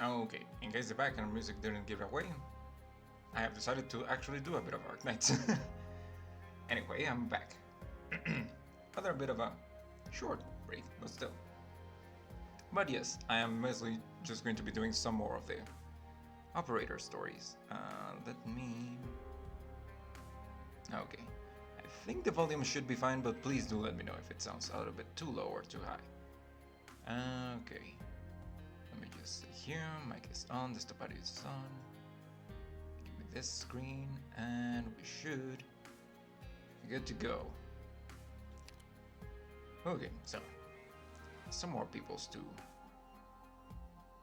Okay, in case the background music didn't give it away, I have decided to actually do a bit of Arknights. Anyway, I'm back. Another bit of a short break, but still. But yes, I am mostly just going to be doing some more of the operator stories. Let me... Okay. I think the volume should be fine, but please do let me know if it sounds a little bit too low or too high. Okay. Let me just see here. Mic is on, the stop audio is on. Give me this screen, and we should be good to go. Okay, so some more peoples to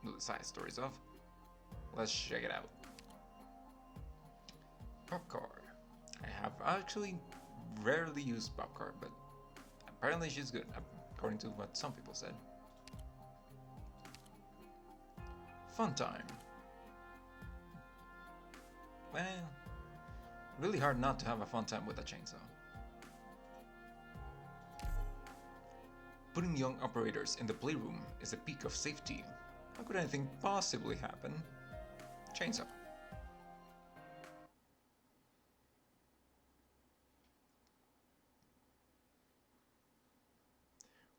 do the side stories of. Let's check it out. Popcard. I have actually rarely used Popcard, but apparently she's good, according to what some people said. Fun time. Well, really hard not to have a fun time with a chainsaw. Putting young operators in the playroom is a peak of safety. How could anything possibly happen? Chainsaw.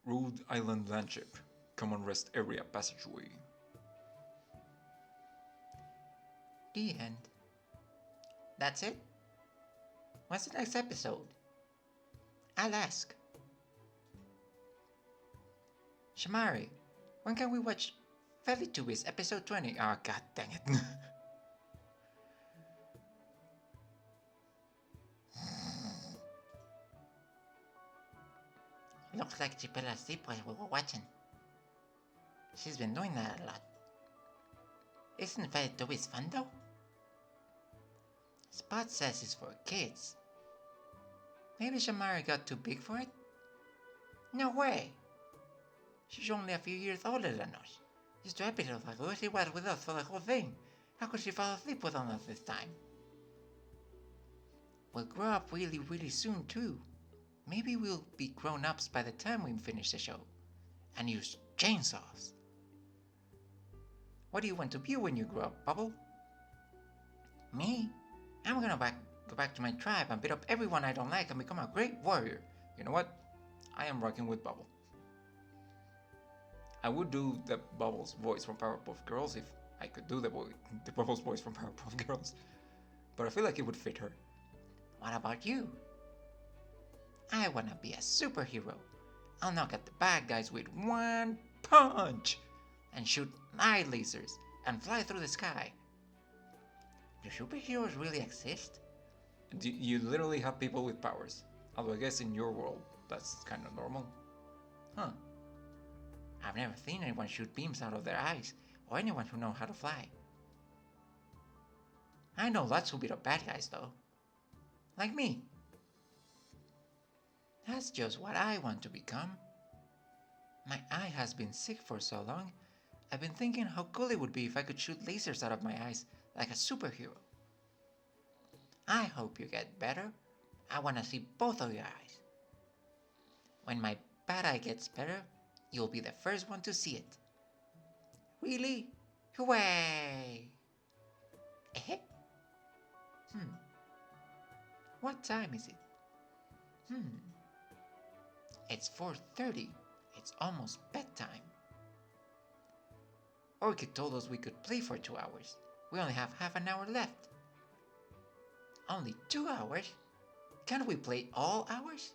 Rhode Island Landship. Common rest area passageway. The end. That's it? What's the next episode? I'll ask. Shamari, when can we watch Teletubbies episode 20? Oh, god dang it. Looks like she fell asleep while we were watching. She's been doing that a lot. Isn't Teletubbies fun though? Spot says it's for kids. Maybe Shamari got too big for it? No way! She's only a few years older than us. Just 2 episodes ago, she was with us for the whole thing. How could she fall asleep with us this time? We'll grow up really, really soon too. Maybe we'll be grown-ups by the time we finish the show. And use chainsaws. What do you want to be when you grow up, Bubble? Me? I'm gonna go back to my tribe and beat up everyone I don't like and become a great warrior. You know what? I am rocking with Bubble. I would do the Bubbles voice from Powerpuff Girls if I could do the Bubbles voice from Powerpuff Girls. But I feel like it would fit her. What about you? I wanna be a superhero. I'll knock out the bad guys with 1 punch and shoot eye lasers and fly through the sky. Do superheroes really exist? You literally have people with powers. Although I guess in your world, that's kind of normal. Huh. I've never seen anyone shoot beams out of their eyes, or anyone who knows how to fly. I know lots who beat up bad guys though. Like me. That's just what I want to become. My eye has been sick for so long, I've been thinking how cool it would be if I could shoot lasers out of my eyes like a superhero. I hope you get better. I want to see both of your eyes. When my bad eye gets better, you'll be the first one to see it. Really? Hooray! Eh? What time is it? It's 4:30. It's almost bedtime. Orchid told us we could play for 2 hours. We only have half an hour left. Only 2 hours? Can't we play all hours?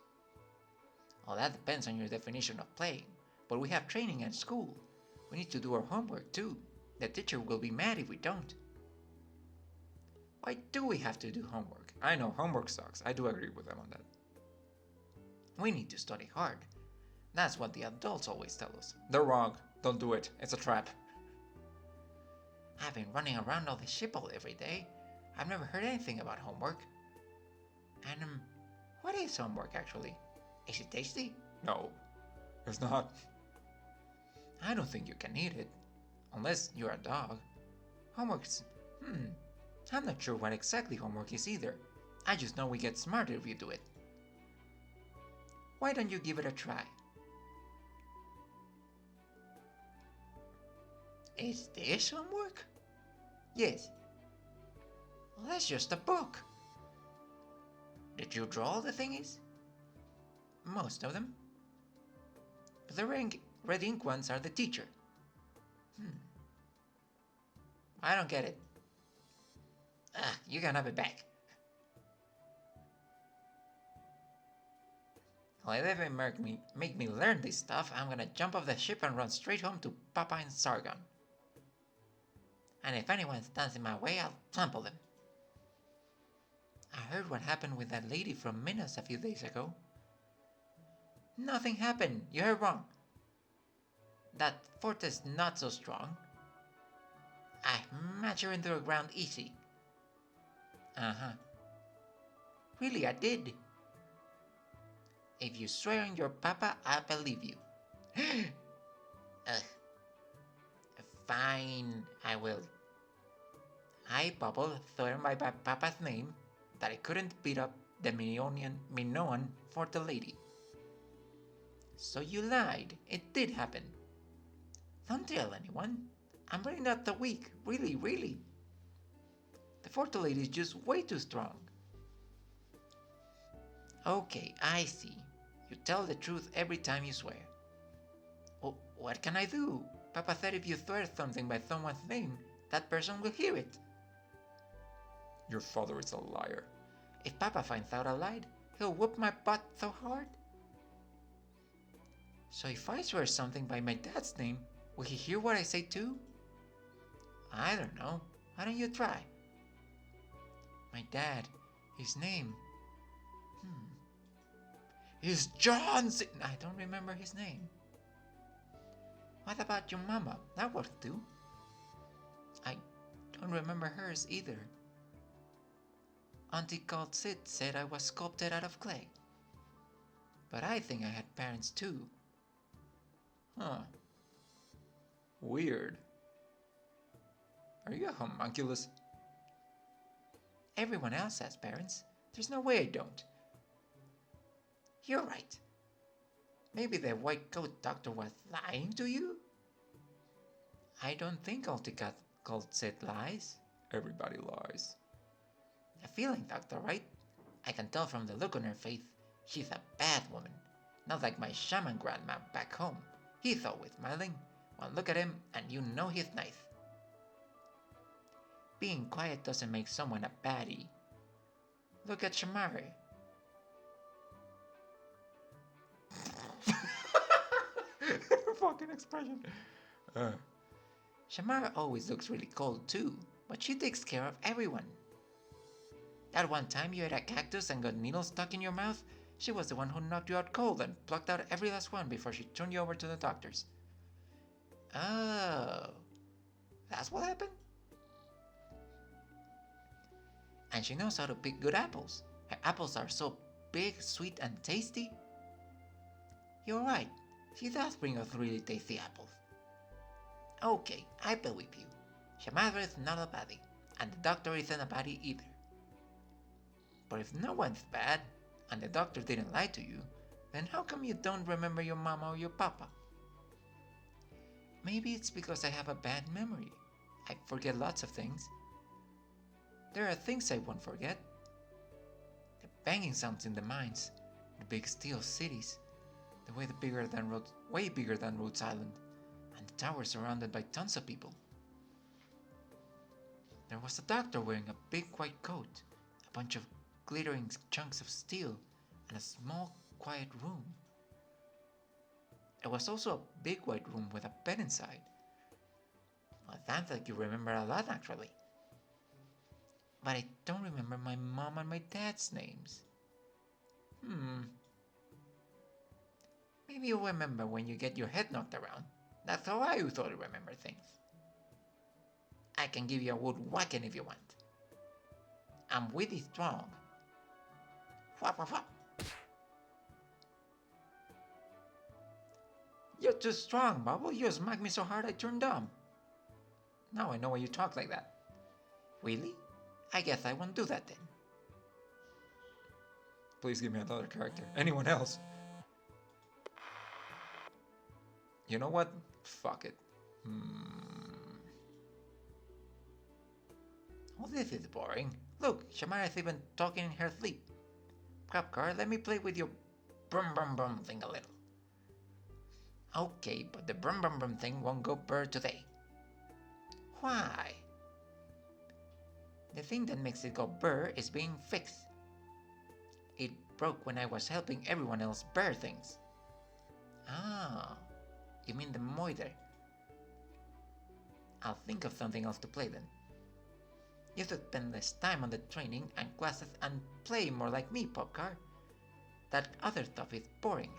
Well, that depends on your definition of playing. But we have training at school. We need to do our homework too. The teacher will be mad if we don't. Why do we have to do homework? I know, homework sucks. I do agree with them on that. We need to study hard. That's what the adults always tell us. They're wrong. Don't do it. It's a trap. I've been running around all the ship all every day. I've never heard anything about homework. And what is homework actually? Is it tasty? No, it's not. I don't think you can eat it. Unless you're a dog. Homework's... I'm not sure what exactly homework is either. I just know we get smarter if you do it. Why don't you give it a try? Is this homework? Yes. Well, that's just a book. Did you draw the thingies? Most of them. But the red ink ones are the teacher. I don't get it. You can have it back. Well, if they make me learn this stuff, I'm gonna jump off the ship and run straight home to Papa and Sargon. And if anyone stands in my way, I'll trample them. I heard what happened with that lady from Minas a few days ago. Nothing happened. You heard wrong. That fort is not so strong. I smashed her into the ground easy. Really, I did. If you swear on your papa, I believe you. Fine, I will. I, Bubble, swore by my papa's name that I couldn't beat up the Minoan for the lady. So you lied. It did happen. Don't tell anyone. I'm really not that weak. Really, really. The Forte lady is just way too strong. Okay, I see. You tell the truth every time you swear. Oh, what can I do? Papa said if you swear something by someone's name, that person will hear it. Your father is a liar. If Papa finds out I lied, he'll whoop my butt so hard. So if I swear something by my dad's name, will he hear what I say too? I don't know. Why don't you try? My dad, his name... is Johnson! I don't remember his name. What about your mama? That works too. I don't remember hers either. Auntie called Sid said I was sculpted out of clay. But I think I had parents too. Huh. Weird. Are you a homunculus? Everyone else has parents. There's no way I don't. You're right. Maybe the white coat doctor was lying to you? I don't think Altica called Sid lies. Everybody lies. A feeling doctor, right? I can tell from the look on her face. She's a bad woman. Not like my shaman grandma back home. He's always smiling. One look at him and you know he's nice. Being quiet doesn't make someone a baddie. Look at Shamari. Fucking expression. Shamara always looks really cold too, but she takes care of everyone. That one time you ate a cactus and got needles stuck in your mouth, she was the one who knocked you out cold and plucked out every last one before she turned you over to the doctors. Oh, that's what happened? And she knows how to pick good apples. Her apples are so big, sweet, and tasty. You're right, she does bring us really tasty apples. Okay, I believe you. Shamadra is not a baddie, and the doctor isn't a baddie either. But if no one's bad, and the doctor didn't lie to you, then how come you don't remember your mama or your papa? Maybe it's because I have a bad memory. I forget lots of things. There are things I won't forget. The banging sounds in the mines, the big steel cities, the way bigger than Rhodes Island, and the towers surrounded by tons of people. There was a doctor wearing a big white coat, a bunch of glittering chunks of steel, and a small, quiet room. There was also a big white room with a bed inside. Well, it sounds like you remember a lot, actually. But I don't remember my mom and my dad's names. Maybe you'll remember when you get your head knocked around. That's how I usually remember things. I can give you a wood whacking if you want. I'm really strong. Whop, whop, whop. You're too strong, Bubble. You smacked me so hard I turned dumb. Now I know why you talk like that. Really? I guess I won't do that then. Please give me another character. Anyone else? You know what? Fuck it. Oh, this is boring. Look, Shamara's even talking in her sleep. Crapcar, let me play with your brum brum brum thing a little. Okay, but the brum brum brum thing won't go burr today. Why? The thing that makes it go burr is being fixed. It broke when I was helping everyone else burr things. Ah, you mean the moiter. I'll think of something else to play then. You should spend less time on the training and classes and play more like me, Popcar. That other stuff is boring.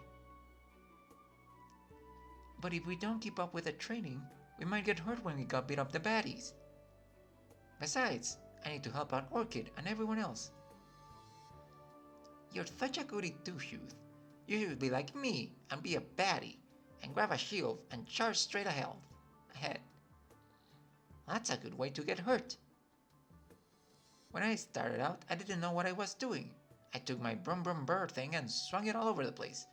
But if we don't keep up with the training, we might get hurt when we got beat up the baddies. Besides, I need to help out Orchid and everyone else. You're such a goody two-shoes. You should be like me and be a baddie and grab a shield and charge straight ahead. That's a good way to get hurt. When I started out, I didn't know what I was doing. I took my brum brum bird thing and swung it all over the place.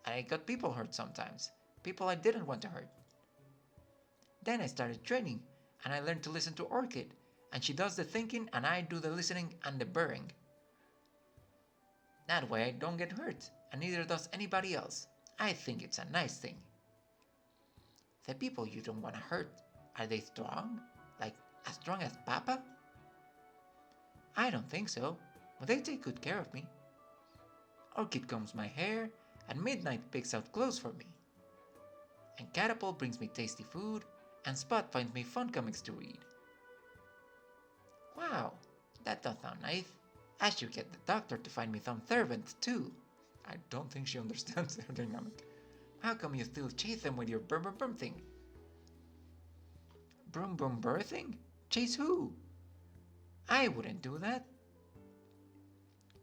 And I got people hurt sometimes. People I didn't want to hurt. Then I started training, and I learned to listen to Orchid, and she does the thinking and I do the listening and the burring. That way I don't get hurt, and neither does anybody else. I think it's a nice thing. The people you don't want to hurt, are they strong? Like, as strong as Papa? I don't think so, but they take good care of me. Orchid combs my hair, and Midnight picks out clothes for me. And Catapult brings me tasty food, and Spot finds me fun comics to read. Wow, that does sound nice. I should get the doctor to find me some servants too. I don't think she understands their dynamic. How come you still chase them with your brum brum brum thing? Brum brum burr thing? Chase who? I wouldn't do that.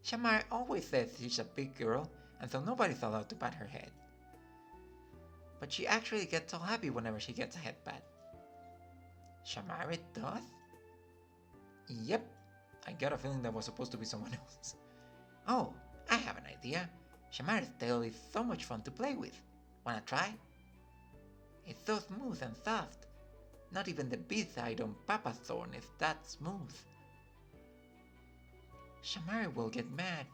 Shamar always says she's a big girl, and so nobody's allowed to pat her head. But she actually gets so happy whenever she gets a head pat. Shamar it does? Yep. I got a feeling that was supposed to be someone else. Oh, I have an idea. Shamar's tail is so much fun to play with. Wanna try? It's so smooth and soft. Not even the B-side on Papa's Thorn is that smooth. Shamar will get mad.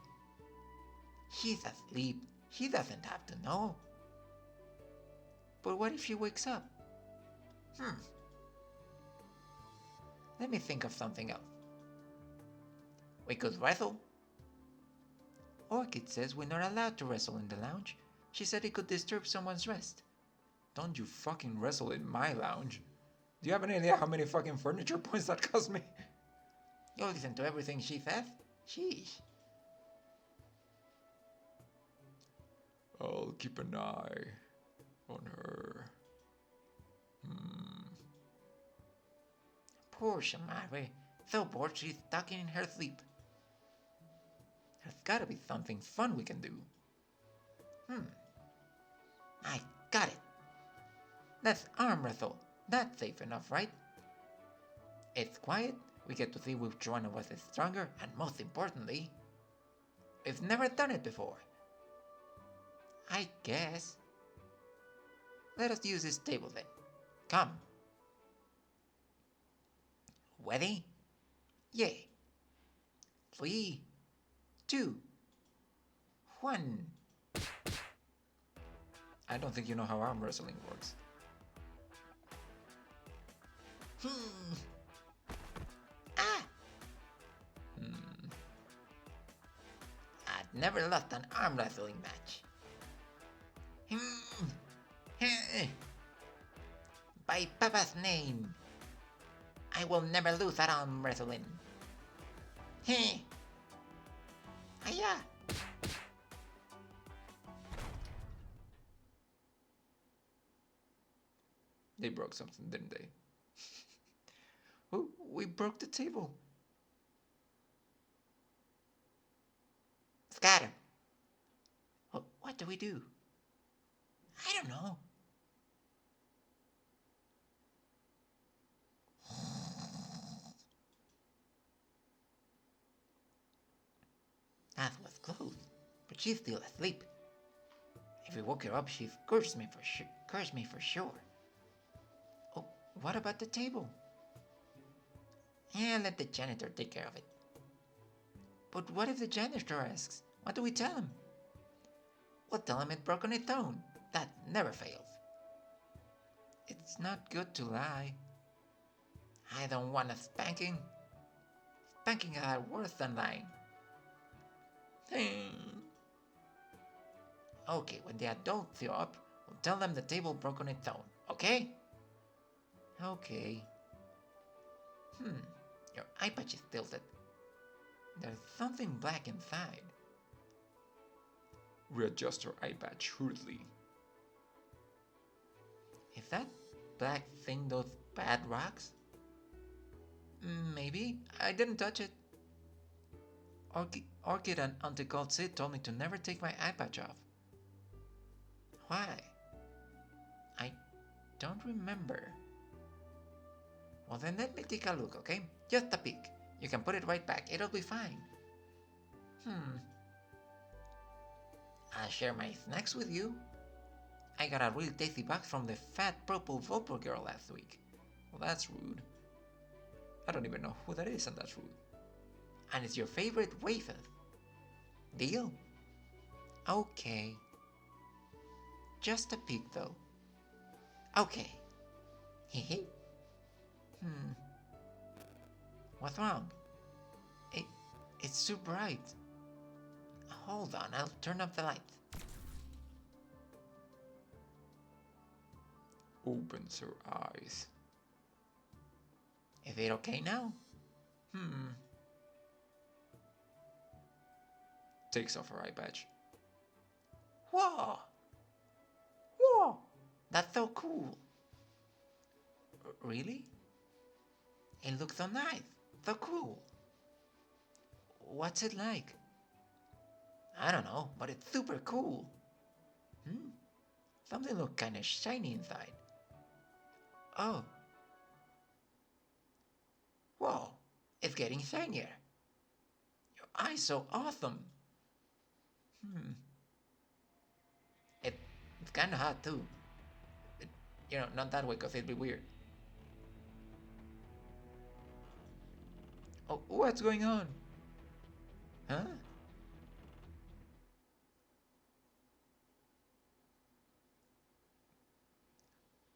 She's asleep. She doesn't have to know. But what if she wakes up? Let me think of something else. We could wrestle. Orchid says we're not allowed to wrestle in the lounge. She said it could disturb someone's rest. Don't you fucking wrestle in my lounge. Do you have any idea how many fucking furniture points that cost me? You listen to everything she says? Sheesh. I'll keep an eye on her. Poor Shamare. So bored she's talking in her sleep. There's gotta be something fun we can do. I got it. Let's arm wrestle. That's safe enough, right? It's quiet. We get to see which one of us is stronger, and most importantly, we've never done it before. I guess. Let us use this table then. Come. Ready? Yay. 3, 2, 1. I don't think you know how arm wrestling works. I've never lost an arm wrestling match. By Papa's name, I will never lose at arm wrestling. Hiya! They broke something, didn't they? Oh, we broke the table. got him. What do we do? I don't know. That was close, but she's still asleep. If we woke her up, she'd curse me for sure. Oh, what about the table? Yeah, let the janitor take care of it. But what if the janitor asks? What do we tell him? We'll tell him it broke on its own. That never fails. It's not good to lie. I don't want a spanking. Spankings are worse than lying. Okay, when the adults show up, we'll tell them the table broke on its own, okay? Okay. Your eye patch is tilted. There's something black inside. Readjust her eye patch hurriedly. Is that black thing those bad rocks? Maybe. I didn't touch it. Orchid and Auntie Cold Sid told me to never take my eye patch off. Why? I don't remember. Well then let me take a look, okay? Just a peek. You can put it right back. It'll be fine. I'll share my snacks with you. I got a really tasty box from the fat purple Volper girl last week. Well, that's rude. I don't even know who that is, and that's rude. And it's your favorite wafers. Deal? Okay. Just a peek though. Okay. Hehe. What's wrong? It's too bright. Hold on, I'll turn up the lights. Opens her eyes. Is it okay now? Takes off her eye patch. Whoa! Whoa! That's so cool. Really? It looks so nice. So cool. What's it like? I don't know, but it's super cool. Something looks kinda shiny inside. Oh. Whoa, it's getting shinier. Your eye's so awesome. It's kinda hot too. Not that way, cause it'd be weird. Oh, what's going on? Huh?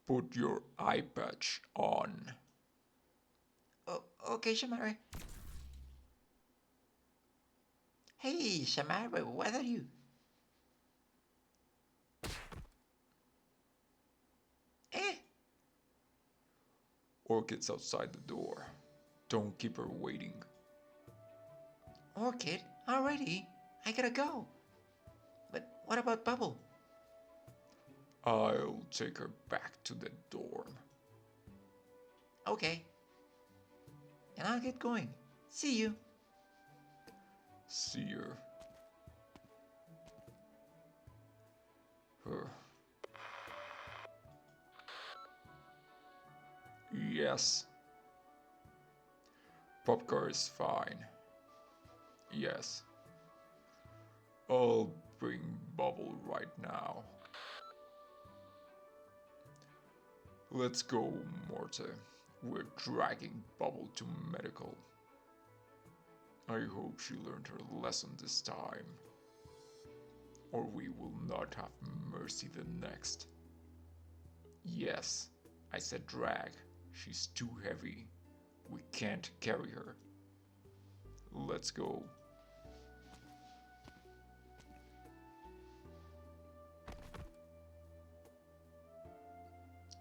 Put your eye patch on. Oh, okay, Shamari. Hey, Shamari, what are you? Orchid's outside the door. Don't keep her waiting. Orchid? Already? I gotta go. But what about Bubble? I'll take her back to the dorm. Okay. And I'll get going. See you. See her. Yes. Popcar is fine. Yes. I'll bring Bubble right now. Let's go, Morte. We're dragging Bubble to medical. I hope she learned her lesson this time. Or we will not have mercy the next. Yes, I said drag. She's too heavy. We can't carry her. Let's go.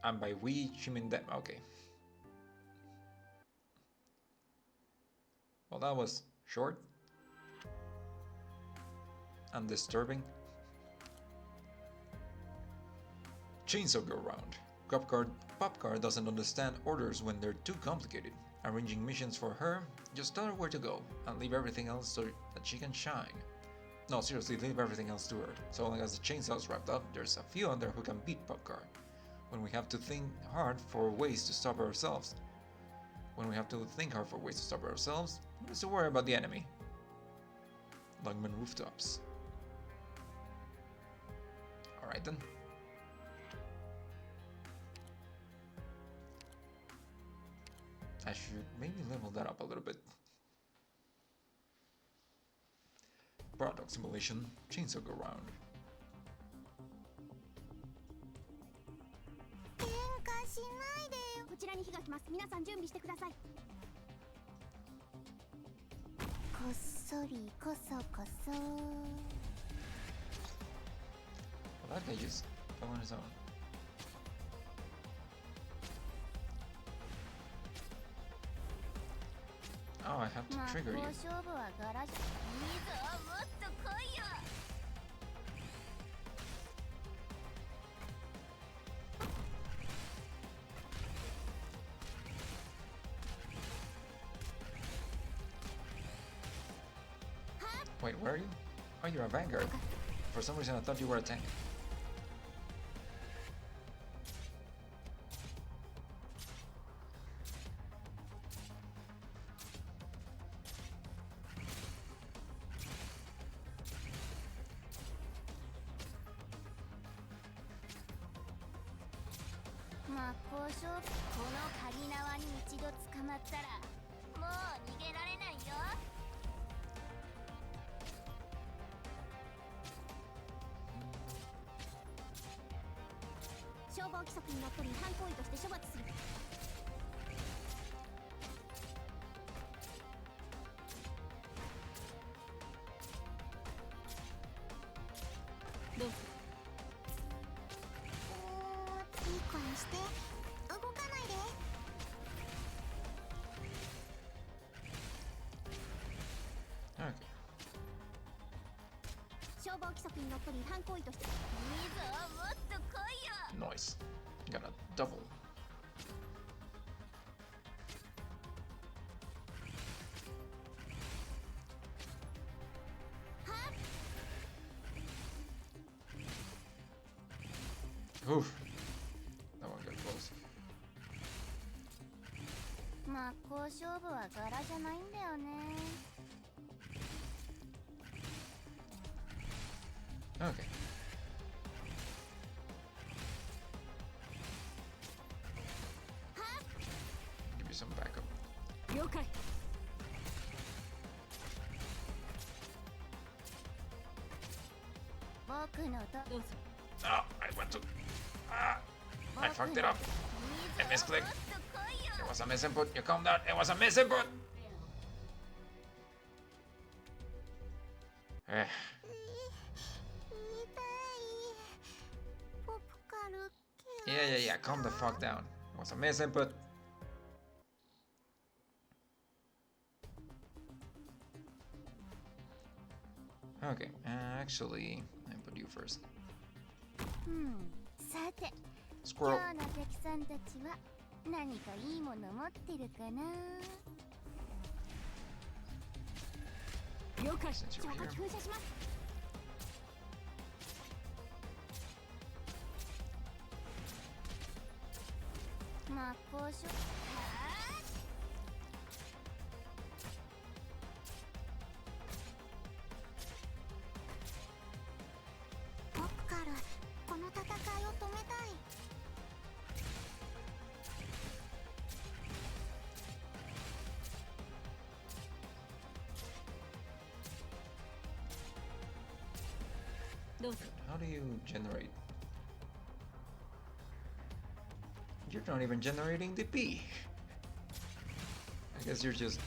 And by we, she mean them. Okay. Well, that was short and disturbing. Chainsaw go round. Popcar doesn't understand orders when they're too complicated. Arranging missions for her, just tell her where to go and leave everything else so that she can shine. No, seriously, leave everything else to her. So long as the chainsaw's wrapped up, there's a few on there who can beat Puckguard. When we have to think hard for ways to stop ourselves. Let's worry about the enemy. Lungman rooftops. Alright then. I should maybe level that up a little bit. Product simulation, chainsaw go round. 喧嘩しないでよ。こちらに火が来ます。皆さん準備してください。こっそりこそこそ。 Well, that guy just fell on his own. Oh, I have to trigger you. 勝負はガラジ。いいぞ、もっと来いよ。Wait, where are you? Oh, you're a vanguard. For some reason, I thought you were a tank. Okay. Nice. Got a double. Oof. That one got close. 真っ向勝負は柄じゃないんだよね。 Okay. Give me some backup. 了解。僕のと。どうぞ。 Oh, I went to. I fucked it up. I misclicked. It was a misinput. You calm down. It was a misinput. Eh. Yeah. Calm the fuck down. It was a misinput. Okay, actually, I put you first. さて、 Squirrel. 今日の敵さんたちは何かいいもの持ってるかな。了解。 Since 消 you're 火 here. 器噴射します。真っ向勝負。僕からこの戦いを止めたい。どうぞ。 How do you generate? You're not even generating the P. I guess you're just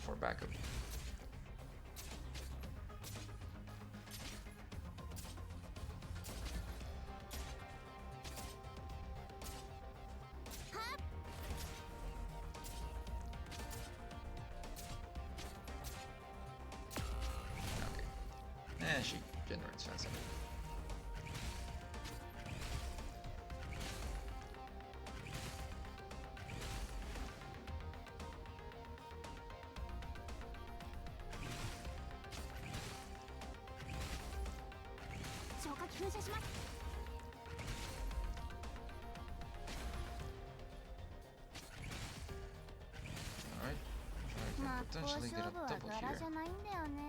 for backup. Okay. She generates fast enough. 噴射します。 Alright. I can potentially get a double 柄 here. じゃないんだよね。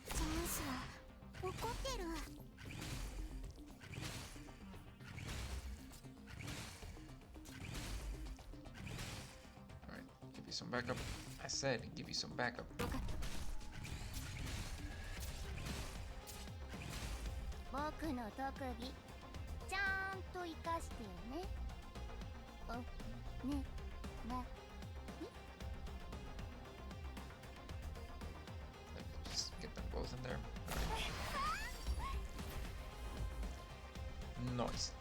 チャンスは怒ってる。 Alright, give you some backup. I said give you some backup. 僕の特技ちゃんと活かしてよね。おねな Let me just get them both in there. Alright. Nice.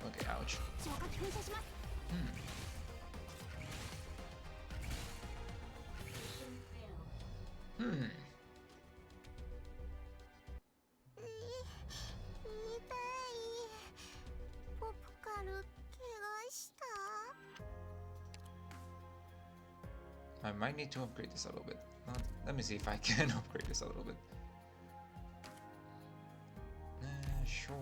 Okay, ouch. 消火器噴射します。 Hmm. 痛い。ポップカル怪我した。 I might need to upgrade this a little bit. Let me see if I can upgrade this a little bit. Sure.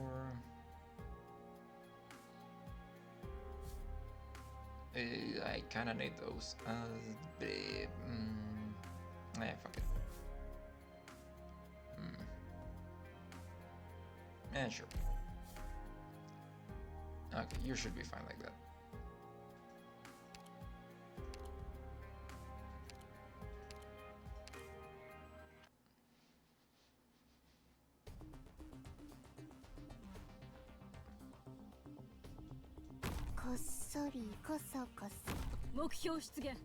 I kinda need those. Fuck it. Sure. Okay, you should be fine like that. Kossori koso koso. 目標出現。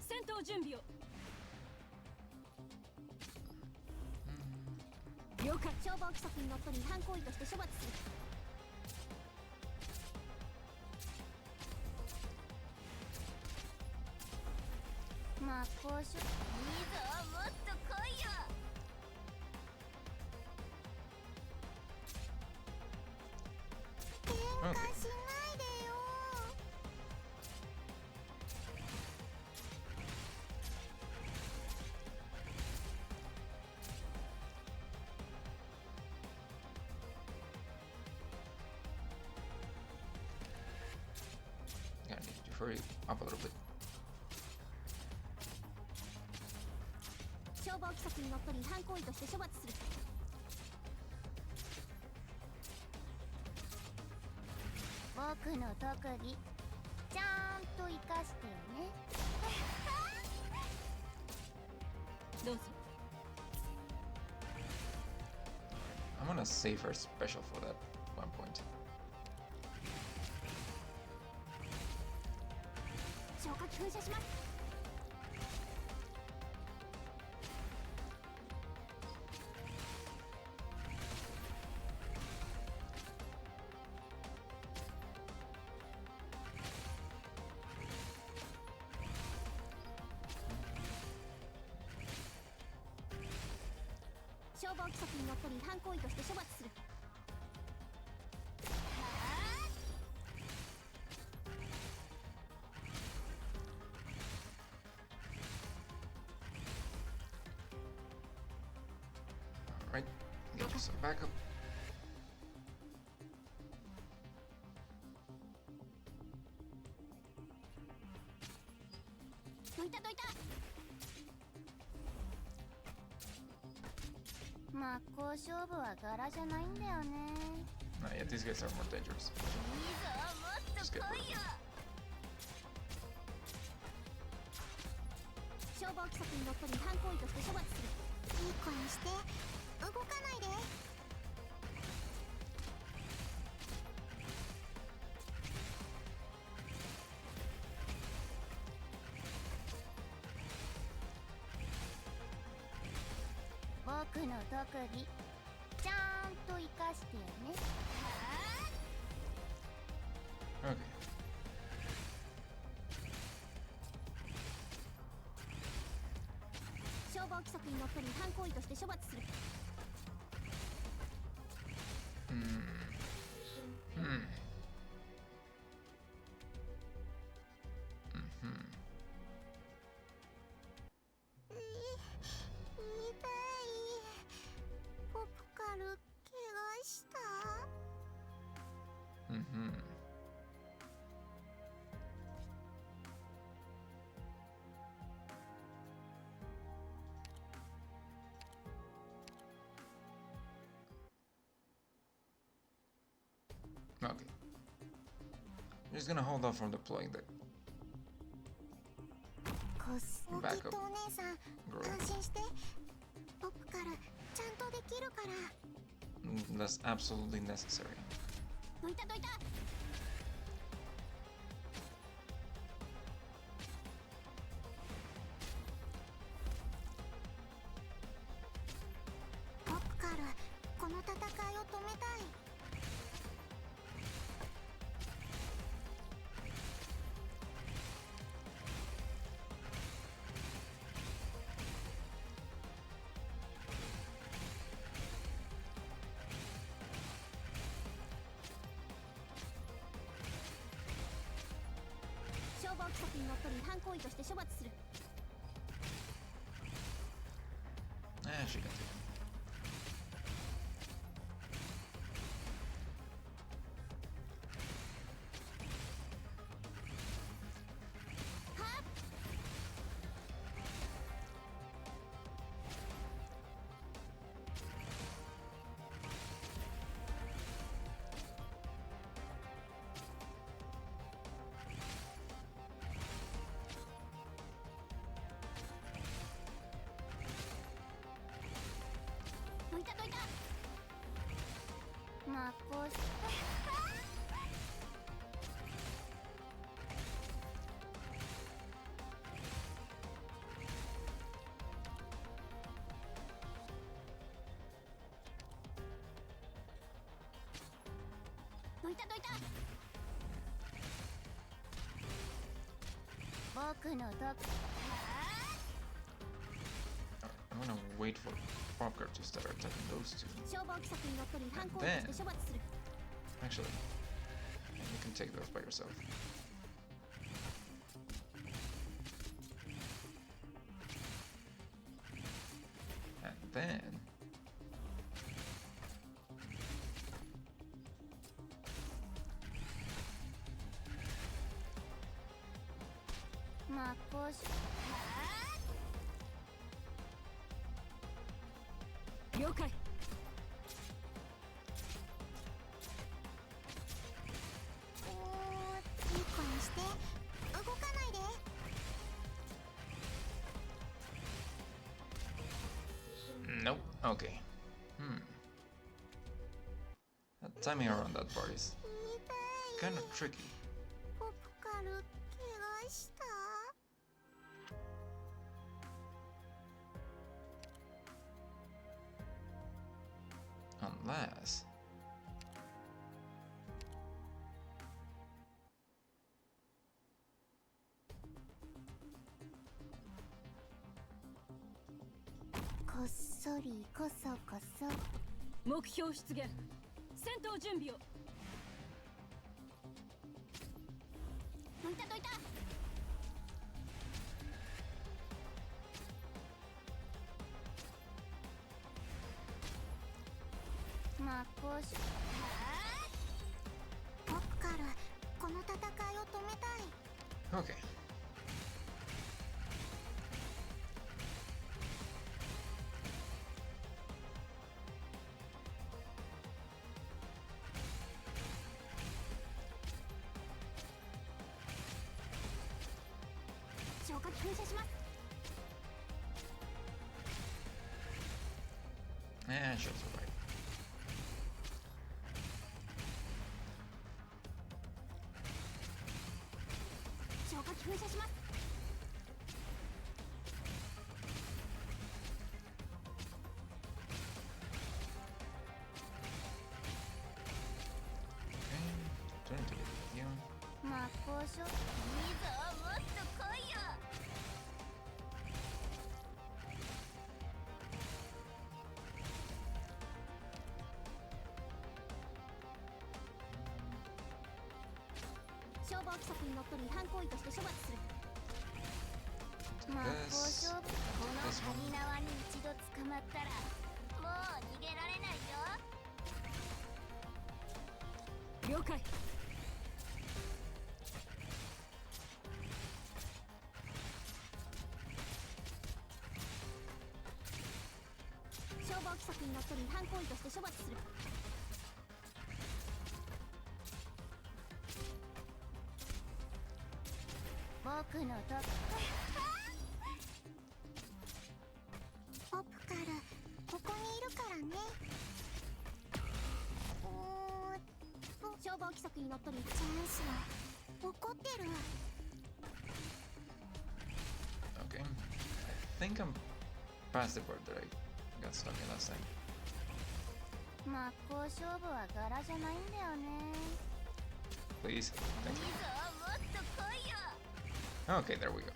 戦闘準備を。了解。消防規則にのっとり違反行為として処罰する。真っ向いいぞ、もっと来いよ。 喧嘩しないでよ。 Gotta need to hurry up a little bit. 消防規則にのっとり違反行為として処罰する。僕の特技ちゃんと活かしてよね。どうぞ。 I'm gonna save her special for that one point. 消火器噴射します。 消防規則にのっとり違反行為として処罰する。 Alright, get you some backup. どいたどいた。真っ向勝負は柄じゃないんだよね。 Nah, yeah, these guys are more dangerous. いいぞ、もっと来いよ。消防規則にのっとり違反行為として処罰する。いい子にして、動かないで。僕の特技ちゃんと活かしてよね。 Okay. 防規則にのっとり違反行為として処罰する。 Okay. I'm just gonna hold off from deploying the こっそり Back と up. お姉さん girl. 安心してポップからちゃんとできるから。 That's absolutely necessary. どいたどいた。ポップカール、この戦いを止めたい。消防規則にのっとり違反行為として処罰する。 She can take it.どいたどいた。僕のドッグ。 I'm gonna wait for Popcar to start attacking those two. 消防規則にのっとり違反行為として処罰する。 Actually, you can take those by yourself. And then... Nope. Okay. That timing around that part is kind of tricky. ポップカル、怪我した。 Unless...こっそりこそこそ。目標出現。戦闘準備を。どいたどいた。まこし。ポップカール、この戦いを止めたい。 Okay. She'll survive. Okay, turn to the you. 魔法書。いいぞ、もっと来いよ。防規則にのっとる違反行為として処罰する。真っ向 This. 勝負。この鍵縄に一度捕まったらもう逃げられないよ。了解。消防規則にのっとる違反行為として処罰する。僕のとポップカルここにいるからね。消防規則にのっとるチャンスは怒ってる。 Okay. I think I'm past the part that I got stuck in last time. 真っ向勝負は柄じゃないんだよね。 Please. いいぞ Thank you. もっと来いよ。 Okay, there we go.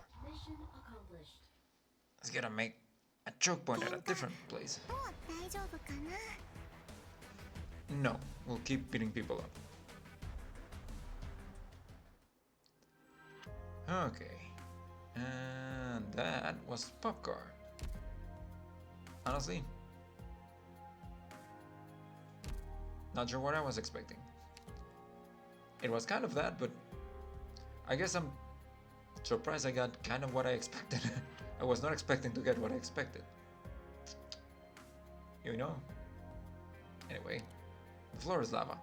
Let's gotta make a choke point at a different place. もう大丈夫かな。 No, we'll keep beating people up. Okay. And that was Popcar. Honestly, not sure what I was expecting. It was kind of that, but I guess I'm surprised I got kind of what I expected. I was not expecting to get what I expected. You know? Anyway, the floor is lava.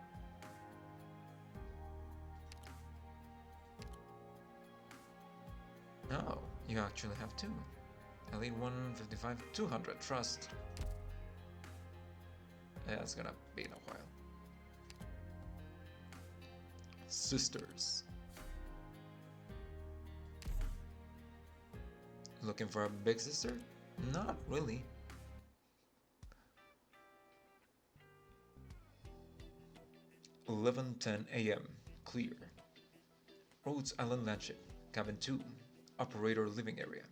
Oh, you actually have two. Elite 155, 200 trust. Yeah, it's gonna be in a while. Sisters. Looking for a big sister? Not really. (11:10 a.m.) Clear. Rhodes Island Landship, Cabin 2, Operator Living Area.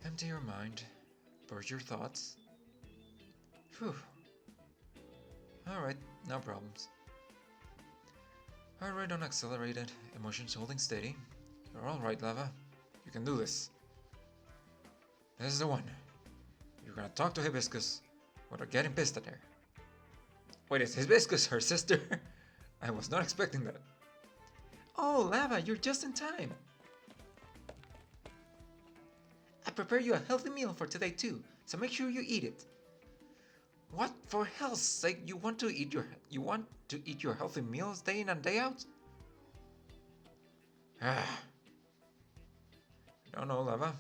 Empty your mind, purge your thoughts. Phew. Alright, no problems. Heart on accelerated, emotions holding steady. You're alright, Lava. You can do this. This is the one. You're gonna talk to Hibiscus without getting pissed at her. Wait, is Hibiscus her sister? I was not expecting that. Oh, Lava, you're just in time. I prepared you a healthy meal for today too, so make sure you eat it. What, for hell's sake, you want to eat your healthy meals day in and day out? Ah. No, Lava.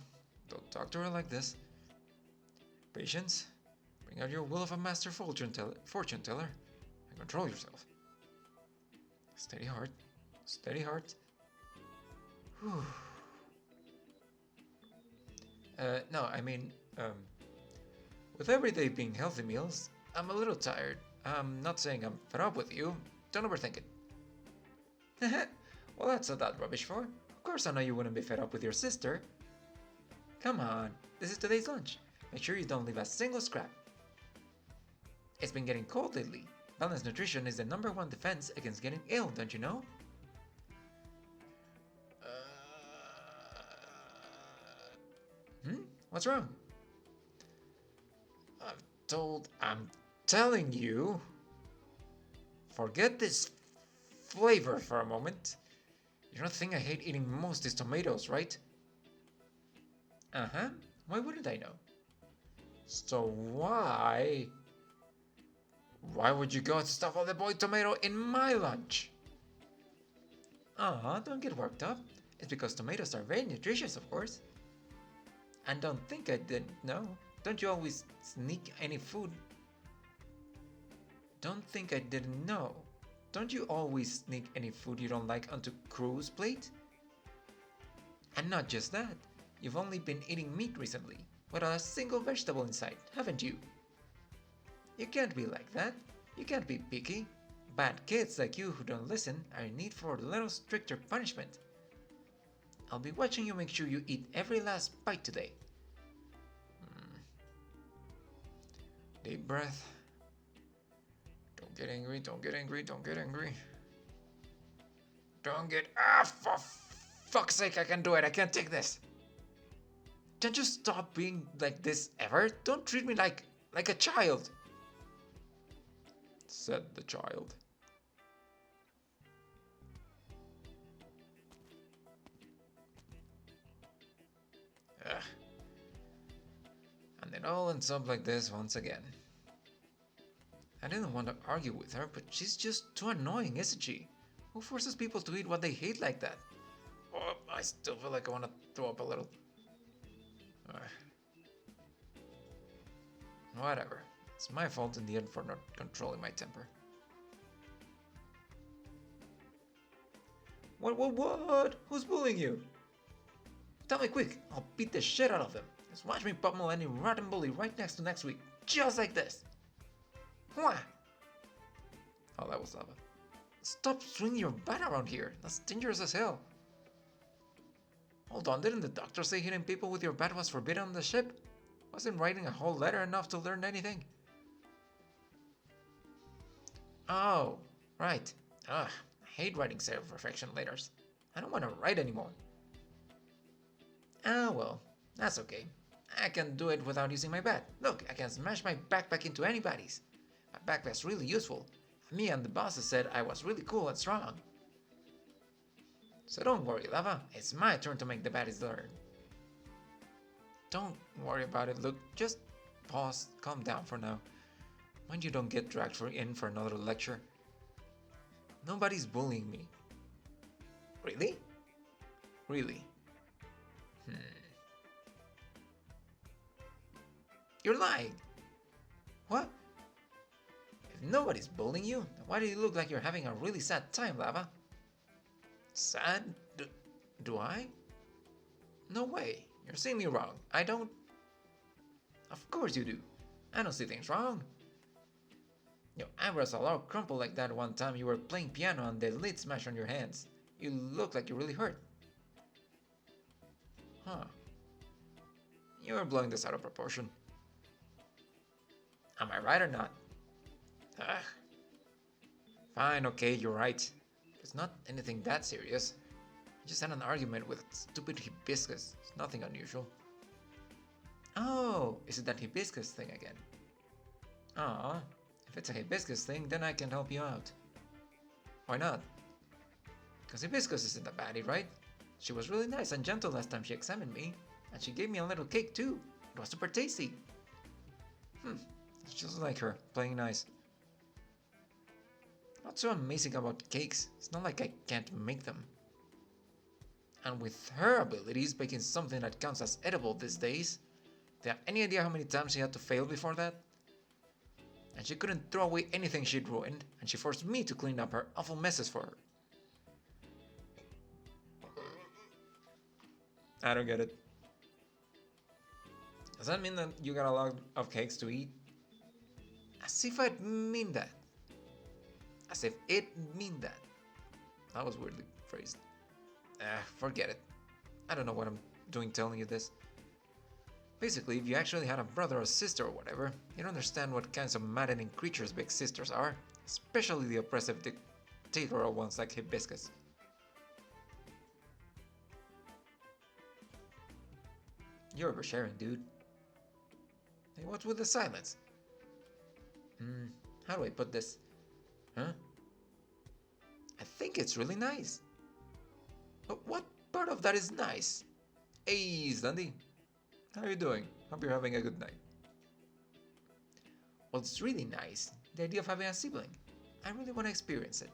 Don't talk to her like this. Patience. Bring out your will of a master fortune teller, and control yourself. Steady heart. Steady heart. Whew. No, I mean, with every day being healthy meals, I'm a little tired. I'm not saying I'm fed up with you. Don't overthink it. Well, that's not that rubbish for. Of course I know you wouldn't be fed up with your sister. Come on, this is today's lunch. Make sure you don't leave a single scrap. It's been getting cold lately. Balanced nutrition is the #1 defense against getting ill, don't you know? What's wrong? I'm telling you. Forget this flavor for a moment. You don't think I hate eating most is tomatoes, right? Uh-huh. Why wouldn't I know? So why would you go and stuff all the boiled tomato in my lunch? Don't get worked up. It's because tomatoes are very nutritious, of course. And don't think I didn't know. Don't you always sneak any food? Don't think I didn't know. Don't you always sneak any food you don't like onto crew's plate? And not just that, you've only been eating meat recently, without a single vegetable inside, haven't you? You can't be like that. You can't be picky. Bad kids like you who don't listen are in need for a little stricter punishment. I'll be watching you make sure you eat every last bite today. Deep breath. Don't get angry, don't get angry, don't get angry. Don't get... Ah, for fuck's sake, I can do it, I can't take this. Can't you stop being like this ever? Don't treat me like a child. Said the child. Ugh. And it all ends up like this once again. I didn't want to argue with her, but she's just too annoying, isn't she? Who forces people to eat what they hate like that? Oh, I still feel like I want to throw up a little. Whatever. It's my fault in the end for not controlling my temper. What? Who's bullying you? Tell me quick, I'll beat the shit out of them. Just watch me pummel any rotten bully right next week. Just like this. Wha? Oh, that was lava. Stop swinging your bat around here. That's dangerous as hell. Hold on, didn't the doctor say hitting people with your bat was forbidden on the ship? Wasn't writing a whole letter enough to learn anything? Oh, right. Ugh, I hate writing self-reflection letters. I don't want to write anymore. Ah, well, that's okay. I can do it without using my bat. Look, I can smash my backpack into anybody's. My backpack's really useful. Me and the bosses said I was really cool and strong. So don't worry, Lava. It's my turn to make the baddies learn. Don't worry about it, Luke. Just pause, calm down for now. Mind you don't get dragged in for another lecture. Nobody's bullying me. Really? Really? You're lying. What? If nobody's bullying you, then why do you look like you're having a really sad time, Lava? Sad? Do I? No way. You're seeing me wrong. I don't... Of course you do. I don't see things wrong. Your eyebrows are all crumpled like that one time you were playing piano and the lid smashed on your hands. You look like you really hurt. Huh. You're blowing this out of proportion. Am I right or not? Ugh. Fine, okay, you're right. It's not anything that serious. I just had an argument with stupid hibiscus. It's nothing unusual. Oh, is it that hibiscus thing again? Aw, if it's a hibiscus thing, then I can help you out. Why not? Because hibiscus isn't a baddie, right? She was really nice and gentle last time she examined me. And she gave me a little cake too. It was super tasty. It's just like her, playing nice. What's so amazing about cakes? It's not like I can't make them. And with her abilities, baking something that counts as edible these days, do you have any idea how many times she had to fail before that? And she couldn't throw away anything she'd ruined, and she forced me to clean up her awful messes for her. I don't get it. Does that mean that you got a lot of cakes to eat? As if I'd mean that. As if it mean that. That was weirdly phrased. Forget it. I don't know what I'm doing telling you this. Basically, if you actually had a brother or sister or whatever, you'd understand what kinds of maddening creatures big sisters are, especially the oppressive dictatorial ones like Hibiscus. You're oversharing, dude. Hey, what's with the silence? How do I put this? Huh? I think it's really nice. But what part of that is nice? Hey, Sandy. How are you doing? Hope you're having a good night. Well, it's really nice. The idea of having a sibling. I really want to experience it.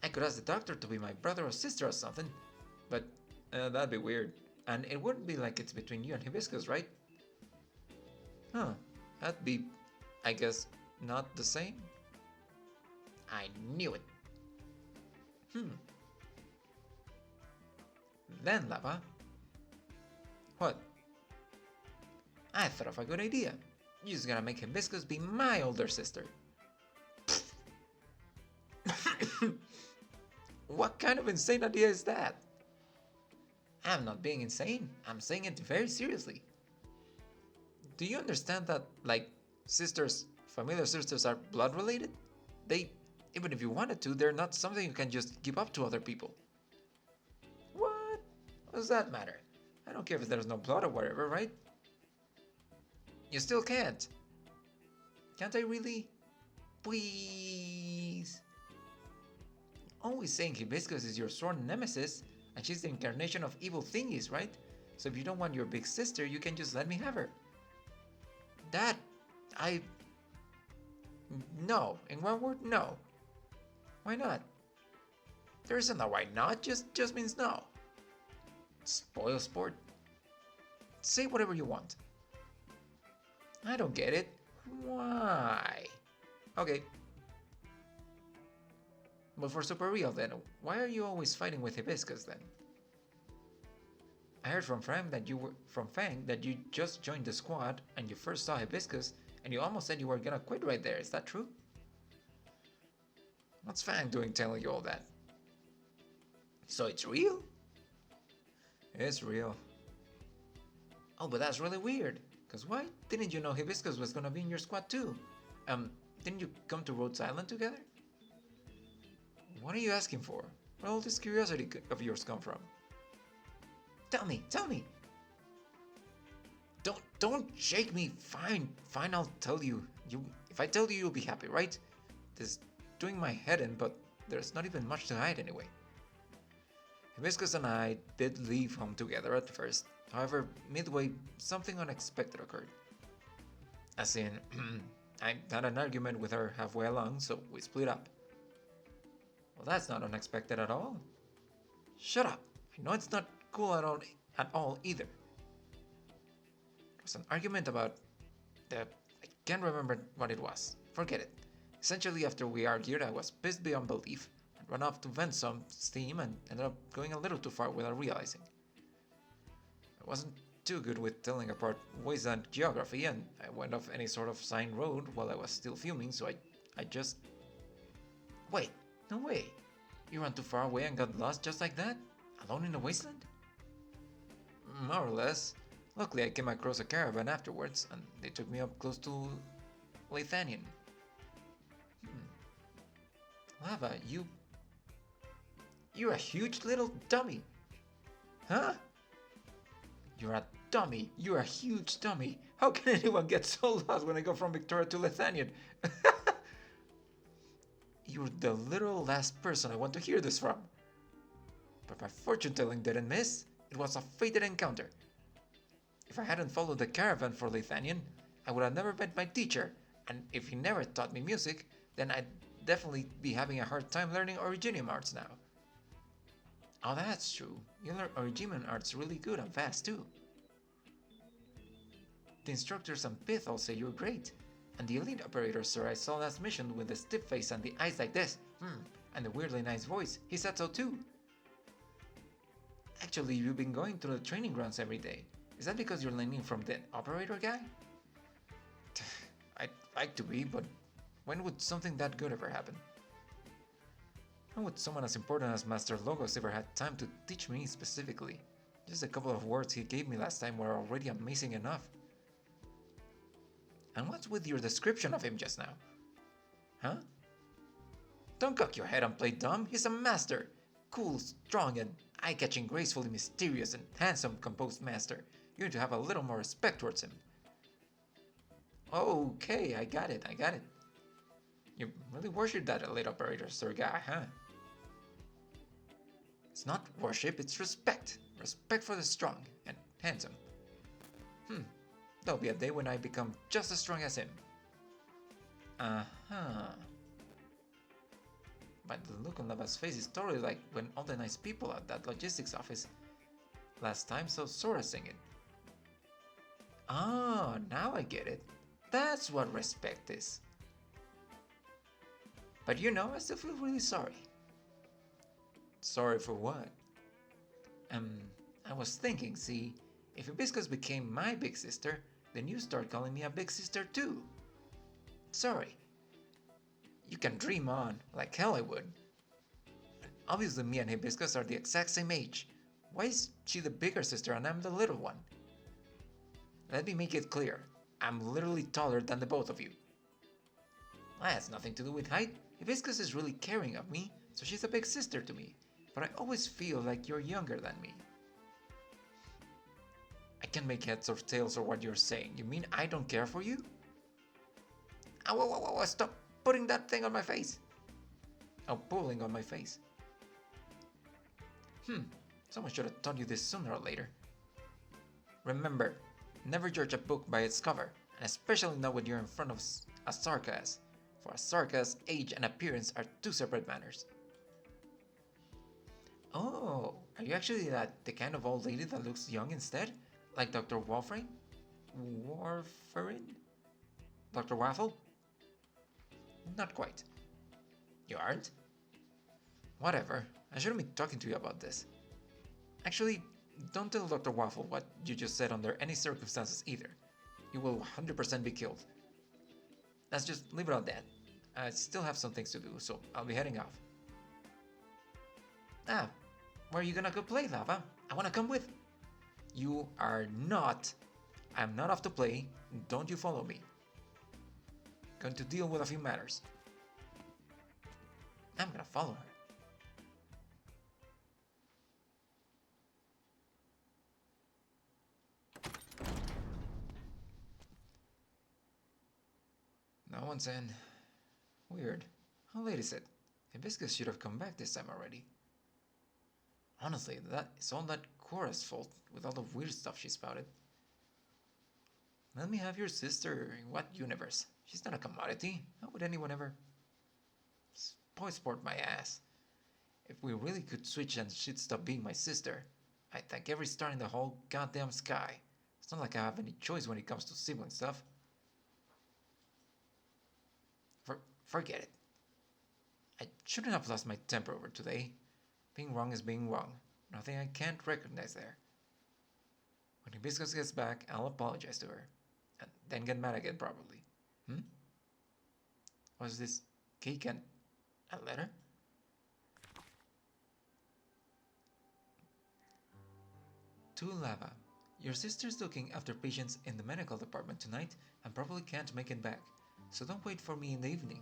I could ask the doctor to be my brother or sister or something. But that'd be weird. And it wouldn't be like it's between you and Hibiscus, right? Huh. That'd be, I guess, not the same? I knew it. Then, Lava. What? I thought of a good idea. You just gotta make Hibiscus be my older sister. What kind of insane idea is that? I'm not being insane. I'm saying it very seriously. Do you understand that, like, sisters, familiar sisters are blood related? They, even if you wanted to, they're not something you can just give up to other people. What? What does that matter? I don't care if there's no blood or whatever, right? You still can't. Can't I really? Please. Always saying Hibiscus is your sworn nemesis, and she's the incarnation of evil thingies, right? So if you don't want your big sister, you can just let me have her. That, no. In one word, no. Why not? There isn't a why not, just means no. Spoil sport. Say whatever you want. I don't get it. Why? Okay. But for super real then, why are you always fighting with Hibiscus then? I heard from Fang that you just joined the squad and you first saw Hibiscus and you almost said you were gonna quit right there. Is that true? What's Fang doing telling you all that? So it's real? It's real. Oh, but that's really weird. Cause why didn't you know Hibiscus was gonna be in your squad too? Didn't you come to Rhodes Island together? What are you asking for? Where all this curiosity of yours come from? Tell me! Don't shake me. Fine, I'll tell you. If I tell you, you'll be happy, right? This is doing my head in, but there's not even much to hide anyway. Hibiscus and I did leave home together at first. However, midway, something unexpected occurred. As in, I had an argument with her halfway along, so we split up. Well, that's not unexpected at all. Shut up. I know it's not cool at all either. It was an argument about I can't remember what it was. Forget it. Essentially, after we argued, I was pissed beyond belief and ran off to vent some steam and ended up going a little too far without realizing. I wasn't too good with telling apart wasteland geography, and I went off any sort of signed road while I was still fuming, so I just... Wait, no way. You ran too far away and got lost just like that? Alone in the wasteland? More or less. Luckily, I came across a caravan afterwards, and they took me up close to Lethanian. Lava, you're a huge little dummy. Huh? You're a dummy. You're a huge dummy. How can anyone get so lost when I go from Victoria to Lethanian? You're the literal last person I want to hear this from. But my fortune-telling didn't miss. It was a fated encounter. If I hadn't followed the caravan for Lethanian, I would have never met my teacher, and if he never taught me music, then I'd definitely be having a hard time learning Originium arts now. Oh, that's true. You learn Originium arts really good and fast too. The instructors on Pith all say you're great, and the elite operator sir I saw last mission with the stiff face and the eyes like this, and the weirdly nice voice, he said so too. Actually, you've been going to the training grounds every day. Is that because you're learning from the operator guy? I'd like to be, but when would something that good ever happen? How would someone as important as Master Logos ever had time to teach me specifically? Just a couple of words he gave me last time were already amazing enough. And what's with your description of him just now? Huh? Don't cock your head and play dumb, he's a master! Cool, strong, and eye-catching, gracefully mysterious, and handsome, composed master. You need to have a little more respect towards him. Okay, I got it. You really worship that elite operator, sir guy, huh? It's not worship, it's respect. Respect for the strong and handsome. There'll be a day when I become just as strong as him. But the look on Lava's face is totally like when all the nice people at that logistics office last time saw Sora singing. Ah, now I get it. That's what respect is. But you know, I still feel really sorry. Sorry for what? I was thinking, see, if Hibiscus became my big sister, then you start calling me a big sister too. Sorry. You can dream on, like hell I would. Obviously me and Hibiscus are the exact same age. Why is she the bigger sister and I'm the little one? Let me make it clear. I'm literally taller than the both of you. That has nothing to do with height. Hibiscus is really caring of me, so she's a big sister to me. But I always feel like you're younger than me. I can't make heads or tails of what you're saying. You mean I don't care for you? Oh, whoa, whoa, whoa, stop putting that thing on my face. Oh, pulling on my face. Someone should have taught you this sooner or later. Remember, never judge a book by its cover, and especially not when you're in front of a sarcas. For a sarcas, age and appearance are two separate matters. Oh, are you actually the kind of old lady that looks young instead? Like Dr. Warfarin? Dr. Waffle? Not quite. You aren't? Whatever, I shouldn't be talking to you about this. Actually, don't tell Dr. Waffle what you just said under any circumstances either. You will 100% be killed. Let's just leave it at that. I still have some things to do, so I'll be heading off. Ah, where are you gonna go play, Lava? I wanna come with. You are not. I'm not off to play. Don't you follow me. Going to deal with a few matters. I'm gonna follow her. No one's in. Weird. How late is it? Hibiscus should have come back this time already. Honestly, that is all that Cora's fault with all the weird stuff she spouted. Let me have your sister. In what universe? She's not a commodity. How would anyone ever sport my ass? If we really could switch and she'd stop being my sister, I'd thank every star in the whole goddamn sky. It's not like I have any choice when it comes to sibling stuff. Forget it. I shouldn't have lost my temper over today. Being wrong is being wrong. Nothing I can't recognize there. When Hibiscus gets back, I'll apologize to her. And then get mad again, probably. Was this cake and a letter? To Lava. Your sister's looking after patients in the medical department tonight and probably can't make it back. So don't wait for me in the evening.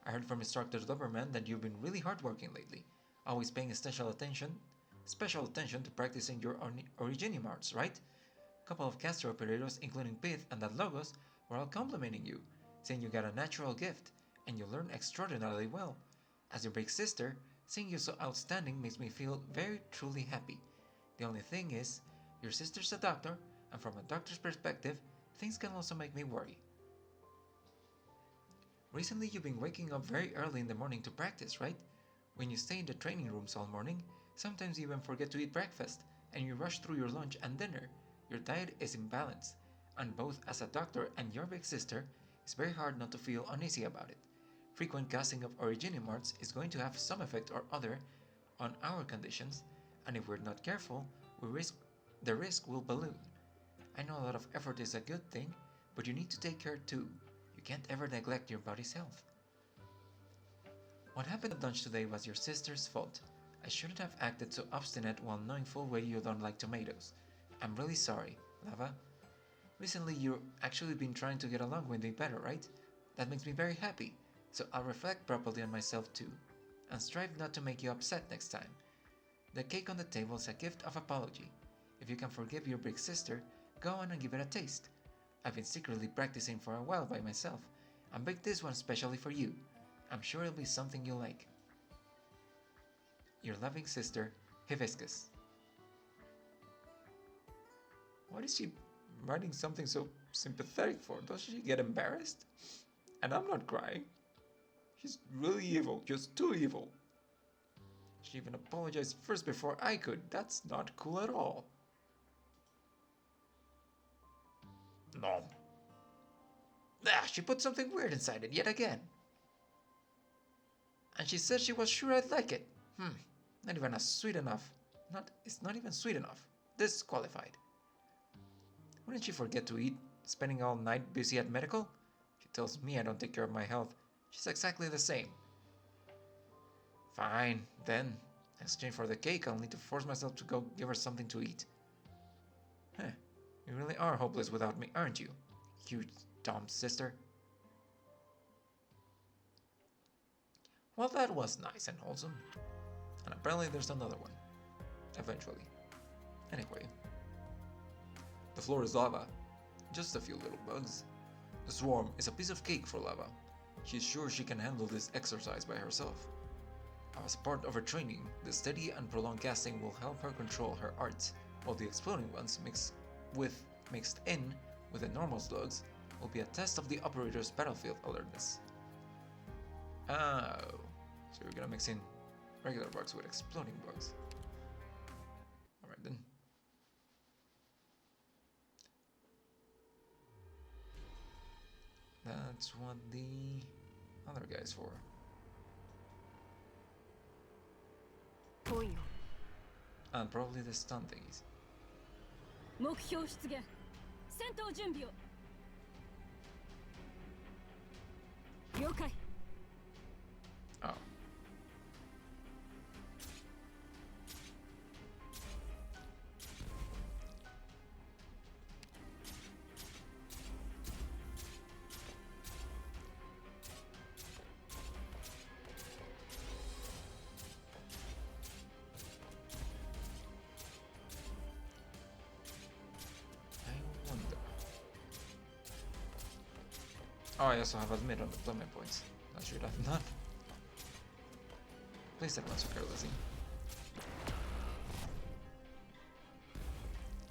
I heard from Instructor Doberman that you've been really hardworking lately, always paying special attention to practicing your originium arts, right? A couple of caster operators, including Pith and that Logos, were all complimenting you, saying you got a natural gift, and you learn extraordinarily well. As your big sister, seeing you so outstanding makes me feel very truly happy. The only thing is, your sister's a doctor, and from a doctor's perspective, things can also make me worry. Recently you've been waking up very early in the morning to practice, right? When you stay in the training rooms all morning, sometimes you even forget to eat breakfast, and you rush through your lunch and dinner. Your diet is imbalanced, and both as a doctor and your big sister, it's very hard not to feel uneasy about it. Frequent casting of originium arts is going to have some effect or other on our conditions, and if we're not careful, the risk will balloon. I know a lot of effort is a good thing, but you need to take care too. You can't ever neglect your body's health. What happened at lunch today was your sister's fault. I shouldn't have acted so obstinate while knowing full well you don't like tomatoes. I'm really sorry, Lava. Recently you've actually been trying to get along with me better, right? That makes me very happy, so I'll reflect properly on myself too, and strive not to make you upset next time. The cake on the table is a gift of apology. If you can forgive your big sister, go on and give it a taste. I've been secretly practicing for a while by myself, and baked this one specially for you. I'm sure it'll be something you'll like. Your loving sister, Hibiscus. What is she writing something so sympathetic for? Does she get embarrassed? And I'm not crying. She's really evil, just too evil. She even apologized first before I could. That's not cool at all. No. She put something weird inside it yet again. And she said she was sure I'd like it. Not even sweet enough. It's not even sweet enough. Disqualified. Wouldn't she forget to eat, spending all night busy at medical? She tells me I don't take care of my health. She's exactly the same. Fine, then. In exchange for the cake, I'll need to force myself to go give her something to eat. You really are hopeless without me, aren't you? huge dumb sister. Well, that was nice and wholesome. And apparently there's another one. Eventually. Anyway. The floor is lava. Just a few little bugs. The swarm is a piece of cake for Lava. She's sure she can handle this exercise by herself. As part of her training, the steady and prolonged casting will help her control her arts, while the exploding ones mixed in with the normal slugs will be a test of the operator's battlefield alertness. Oh, so we're gonna mix in regular bugs with exploding bugs. Alright then. That's what the other guy's for. And probably the stun thingies. 目標出現戦闘準備を了解 Oh. Oh, I also have admit on deployment points. That should have done. Please that not so carelessly.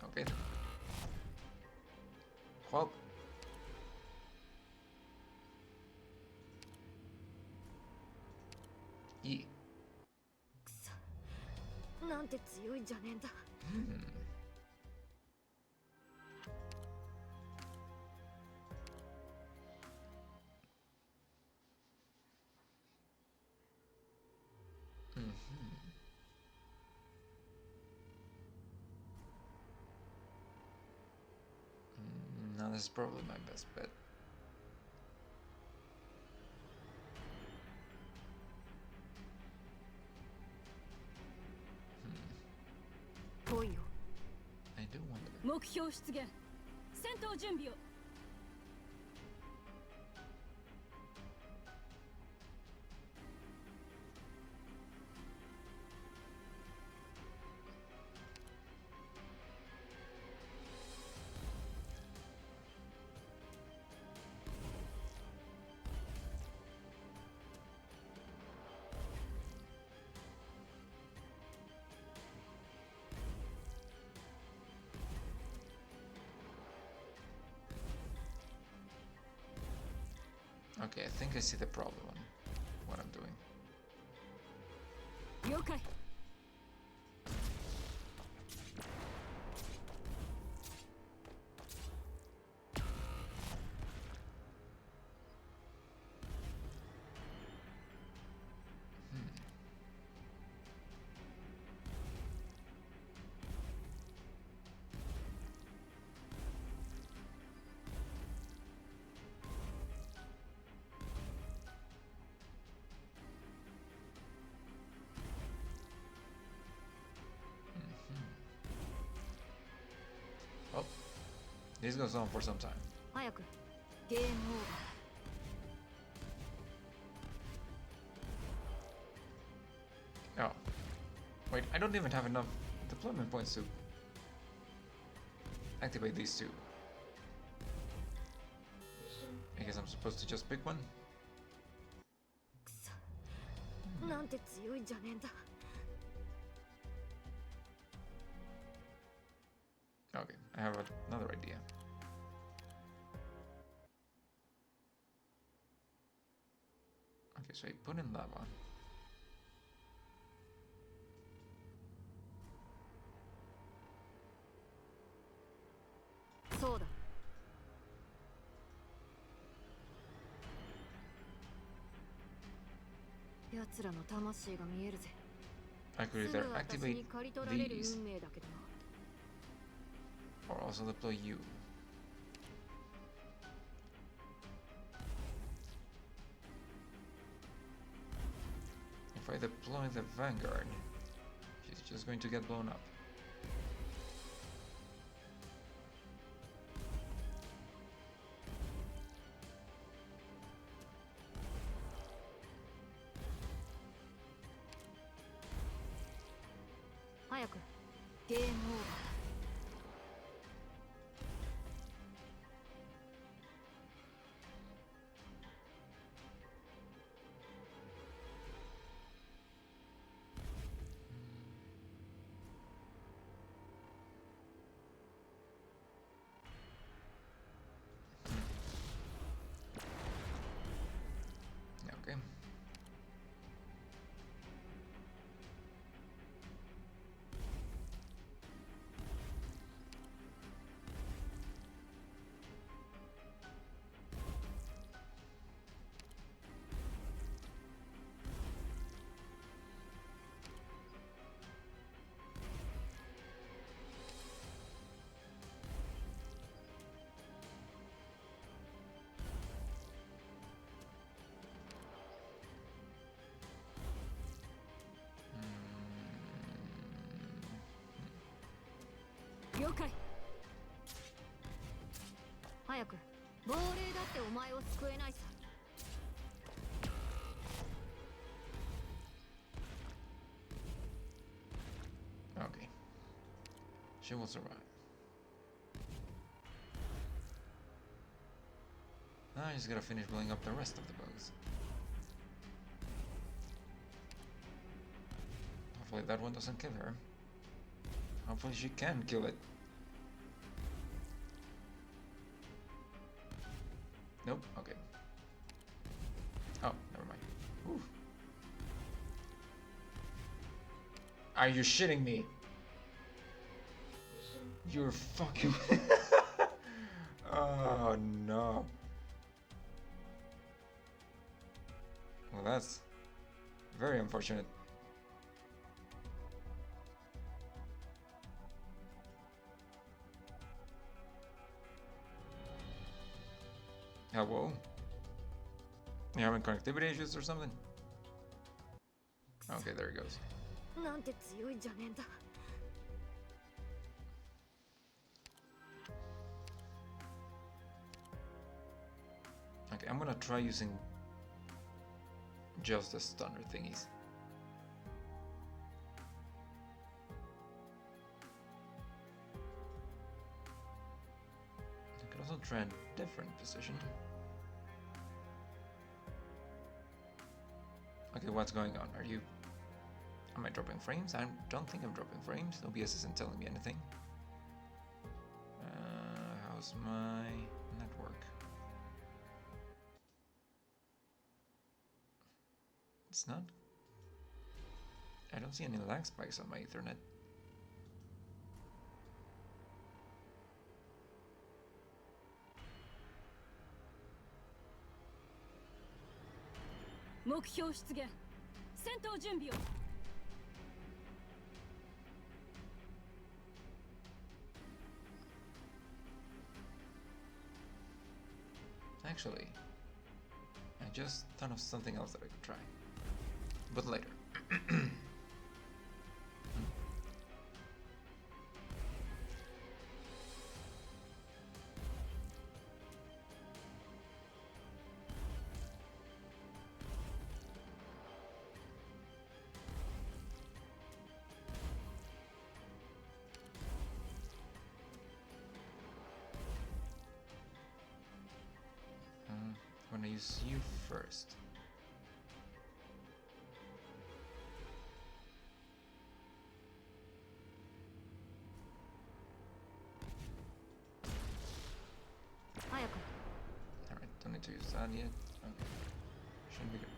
Okay. Well. Yeah. なんて強いんじゃねえんだ。Now this is probably my best bet. I do wonder. 目標出現戦闘準備を Okay, I think I see the problem on what I'm doing. 了解 Well, this goes on for some time. 早くゲームオーバー。 Oh. Wait, I don't even have enough deployment points to activate these two. I guess I'm supposed to just pick one? なんて強いんじゃねえんだ。 Okay, I have another idea. Okay, so I put in lava. Soだ。 奴らの魂が見えるぜ。 I could すぐ either 私 activate に刈り取られる these 運命だけどな。 or also deploy you. If I deploy the Vanguard, she's just going to get blown up. 早くゲームオーバーだ。Okay. Hmm. 了解。早く亡霊だってお前を救えないさ。Okay. She will survive. Now I just gotta finish blowing up the rest of the bugs. Hopefully that one doesn't kill her. Hopefully she can kill it. Nope, okay. Oh, never mind. Oof. Are you shitting me? You're fucking... Oh no. Well, that's very unfortunate. Hello? You having connectivity issues or something? Okay, there he goes. なんて強いんじゃねえんだ。Okay, I'm gonna try using just the stunner thingies. I could also try a different position. Okay, what's going on? Are you... Am I dropping frames? I don't think I'm dropping frames. OBS isn't telling me anything. How's my network? It's not... I don't see any lag spikes on my Ethernet. Actually, I just thought of something else that I could try. But later. I'm gonna use you first. Alright, don't need to use that yet. Okay. Shouldn't be good.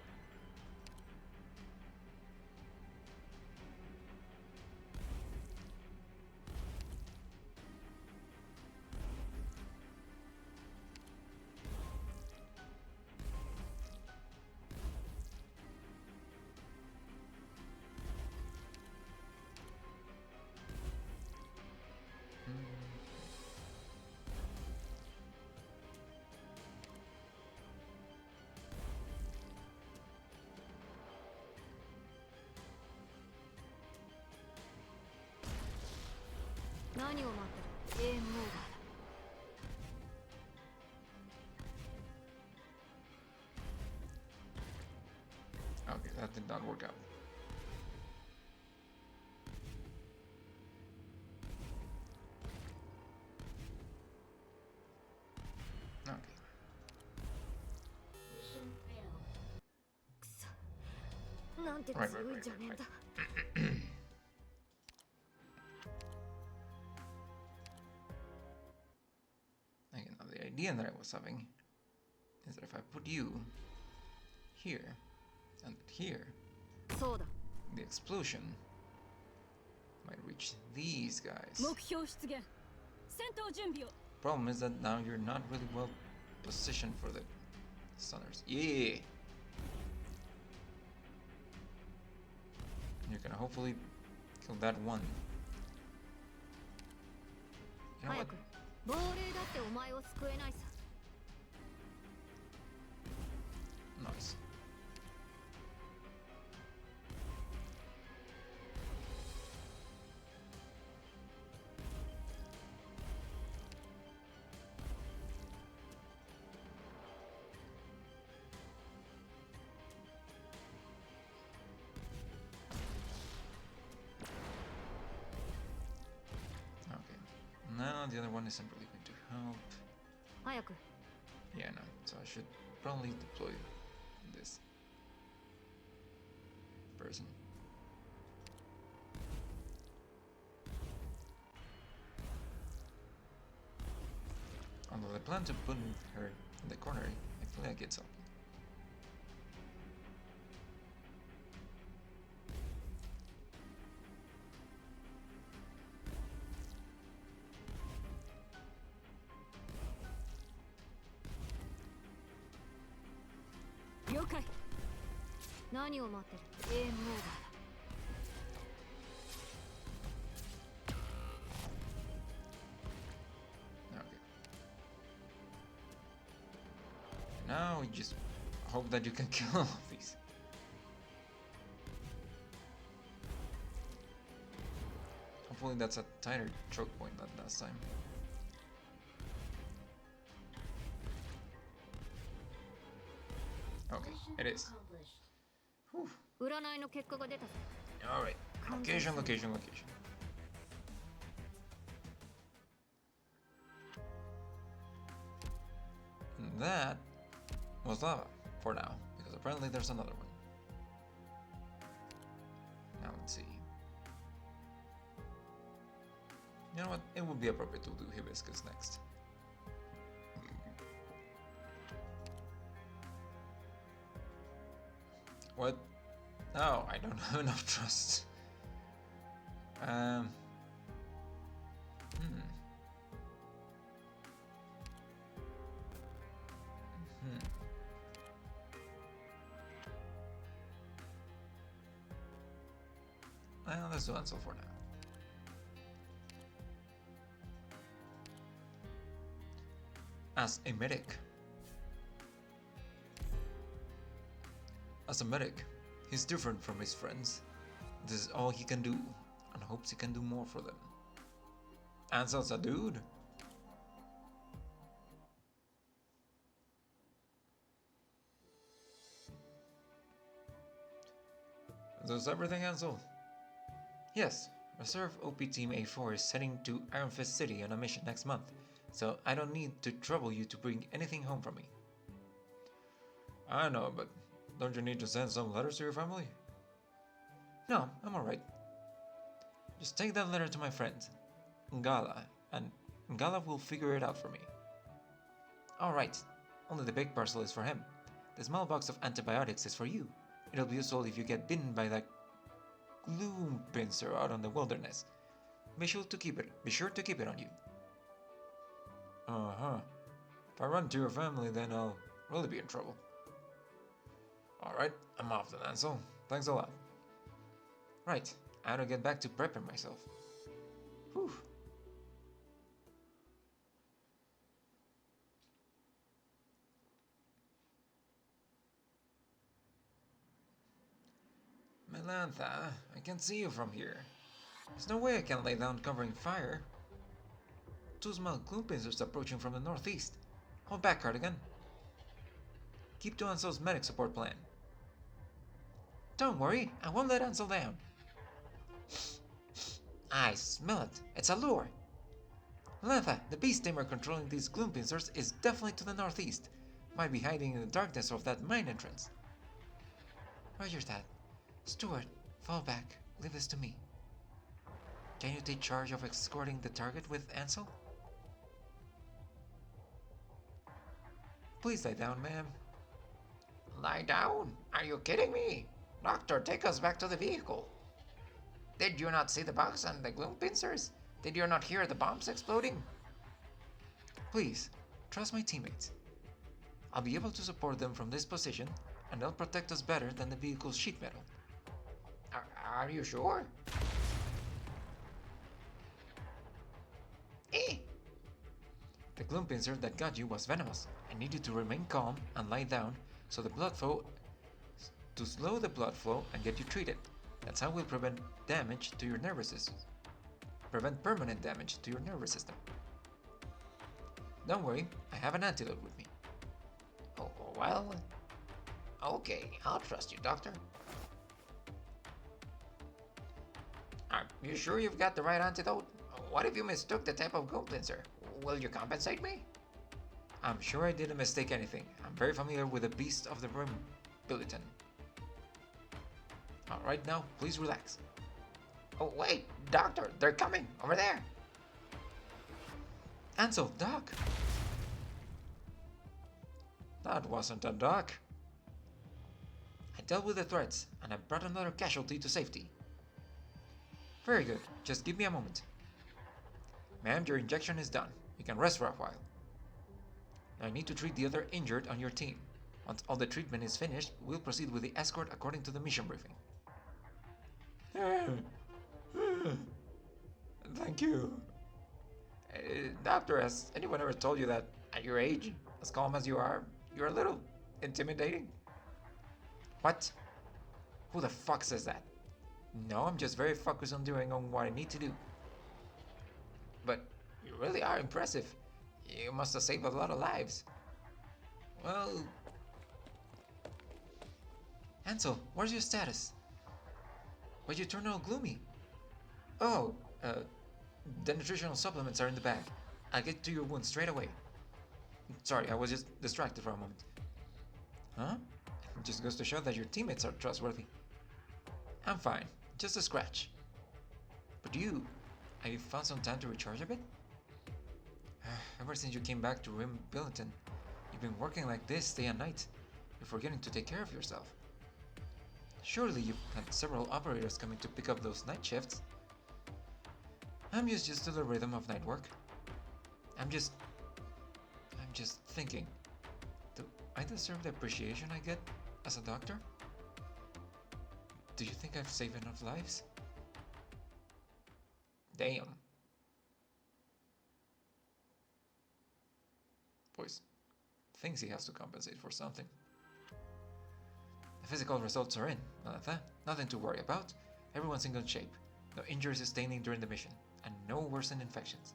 Okay, that did not work out. Right, right, right, right, right. Again, now the idea that I was having is that if I put you here and here, the explosion might reach these guys. 目標出現戦闘準備を Problem is that now you're not really well positioned for the stunners. Yeah! You're gonna hopefully kill that one. You know what? 亡霊だってお前を救えないさ Nice. Okay. Now the other one isn't really going to help. 早く Yeah, no. So I should probably deploy this person. Although I plan to put her in the corner, I feel like it's up. Okay. 何を待ってるゲームオーバー Okay. Now we just hope that you can kill all of these. Hopefully that's a tighter choke point than last time. Okay, it is. Whew. 占いの結果が出たぞ Alright. Location, location, location. And that was lava for now, because apparently there's another one. Now let's see. You know what? It would be appropriate to do hibiscus next. What? No, I don't have enough trust. Hmm. Well, let's do Ansel for now. As a medic. As a medic, he's different from his friends. This is all he can do, and hopes he can do more for them. Ansel's a dude. That's everything, Ansel? Yes, Reserve OP Team A4 is heading to Iron Fist City on a mission next month, so I don't need to trouble you to bring anything home from me. I know, but don't you need to send some letters to your family? No, I'm alright. Just take that letter to my friend, Ngala, and Ngala will figure it out for me. Alright, only the big parcel is for him. The small box of antibiotics is for you. It'll be useful if you get bitten by that gloom pincer out on the wilderness. Be sure to keep it on you. Uh-huh. If I run to your family, then I'll really be in trouble. Alright, I'm off then, Ansel. Thanks a lot. Right, I gotta get back to prepping myself. Whew. Melantha, I can see you from here. There's no way I can lay down covering fire. Two small gloom pincers approaching from the northeast. Hold back, Cardigan. Keep to Ansel's medic support plan. Don't worry, I won't let Ansel down. I smell it. It's a lure. Melantha, the beast tamer controlling these gloom pincers is definitely to the northeast. Might be hiding in the darkness of that mine entrance. Roger that. Stuart, fall back. Leave this to me. Can you take charge of escorting the target with Ansel? Please lie down, ma'am. Lie down? Are you kidding me? Doctor, take us back to the vehicle. Did you not see the box and the gloom pincers? Did you not hear the bombs exploding? Please, trust my teammates. I'll be able to support them from this position, and they'll protect us better than the vehicle's sheet metal. Are you sure? Eh? The gloom pincer that got you was venomous. I need you to remain calm and lie down so the blood flow to slow the blood flow and get you treated. That's how we'll prevent damage to your nervous system. Prevent permanent damage to your nervous system. Don't worry, I have an antidote with me. Oh, well, okay, I'll trust you, Doctor. Are you sure you've got the right antidote? What if you mistook the type of gloom pincer? Will you compensate me? I'm sure I didn't mistake anything. I'm very familiar with the beast of the room, Billiton. Alright now, please relax. Oh, wait, Doctor, they're coming, over there. Ansel, Doc! That wasn't a duck. I dealt with the threats, and I brought another casualty to safety. Very good, just give me a moment. Ma'am, your injection is done. You can rest for a while. Now I need to treat the other injured on your team. Once all the treatment is finished, we'll proceed with the escort according to the mission briefing. Thank you. Doctor, has anyone ever told you that at your age, as calm as you are, you're a little intimidating? What? Who the fuck says that? No, I'm just very focused on doing what I need to do. But you really are impressive. You must have saved a lot of lives. Well... Ansel, where's your status? Why'd you turn all gloomy? Oh, the nutritional supplements are in the bag. I'll get to your wound straight away. Sorry, I was just distracted for a moment. Huh? It just goes to show that your teammates are trustworthy. I'm fine, just a scratch. But you, have you found some time to recharge a bit? Ever since you came back to Rim Billington, you've been working like this day and night. You're forgetting to take care of yourself. Surely you've had several operators coming to pick up those night shifts. I'm used to the rhythm of night work. I'm just thinking, do I deserve the appreciation I get as a doctor? Do you think I've saved enough lives? Damn. Boys, thinks he has to compensate for something. The physical results are in, nothing to worry about. Everyone's in good shape. No injuries sustaining during the mission, and no worsened infections.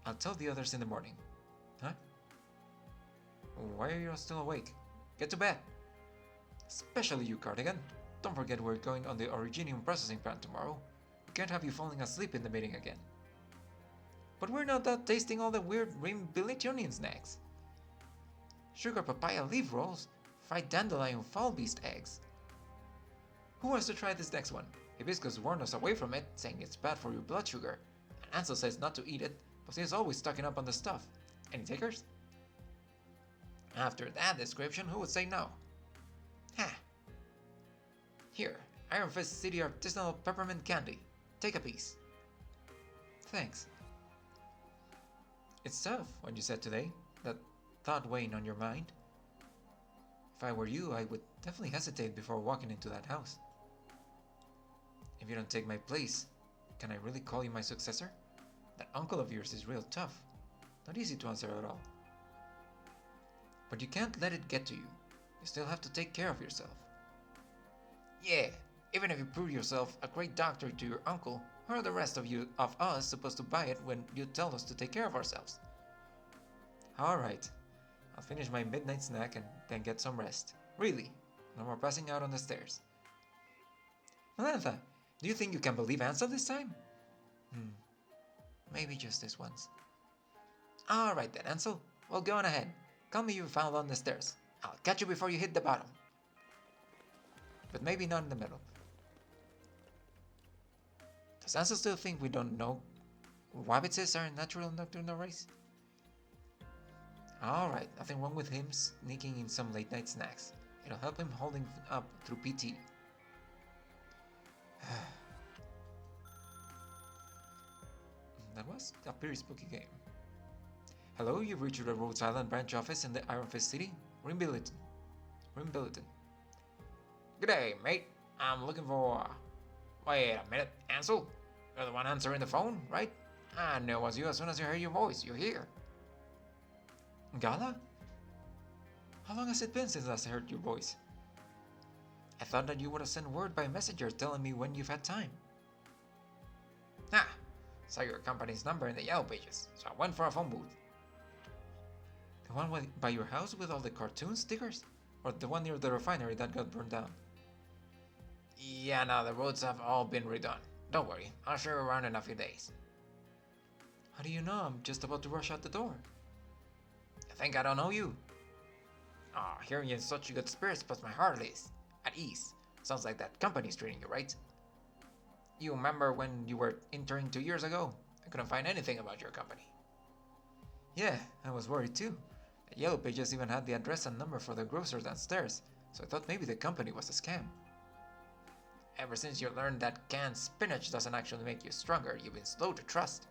I'll tell the others in the morning. Huh? Why are you still awake? Get to bed! Especially you, Cardigan. Don't forget we're going on the Originium processing plant tomorrow. We can't have you falling asleep in the meeting again. But we're not done tasting all the weird Rim Billitonian snacks. Sugar papaya leaf rolls, fried dandelion fall beast eggs. Who wants to try this next one? Hibiscus warned us away from it, saying it's bad for your blood sugar. And Ansel says not to eat it, but he's always stocking up on the stuff. Any takers? After that description, who would say no? Ha! Here, Iron Fist City artisanal peppermint candy. Take a piece. Thanks. It's tough what you said today, that thought weighing on your mind. If I were you, I would definitely hesitate before walking into that house. If you don't take my place, can I really call you my successor? That uncle of yours is real tough. Not easy to answer at all. But you can't let it get to you. You still have to take care of yourself. Yeah, even if you prove yourself a great doctor to your uncle, how are the rest of us supposed to buy it when you tell us to take care of ourselves? Alright, I'll finish my midnight snack and then get some rest. Really, no more passing out on the stairs. Melantha, do you think you can believe Ansel this time? Maybe just this once. Alright then, Ansel, well go on ahead. Call me if you found on the stairs. I'll catch you before you hit the bottom. but maybe not in the middle. Does Ansel still think we don't know wabbitses are a natural nocturnal race? Alright, nothing wrong with him sneaking in some late night snacks. It'll help him holding up through PT. That was a pretty spooky game. Hello, you've reached the Rhodes Island branch office in the Iron Fist City. Rimbilliton. G'day, mate. I'm looking for... Wait a minute, Ansel? You're the one answering the phone, right? I knew it was you as soon as I heard your voice. You're here. Gala? How long has it been since last I heard your voice? I thought that you would have sent word by messenger telling me when you've had time. Ah, saw your company's number in the yellow pages, so I went for a phone booth. The one by your house with all the cartoon stickers? Or the one near the refinery that got burned down? Yeah, no, the roads have all been redone. Don't worry, I'll show you around in a few days. How do you know I'm just about to rush out the door? You think I don't know you? Ah, hearing you in such good spirits puts my heart at ease. Sounds like that company's treating you right. You remember when you were interning 2 years ago? I couldn't find anything about your company. Yeah, I was worried too. The yellow pages even had the address and number for the grocer downstairs, so I thought maybe the company was a scam. Ever since you learned that canned spinach doesn't actually make you stronger, you've been slow to trust.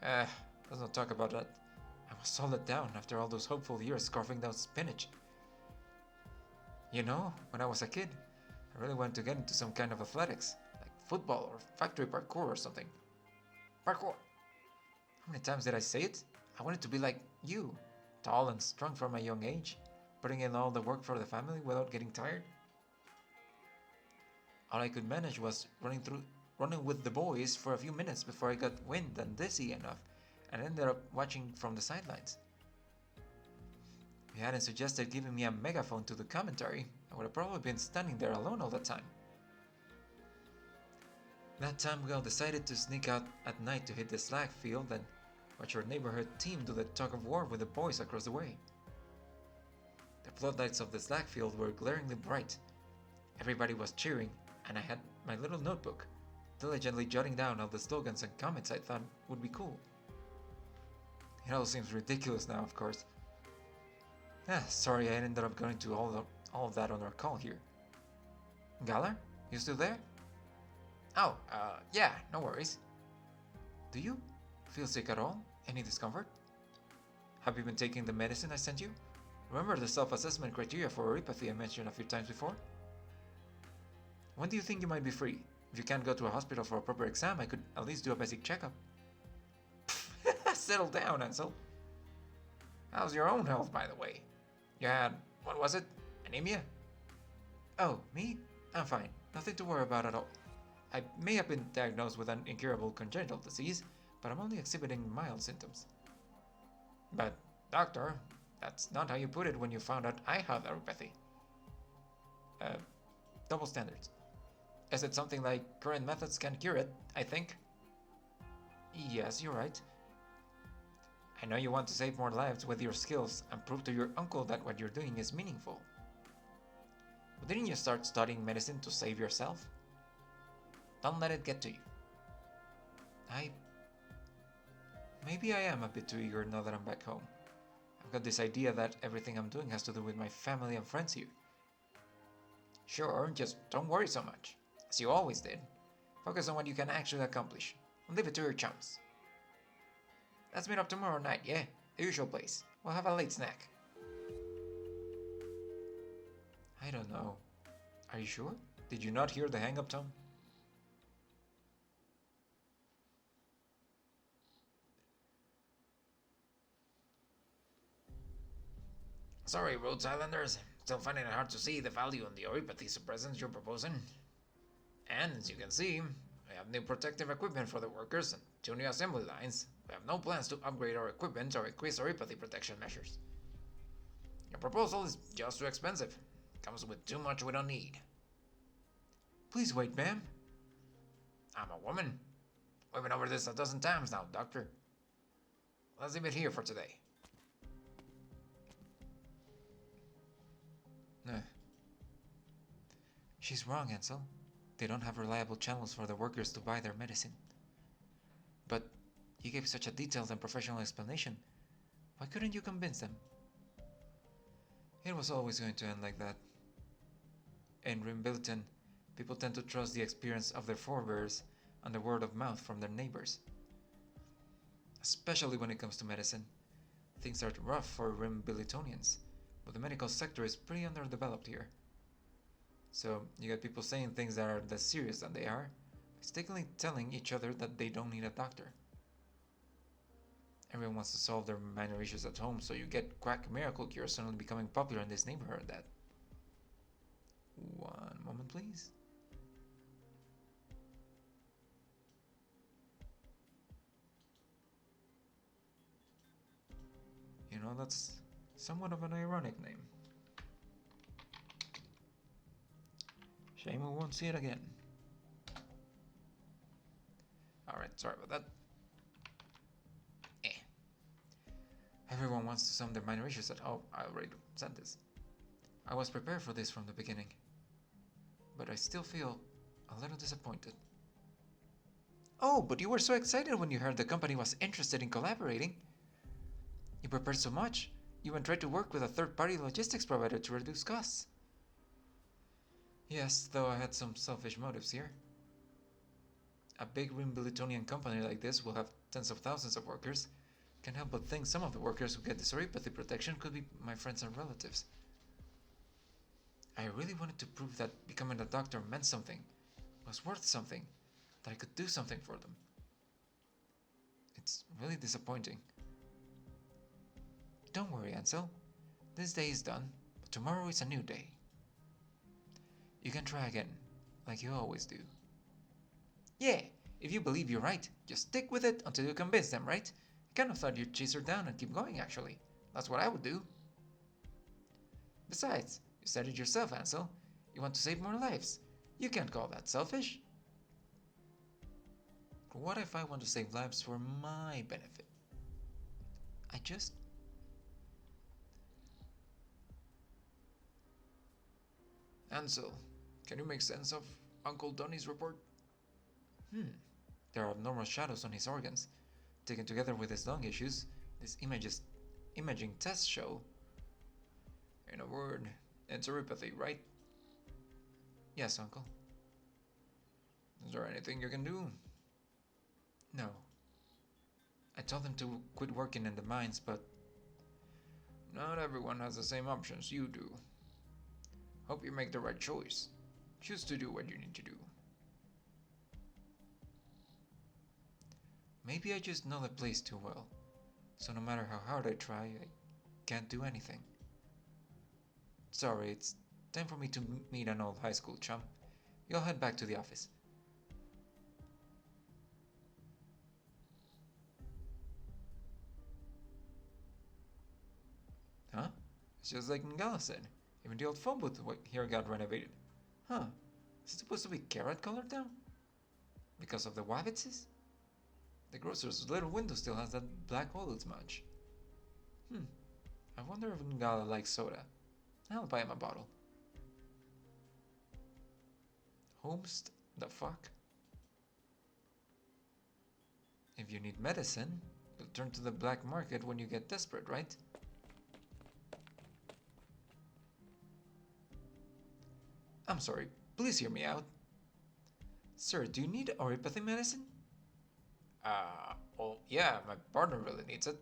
Let's not talk about that. I was so let down after all those hopeful years scarfing down spinach. You know, when I was a kid, I really wanted to get into some kind of athletics, like football or factory parkour or something. Parkour. How many times did I say it? I wanted to be like you, tall and strong from a young age, putting in all the work for the family without getting tired. All I could manage was running with the boys for a few minutes before I got wind and dizzy enough and ended up watching from the sidelines. If you hadn't suggested giving me a megaphone to the commentary, I would have probably been standing there alone all the time. That time we all decided to sneak out at night to hit the slag field and watch our neighborhood team do the tug of war with the boys across the way. The floodlights of the slag field were glaringly bright. Everybody was cheering, and I had my little notebook, diligently jotting down all the slogans and comments I thought would be cool. It all seems ridiculous now, of course. Sorry I ended up going to all of that on our call here. Galar, you still there? Oh, yeah, no worries. Do you feel sick at all? Any discomfort? Have you been taking the medicine I sent you? Remember the self-assessment criteria for neuropathy I mentioned a few times before? When do you think you might be free? If you can't go to a hospital for a proper exam, I could at least do a basic checkup. Settle down, Ansel. How's your own health, by the way? You had, what was it? Anemia? Oh, me? I'm fine. Nothing to worry about at all. I may have been diagnosed with an incurable congenital disease, but I'm only exhibiting mild symptoms. But, doctor, that's not how you put it when you found out I had neuropathy. Double standards. Is it something like current methods can cure it, I think? Yes, you're right. I know you want to save more lives with your skills and prove to your uncle that what you're doing is meaningful. But didn't you start studying medicine to save yourself? Don't let it get to you. Maybe I am a bit too eager now that I'm back home. I've got this idea that everything I'm doing has to do with my family and friends here. Sure, just don't worry so much, as you always did. Focus on what you can actually accomplish, and leave it to your chums. Let's meet up tomorrow night, yeah? The usual place. We'll have a late snack. I don't know. Are you sure? Did you not hear the hang-up tone? Sorry, Rhodes Islanders. Still finding it hard to see the value in the neuropathy suppressants you're proposing. And as you can see, we have new protective equipment for the workers and 2 new assembly lines. We have no plans to upgrade our equipment or increase neuropathy protection measures. Your proposal is just too expensive. It comes with too much we don't need. Please wait, ma'am. I'm a woman. We've been over this a dozen times now, Doctor. Let's leave it here for today. She's wrong, Ansel. They don't have reliable channels for the workers to buy their medicine. But you gave such a detailed and professional explanation. Why couldn't you convince them? It was always going to end like that. In Rimbilton, people tend to trust the experience of their forebears and the word of mouth from their neighbors. Especially when it comes to medicine. Things are rough for Rimbiltonians, but the medical sector is pretty underdeveloped here. So you get people saying things that are less serious than they are, mistakenly telling each other that they don't need a doctor. Everyone wants to solve their minor issues at home, so you get quack miracle cure suddenly becoming popular in this neighborhood. That. One moment, please. You know, that's somewhat of an ironic name. Shame we won't see it again. Alright, sorry about that. Everyone wants to solve their minor issues at home. I already said this. I was prepared for this from the beginning. But I still feel a little disappointed. Oh, but you were so excited when you heard the company was interested in collaborating. You prepared so much. You even tried to work with a third-party logistics provider to reduce costs. Yes, though I had some selfish motives here. A big Rimbiltonian company like this will have tens of thousands of workers. Can't help but think some of the workers who get this oropathy protection could be my friends and relatives. I really wanted to prove that becoming a doctor meant something, was worth something, that I could do something for them. It's really disappointing. Don't worry, Ansel. This day is done, but tomorrow is a new day. You can try again, like you always do. Yeah, if you believe you're right, just stick with it until you convince them, right? I kind of thought you'd chase her down and keep going, actually. That's what I would do. Besides, you said it yourself, Ansel. You want to save more lives. You can't call that selfish. What if I want to save lives for my benefit? I just... Ansel, can you make sense of Uncle Donnie's report? There are abnormal shadows on his organs. Taken together with his lung issues, these imaging tests show... In a word, it's oropathy, right? Yes, Uncle. Is there anything you can do? No. I told them to quit working in the mines, but... Not everyone has the same options you do. Hope you make the right choice. Choose to do what you need to do. Maybe I just know the place too well, so no matter how hard I try, I can't do anything. Sorry, it's time for me to meet an old high school chum. You'll head back to the office. Huh? It's just like Ngala said. Even the old phone booth here got renovated. Huh? Is it supposed to be carrot colored now? Because of the wabbitses? The grocer's little window still has that black hole it smudge. I wonder if Ngala likes soda. I'll buy him a bottle. Homest the fuck? If you need medicine, you'll turn to the black market when you get desperate, right? I'm sorry, please hear me out. Sir, do you need oropathy medicine? Well, yeah, my partner really needs it.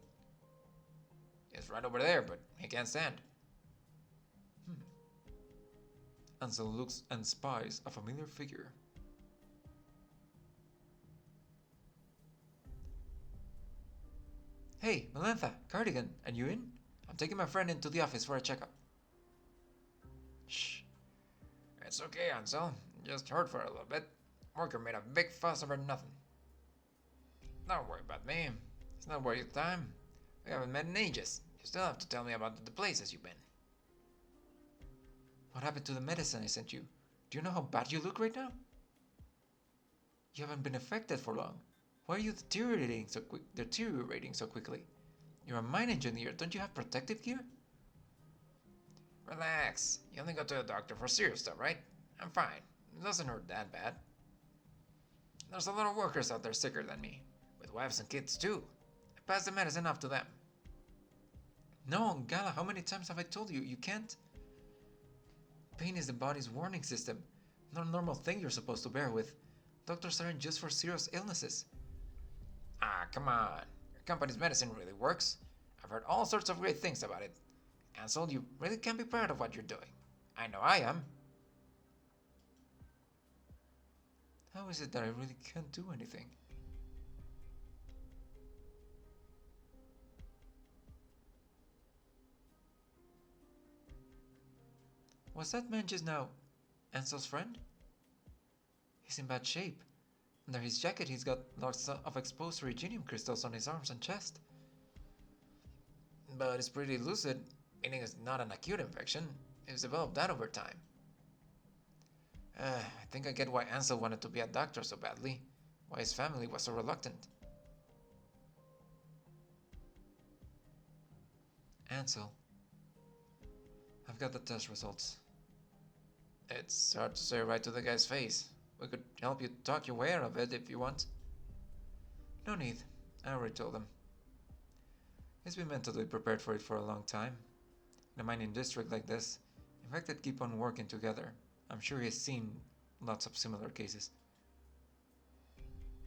It's right over there, but he can't stand. Ansel looks and spies a familiar figure. Hey, Melantha, Cardigan, and you in? I'm taking my friend into the office for a checkup. Shh. It's okay, Ansel. Just hurt for a little bit. Worker made a big fuss over nothing. Don't worry about me. It's not worth your time. We haven't met in ages. You still have to tell me about the places you've been. What happened to the medicine I sent you? Do you know how bad you look right now? You haven't been affected for long. Why are you deteriorating so quickly? You're a mine engineer. Don't you have protective gear? Relax. You only go to the doctor for serious stuff, right? I'm fine. It doesn't hurt that bad. There's a lot of workers out there sicker than me, with wives and kids too. I pass the medicine off to them. No, Gala, how many times have I told you? You can't. Pain is the body's warning system, not a normal thing you're supposed to bear with. Doctors aren't just for serious illnesses. Ah, come on. Your company's medicine really works. I've heard all sorts of great things about it. Ansel, you really can be proud of what you're doing. I know I am. How is it that I really can't do anything? Was that man just now Ansel's friend? He's in bad shape. Under his jacket he's got lots of exposed originium crystals on his arms and chest. But it's pretty lucid, meaning it's not an acute infection. It's developed that over time. I think I get why Ansel wanted to be a doctor so badly, why his family was so reluctant. Ansel, I've got the test results. It's hard to say right to the guy's face. We could help you talk your way out of it if you want. No need, I already told him. He's been mentally prepared for it for a long time. In a mining district like this, in fact, they'd keep on working together. I'm sure he's seen lots of similar cases.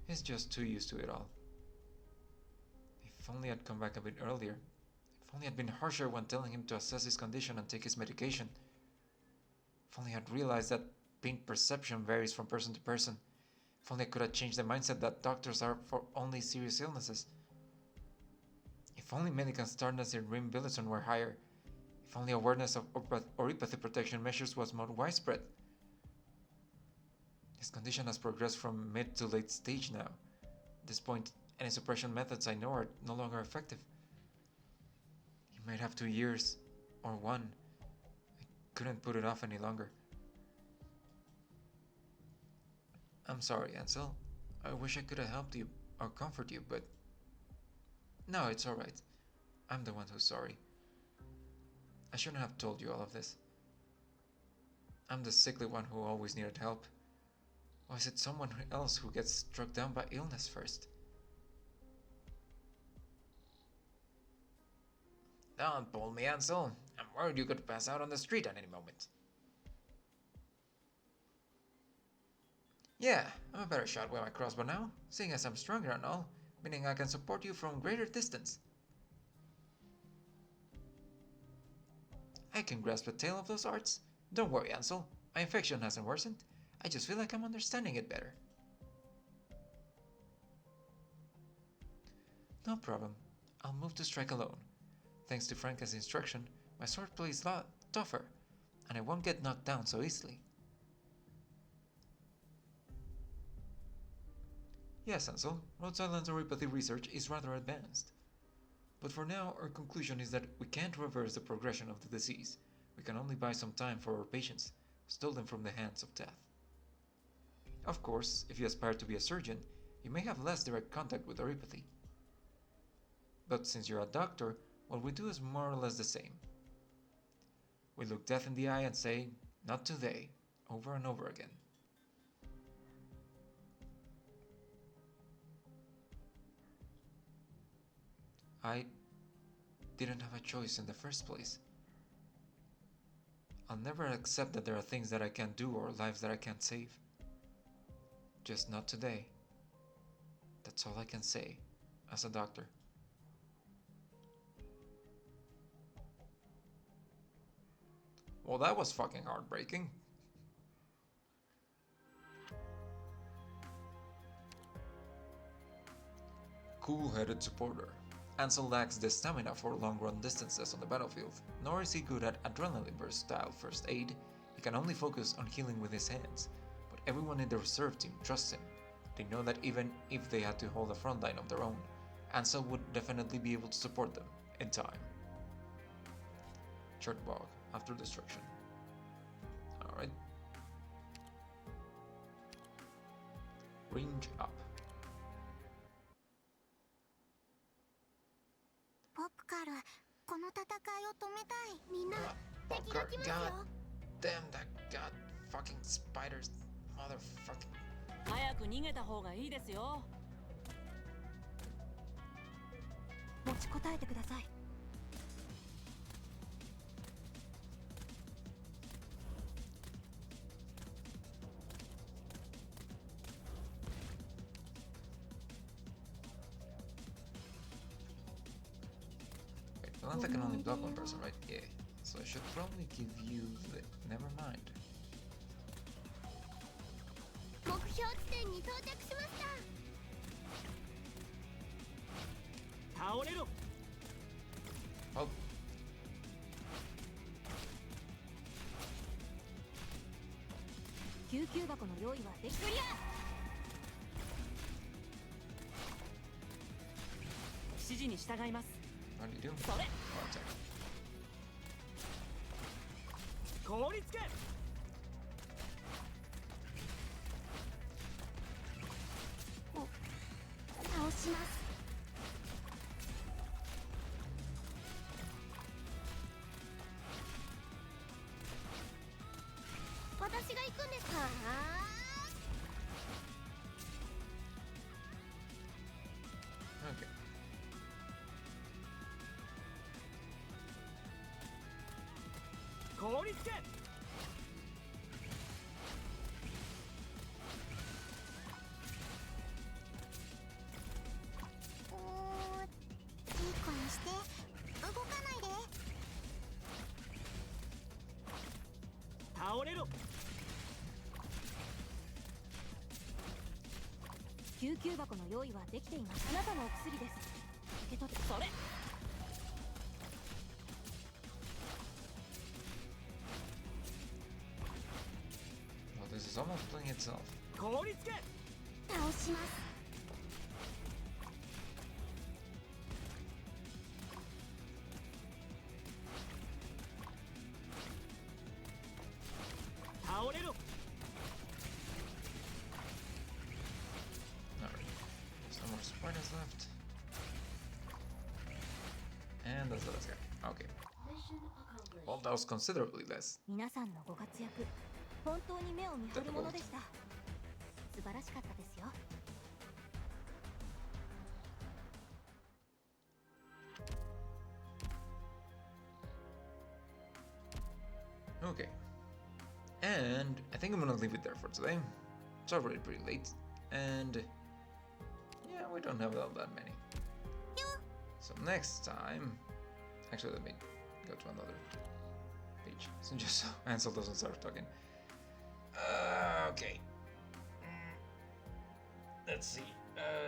He's just too used to it all. If only I'd come back a bit earlier. If only I'd been harsher when telling him to assess his condition and take his medication. If only I'd realized that pain perception varies from person to person. If only I could have changed the mindset that doctors are for only serious illnesses. If only medical standards in Rim Billiton were higher. If only awareness of oropathy protection measures was more widespread. His condition has progressed from mid to late stage now. At this point, any suppression methods I know are no longer effective. He might have 2 years, or 1. I couldn't put it off any longer. I'm sorry, Ansel. I wish I could have helped you or comfort you, but... No, it's alright. I'm the one who's sorry. I shouldn't have told you all of this. I'm the sickly one who always needed help. Or is it someone else who gets struck down by illness first? Don't pull me, Ansel. I'm worried you could pass out on the street at any moment. Yeah, I'm a better shot with my crossbow now, seeing as I'm stronger and all, meaning I can support you from greater distance. I can grasp the tail of those arts. Don't worry, Ansel. My infection hasn't worsened. I just feel like I'm understanding it better. No problem. I'll move to strike alone. Thanks to Franca's instruction, my swordplay is a lot tougher, and I won't get knocked down so easily. Yes, Ansel, Rhode Island's oropathy research is rather advanced. But for now, our conclusion is that we can't reverse the progression of the disease. We can only buy some time for our patients, stolen from the hands of death. Of course, if you aspire to be a surgeon, you may have less direct contact with oropathy. But since you're a doctor, what we do is more or less the same. We look death in the eye and say, "Not today," over and over again. I didn't have a choice in the first place. I'll never accept that there are things that I can't do or lives that I can't save. Just not today. That's all I can say, as a doctor. Well, that was fucking heartbreaking. Cool-headed supporter. Ansel lacks the stamina for long-run distances on the battlefield, nor is he good at adrenaline burst-style first aid. He can only focus on healing with his hands, but everyone in the reserve team trusts him. They know that even if they had to hold a front line of their own, Ansel would definitely be able to support them in time. Chert bog after destruction. Alright. Range up. ポップカル、この戦いを止めたい。みんな、敵が God 来ますよ。 damn that god fucking spiders, motherfucking. 早く逃げた方がいいですよ。持ちこたえてください。Wait, Valentha can only block one person, right? Yeah. So I should probably give you the... Never mind. 目標地点に到着しました。倒れろ。 Oh, 救急箱の用意はできクリア。指示に従います。 what are you doing? それ。 Oh, attack. 凍りつけ。倒します。私が行くんですか。Okay. 凍りつけ。いい子にして動かないで。倒れろ。救急箱の用意はできています。あなたのお薬です。受け取って。それ。 Well, this is almost playing itself. 凍りつけ。倒します。倒れろ。 Alright. There's no more spiders left. And that's the last guy. Okay. Well, that was considerably less. 皆さんのご活躍、本当に目を見張るものでした。素晴らしかったですよ。Okay. And I think I'm gonna leave it there for today. It's already pretty late. And yeah, we don't have all that many. So next time, actually let me go to another page. So just so Ansel doesn't start talking. Okay. Let's see.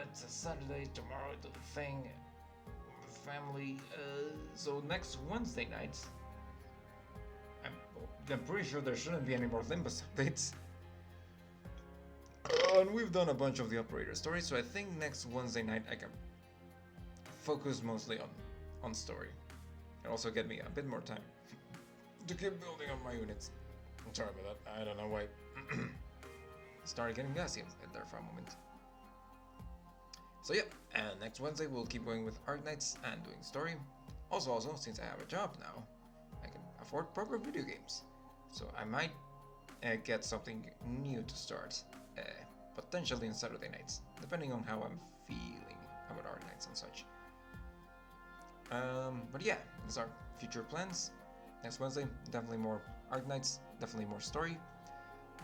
It's a Saturday, tomorrow I do the thing with family. So next Wednesday night, I'm pretty sure there shouldn't be any more Limbus updates. And we've done a bunch of the operator stories, so I think next Wednesday night I can focus mostly on story. And also get me a bit more time to keep building up my units. I'm sorry about that. I don't know why. Started getting gassy in there for a moment. So yeah, and next Wednesday we'll keep going with Arknights and doing story. Also, since I have a job now, I can afford proper video games. So I might get something new to start, potentially on Saturday nights, depending on how I'm feeling about Arknights and such. But yeah, these are future plans. Next Wednesday, definitely more Arknights, definitely more story.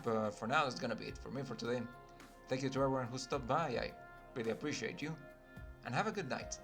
But for now, that's gonna be it for me for today. Thank you to everyone who stopped by, I really appreciate you, and have a good night.